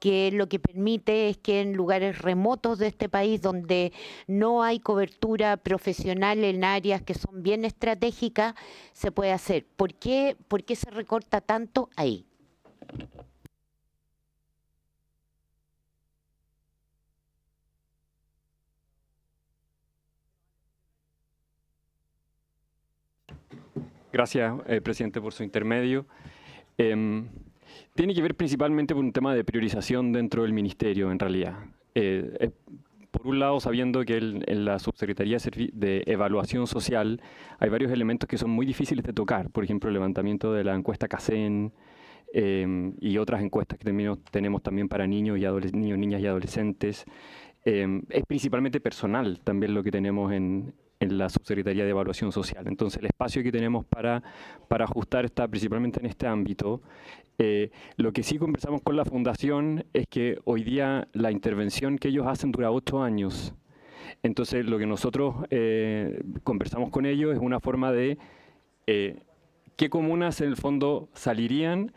que lo que permite es que en lugares remotos de este país, donde no hay cobertura profesional en áreas que son bien estratégicas, se puede hacer. ¿Por qué se recorta tanto ahí? Gracias, presidente, por su intermedio. Tiene que ver principalmente por un tema de priorización dentro del ministerio, en realidad. Por un lado, sabiendo que en la Subsecretaría de Evaluación Social hay varios elementos que son muy difíciles de tocar. Por ejemplo, el levantamiento de la encuesta CACEN y otras encuestas que tenemos también para niños, niñas y adolescentes. Es principalmente personal también lo que tenemos en la Subsecretaría de Evaluación Social. Entonces, el espacio que tenemos para ajustar está principalmente en este ámbito. Lo que sí conversamos con la Fundación es que hoy día la intervención que ellos hacen dura 8 años. Entonces, lo que nosotros conversamos con ellos es una forma de qué comunas en el fondo salirían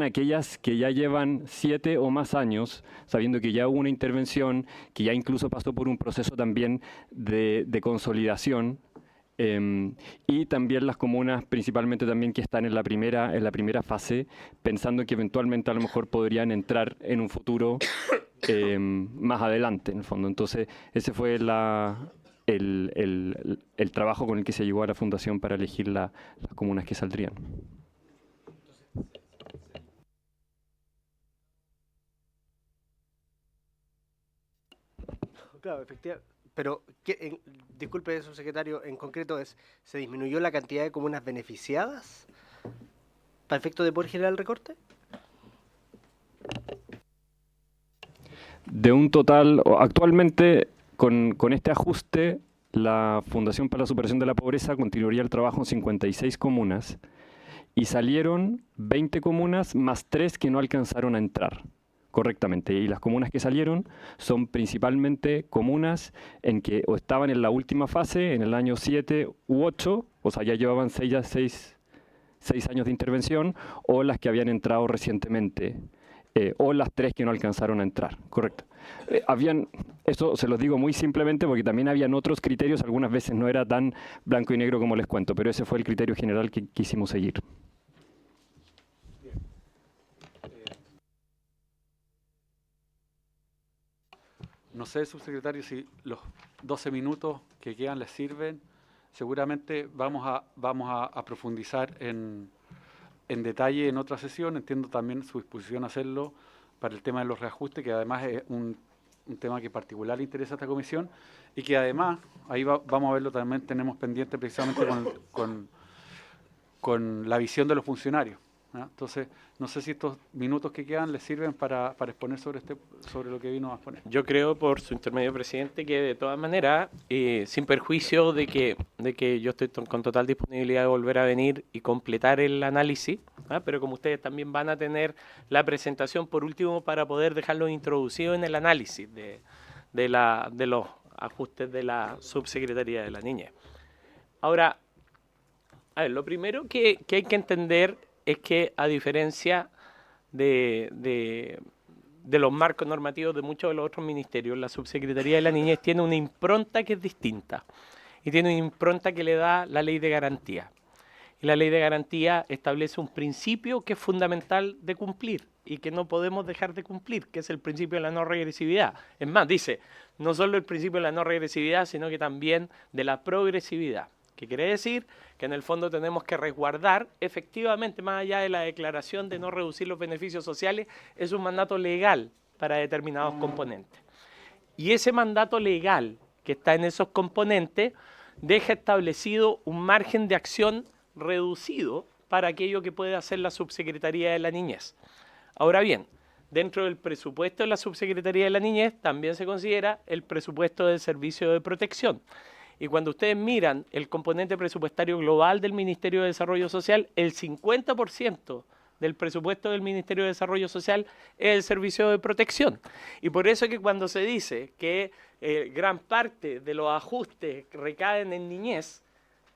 aquellas que ya llevan 7 o más años, sabiendo que ya hubo una intervención, que ya incluso pasó por un proceso también de consolidación, y también las comunas principalmente también que están en la primera fase, pensando que eventualmente a lo mejor podrían entrar en un futuro más adelante, en el fondo. Entonces, ese fue el trabajo con el que se llegó a la Fundación para elegir las comunas que saldrían. Claro, efectivamente. Pero, disculpe, subsecretario, en concreto ¿se disminuyó la cantidad de comunas beneficiadas para efecto de poder generar el recorte? De un total, actualmente con este ajuste, la Fundación para la Superación de la Pobreza continuaría el trabajo en 56 comunas y salieron 20 comunas más 3 que no alcanzaron a entrar correctamente. Y las comunas que salieron son principalmente comunas en que o estaban en la última fase, en el año 7 u 8, o sea, ya llevaban 6 años de intervención, o las que habían entrado recientemente, o las 3 que no alcanzaron a entrar, correcto. Eso se los digo muy simplemente porque también habían otros criterios, algunas veces no era tan blanco y negro como les cuento, pero ese fue el criterio general que quisimos seguir. No sé, subsecretario, si los 12 minutos que quedan les sirven. Seguramente vamos a profundizar en detalle en otra sesión. Entiendo también su disposición a hacerlo para el tema de los reajustes, que además es un tema que particular le interesa a esta comisión y que además, ahí vamos a verlo también, tenemos pendiente precisamente con la visión de los funcionarios, ¿no? Entonces, no sé si estos minutos que quedan les sirven para exponer sobre lo que vino a exponer. Yo creo, por su intermedio, presidente, que de todas maneras, sin perjuicio de que yo estoy con total disponibilidad de volver a venir y completar el análisis, pero como ustedes también van a tener la presentación, por último, para poder dejarlo introducido en el análisis de los ajustes de la Subsecretaría de la Niñez. Ahora, a ver, lo primero que hay que entender es que, a diferencia de los marcos normativos de muchos de los otros ministerios, la Subsecretaría de la Niñez tiene una impronta que es distinta y tiene una impronta que le da la Ley de Garantía. Y la Ley de Garantía establece un principio que es fundamental de cumplir y que no podemos dejar de cumplir, que es el principio de la no regresividad. Es más, dice, no solo el principio de la no regresividad, sino que también de la progresividad. ¿Qué quiere decir? Que en el fondo tenemos que resguardar, efectivamente, más allá de la declaración de no reducir los beneficios sociales, es un mandato legal para determinados componentes. Y ese mandato legal que está en esos componentes deja establecido un margen de acción reducido para aquello que puede hacer la Subsecretaría de la Niñez. Ahora bien, dentro del presupuesto de la Subsecretaría de la Niñez también se considera el presupuesto del Servicio de Protección. Y cuando ustedes miran el componente presupuestario global del Ministerio de Desarrollo Social, el 50% del presupuesto del Ministerio de Desarrollo Social es el servicio de protección. Y por eso es que cuando se dice que gran parte de los ajustes que recaen en niñez,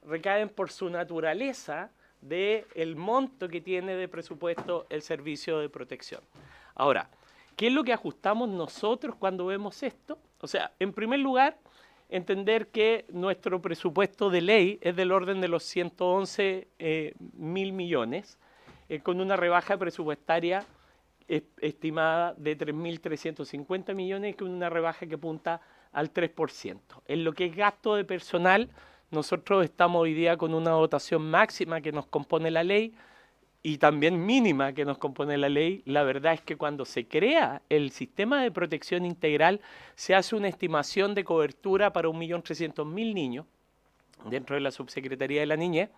recaen por su naturaleza del monto que tiene de presupuesto el servicio de protección. Ahora, ¿qué es lo que ajustamos nosotros cuando vemos esto? O sea, en primer lugar, entender que nuestro presupuesto de ley es del orden de los 111 mil millones, con una rebaja presupuestaria estimada de 3.350 millones, con una rebaja que apunta al 3%. En lo que es gasto de personal, nosotros estamos hoy día con una dotación máxima que nos compone la ley y también mínima que nos compone la ley. La verdad es que cuando se crea el sistema de protección integral, se hace una estimación de cobertura para 1.300.000 niños dentro de la Subsecretaría de la Niñez.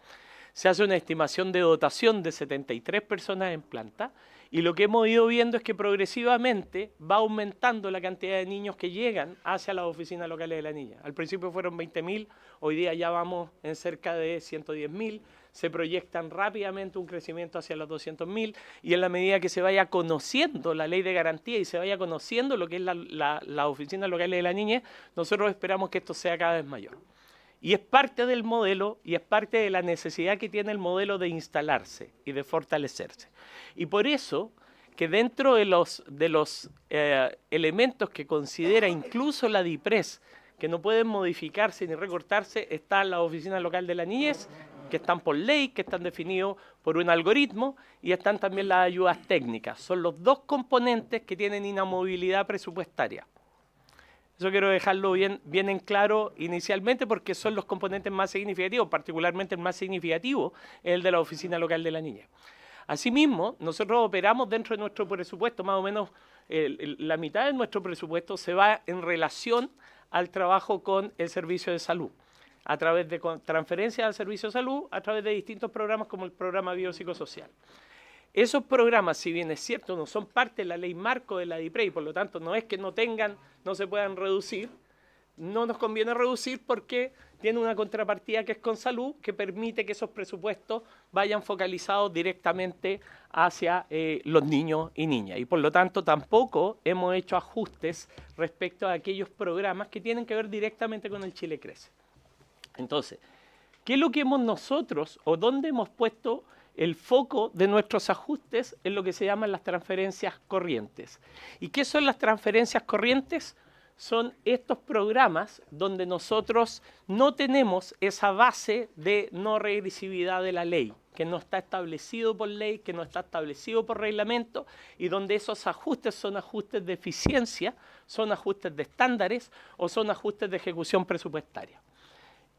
Se hace una estimación de dotación de 73 personas en planta y lo que hemos ido viendo es que progresivamente va aumentando la cantidad de niños que llegan hacia las oficinas locales de la niña. Al principio fueron 20.000, hoy día ya vamos en cerca de 110.000, se proyectan rápidamente un crecimiento hacia los 200.000 y en la medida que se vaya conociendo la ley de garantía y se vaya conociendo lo que es la oficina locales de la niña, nosotros esperamos que esto sea cada vez mayor. Y es parte del modelo y es parte de la necesidad que tiene el modelo de instalarse y de fortalecerse. Y por eso que dentro de los elementos que considera incluso la DIPRES, que no pueden modificarse ni recortarse, está la oficina local de la niñez, que están por ley, que están definidos por un algoritmo, y están también las ayudas técnicas. Son los dos componentes que tienen inamovilidad presupuestaria. Eso quiero dejarlo bien en claro inicialmente porque son los componentes más significativos, particularmente el más significativo es el de la oficina local de la niñez. Asimismo, nosotros operamos dentro de nuestro presupuesto, más o menos la mitad de nuestro presupuesto se va en relación al trabajo con el servicio de salud, a través de transferencias al servicio de salud, a través de distintos programas como el programa biopsicosocial. Esos programas, si bien es cierto, no son parte de la ley marco de la DIPRE y por lo tanto no es que no se puedan reducir, no nos conviene reducir porque tiene una contrapartida que es con salud que permite que esos presupuestos vayan focalizados directamente hacia los niños y niñas. Y por lo tanto tampoco hemos hecho ajustes respecto a aquellos programas que tienen que ver directamente con el Chile Crece. Entonces, ¿qué es lo que hemos nosotros o dónde hemos puesto el foco de nuestros ajustes en lo que se llaman las transferencias corrientes? ¿Y qué son las transferencias corrientes? Son estos programas donde nosotros no tenemos esa base de no regresividad de la ley, que no está establecido por ley, que no está establecido por reglamento, y donde esos ajustes son ajustes de eficiencia, son ajustes de estándares o son ajustes de ejecución presupuestaria.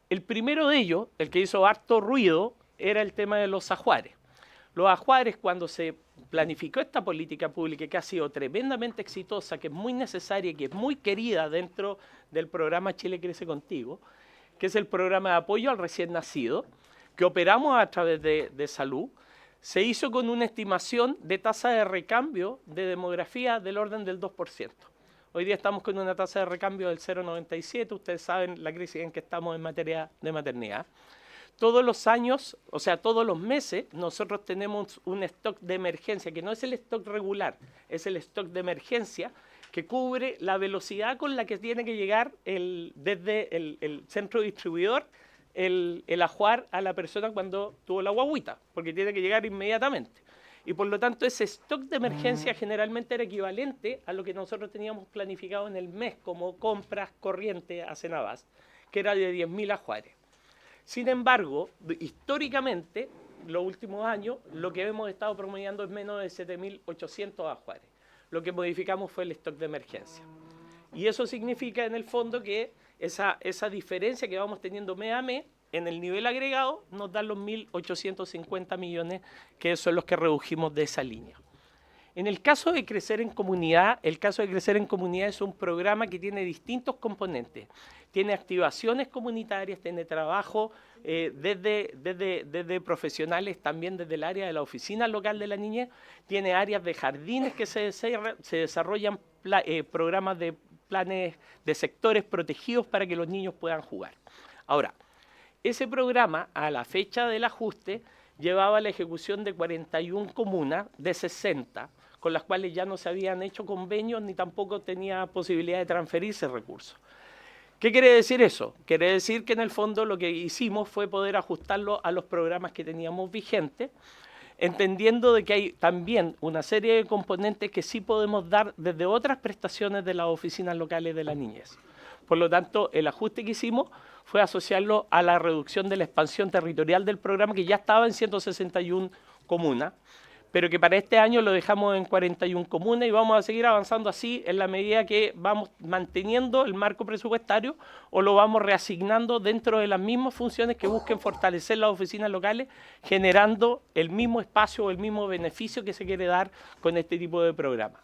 El primero de ellos, el que hizo harto ruido, era el tema de los ajuares. Los ajuares, cuando se planificó esta política pública que ha sido tremendamente exitosa, que es muy necesaria y que es muy querida dentro del programa Chile Crece Contigo, que es el programa de apoyo al recién nacido, que operamos a través de salud, se hizo con una estimación de tasa de recambio de demografía del orden del 2%. Hoy día estamos con una tasa de recambio del 0,97, ustedes saben la crisis en que estamos en materia de maternidad. Todos los años, o sea, todos los meses, nosotros tenemos un stock de emergencia, que no es el stock regular, es el stock de emergencia, que cubre la velocidad con la que tiene que llegar desde el centro distribuidor el ajuar a la persona cuando tuvo la guagüita, porque tiene que llegar inmediatamente. Y por lo tanto, ese stock de emergencia generalmente era equivalente a lo que nosotros teníamos planificado en el mes como compras corrientes a Senabas, que era de 10.000 ajuares. Sin embargo, históricamente, los últimos años, lo que hemos estado promediando es menos de 7.800 ajuares. Lo que modificamos fue el stock de emergencia. Y eso significa, en el fondo, que esa diferencia que vamos teniendo mes a mes, en el nivel agregado, nos dan los 1.850 millones, que son los que redujimos de esa línea. En el caso de Crecer en Comunidad, el caso de Crecer en Comunidad es un programa que tiene distintos componentes. Tiene activaciones comunitarias, tiene trabajo desde profesionales, también desde el área de la oficina local de la niñez, tiene áreas de jardines que se desarrollan programas de planes de sectores protegidos para que los niños puedan jugar. Ahora, ese programa, a la fecha del ajuste, llevaba la ejecución de 41 comunas de 60, con las cuales ya no se habían hecho convenios ni tampoco tenía posibilidad de transferirse recursos. ¿Qué quiere decir eso? Quiere decir que en el fondo lo que hicimos fue poder ajustarlo a los programas que teníamos vigentes, entendiendo de que hay también una serie de componentes que sí podemos dar desde otras prestaciones de las oficinas locales de la niñez. Por lo tanto, el ajuste que hicimos fue asociarlo a la reducción de la expansión territorial del programa, que ya estaba en 161 comunas, pero que para este año lo dejamos en 41 comunas y vamos a seguir avanzando así en la medida que vamos manteniendo el marco presupuestario o lo vamos reasignando dentro de las mismas funciones que busquen fortalecer las oficinas locales, generando el mismo espacio o el mismo beneficio que se quiere dar con este tipo de programas.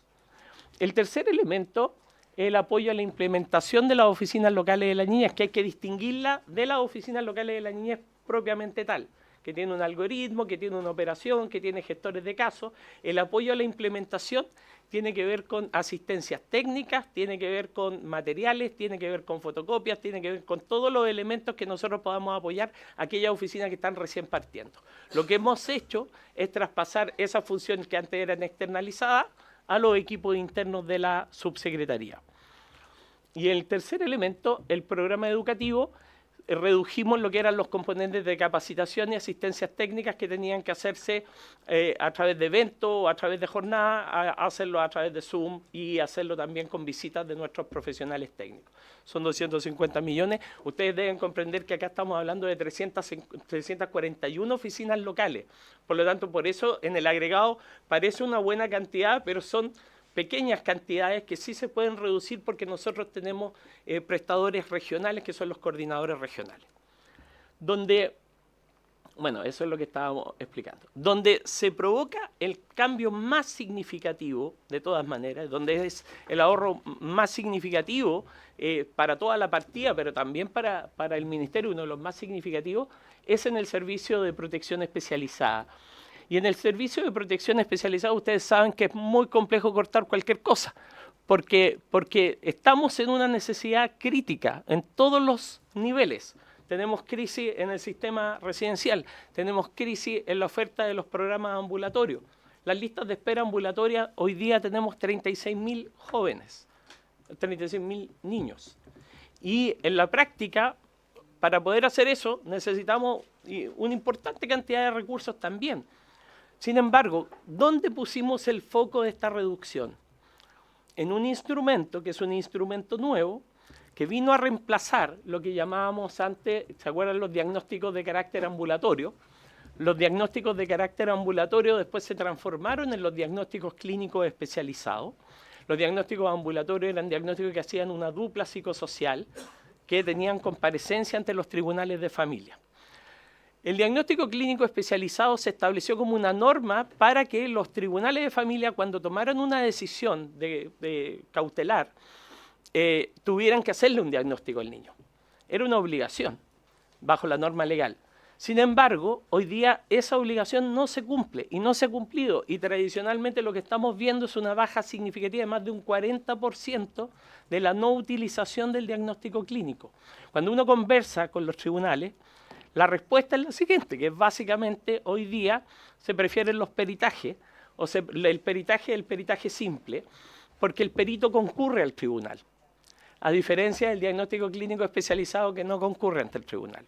El tercer elemento es el apoyo a la implementación de las oficinas locales de la niñez, que hay que distinguirla de las oficinas locales de la niñez propiamente tal, que tiene un algoritmo, que tiene una operación, que tiene gestores de casos. El apoyo a la implementación tiene que ver con asistencias técnicas, tiene que ver con materiales, tiene que ver con fotocopias, tiene que ver con todos los elementos que nosotros podamos apoyar a aquellas oficinas que están recién partiendo. Lo que hemos hecho es traspasar esas funciones que antes eran externalizadas a los equipos internos de la subsecretaría. Y el tercer elemento, el programa educativo, redujimos lo que eran los componentes de capacitación y asistencias técnicas que tenían que hacerse a través de eventos o a través de jornadas, a hacerlo a través de Zoom y hacerlo también con visitas de nuestros profesionales técnicos. Son 250 millones. Ustedes deben comprender que acá estamos hablando de 341 oficinas locales. Por lo tanto, por eso en el agregado parece una buena cantidad, pero son pequeñas cantidades que sí se pueden reducir porque nosotros tenemos prestadores regionales que son los coordinadores regionales. Donde, bueno, eso es lo que estábamos explicando. Donde se provoca el cambio más significativo, de todas maneras, donde es el ahorro más significativo para toda la partida, pero también para el Ministerio, uno de los más significativos, es en el servicio de protección especializada. Y en el servicio de protección especializada ustedes saben que es muy complejo cortar cualquier cosa, porque estamos en una necesidad crítica en todos los niveles. Tenemos crisis en el sistema residencial, tenemos crisis en la oferta de los programas ambulatorios. Las listas de espera ambulatoria, hoy día tenemos 36.000 jóvenes, 36.000 niños. Y en la práctica, para poder hacer eso, necesitamos una importante cantidad de recursos también. Sin embargo, ¿dónde pusimos el foco de esta reducción? En un instrumento que es un instrumento nuevo, que vino a reemplazar lo que llamábamos antes, ¿se acuerdan los diagnósticos de carácter ambulatorio? Los diagnósticos de carácter ambulatorio después se transformaron en los diagnósticos clínicos especializados. Los diagnósticos ambulatorios eran diagnósticos que hacían una dupla psicosocial, que tenían comparecencia ante los tribunales de familia. El diagnóstico clínico especializado se estableció como una norma para que los tribunales de familia, cuando tomaran una decisión de cautelar, tuvieran que hacerle un diagnóstico al niño. Era una obligación bajo la norma legal. Sin embargo, hoy día esa obligación no se cumple y no se ha cumplido, y tradicionalmente lo que estamos viendo es una baja significativa de más de un 40% de la no utilización del diagnóstico clínico. Cuando uno conversa con los tribunales, la respuesta es la siguiente, que básicamente hoy día se prefieren los peritajes, el peritaje simple, porque el perito concurre al tribunal, a diferencia del diagnóstico clínico especializado que no concurre ante el tribunal.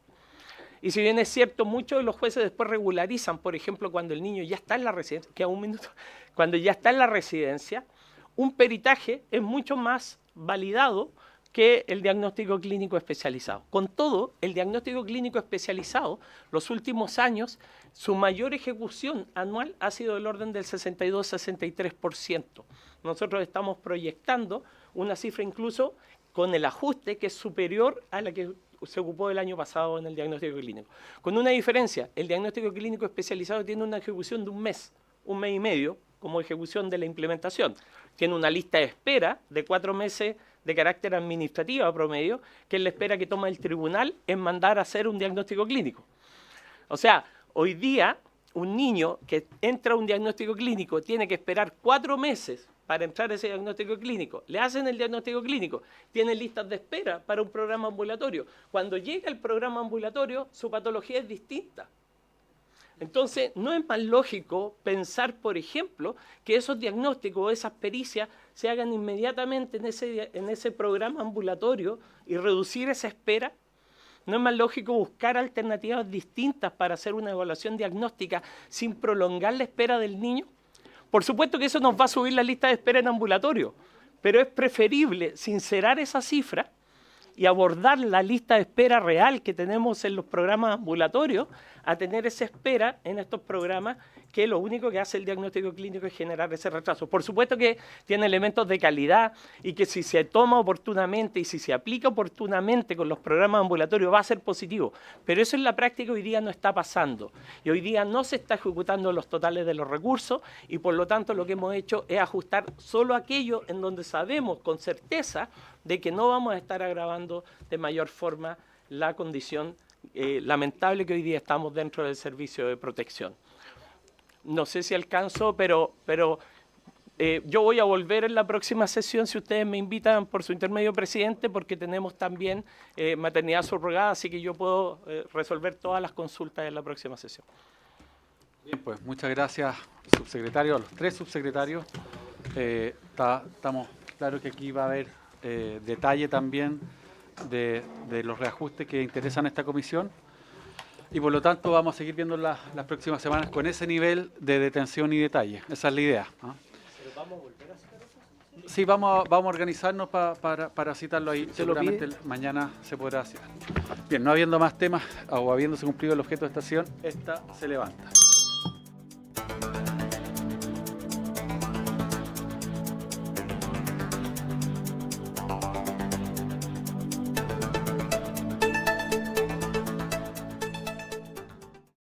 Y si bien es cierto, muchos de los jueces después regularizan, por ejemplo, cuando el niño ya está en la residencia, cuando ya está en la residencia, un peritaje es mucho más validado que el diagnóstico clínico especializado. Con todo, el diagnóstico clínico especializado, los últimos años, su mayor ejecución anual ha sido del orden del 62-63%. Nosotros estamos proyectando una cifra incluso con el ajuste que es superior a la que se ocupó el año pasado en el diagnóstico clínico. Con una diferencia, el diagnóstico clínico especializado tiene una ejecución de un mes y medio, como ejecución de la implementación. Tiene una lista de espera de 4 meses de carácter administrativo a promedio, que es la espera que toma el tribunal en mandar a hacer un diagnóstico clínico. O sea, hoy día un niño que entra a un diagnóstico clínico tiene que esperar 4 meses para entrar a ese diagnóstico clínico. Le hacen el diagnóstico clínico, tiene listas de espera para un programa ambulatorio. Cuando llega el programa ambulatorio, su patología es distinta. Entonces, ¿no es más lógico pensar, por ejemplo, que esos diagnósticos o esas pericias se hagan inmediatamente en ese programa ambulatorio y reducir esa espera? ¿No es más lógico buscar alternativas distintas para hacer una evaluación diagnóstica sin prolongar la espera del niño? Por supuesto que eso nos va a subir la lista de espera en ambulatorio, pero es preferible sincerar esa cifra y abordar la lista de espera real que tenemos en los programas ambulatorios a tener esa espera en estos programas que lo único que hace el diagnóstico clínico es generar ese retraso. Por supuesto que tiene elementos de calidad y que si se toma oportunamente y si se aplica oportunamente con los programas ambulatorios va a ser positivo, pero eso en la práctica hoy día no está pasando y hoy día no se está ejecutando los totales de los recursos y por lo tanto lo que hemos hecho es ajustar solo aquello en donde sabemos con certeza de que no vamos a estar agravando de mayor forma la condición lamentable que hoy día estamos dentro del servicio de protección. No sé si alcanzo, pero yo voy a volver en la próxima sesión si ustedes me invitan por su intermedio, presidente, porque tenemos también maternidad subrogada, así que yo puedo resolver todas las consultas en la próxima sesión. Bien, pues muchas gracias, subsecretario, a los 3 subsecretarios. Estamos claros que aquí va a haber detalle también de los reajustes que interesan a esta comisión. Y por lo tanto vamos a seguir viendo las próximas semanas con ese nivel de detención y detalle. Esa es la idea. ¿Pero vamos a volver a citar eso? Sí, vamos a organizarnos para citarlo ahí. Seguramente mañana se podrá hacer. Bien, no habiendo más temas o habiéndose cumplido el objeto de esta sesión, esta se levanta.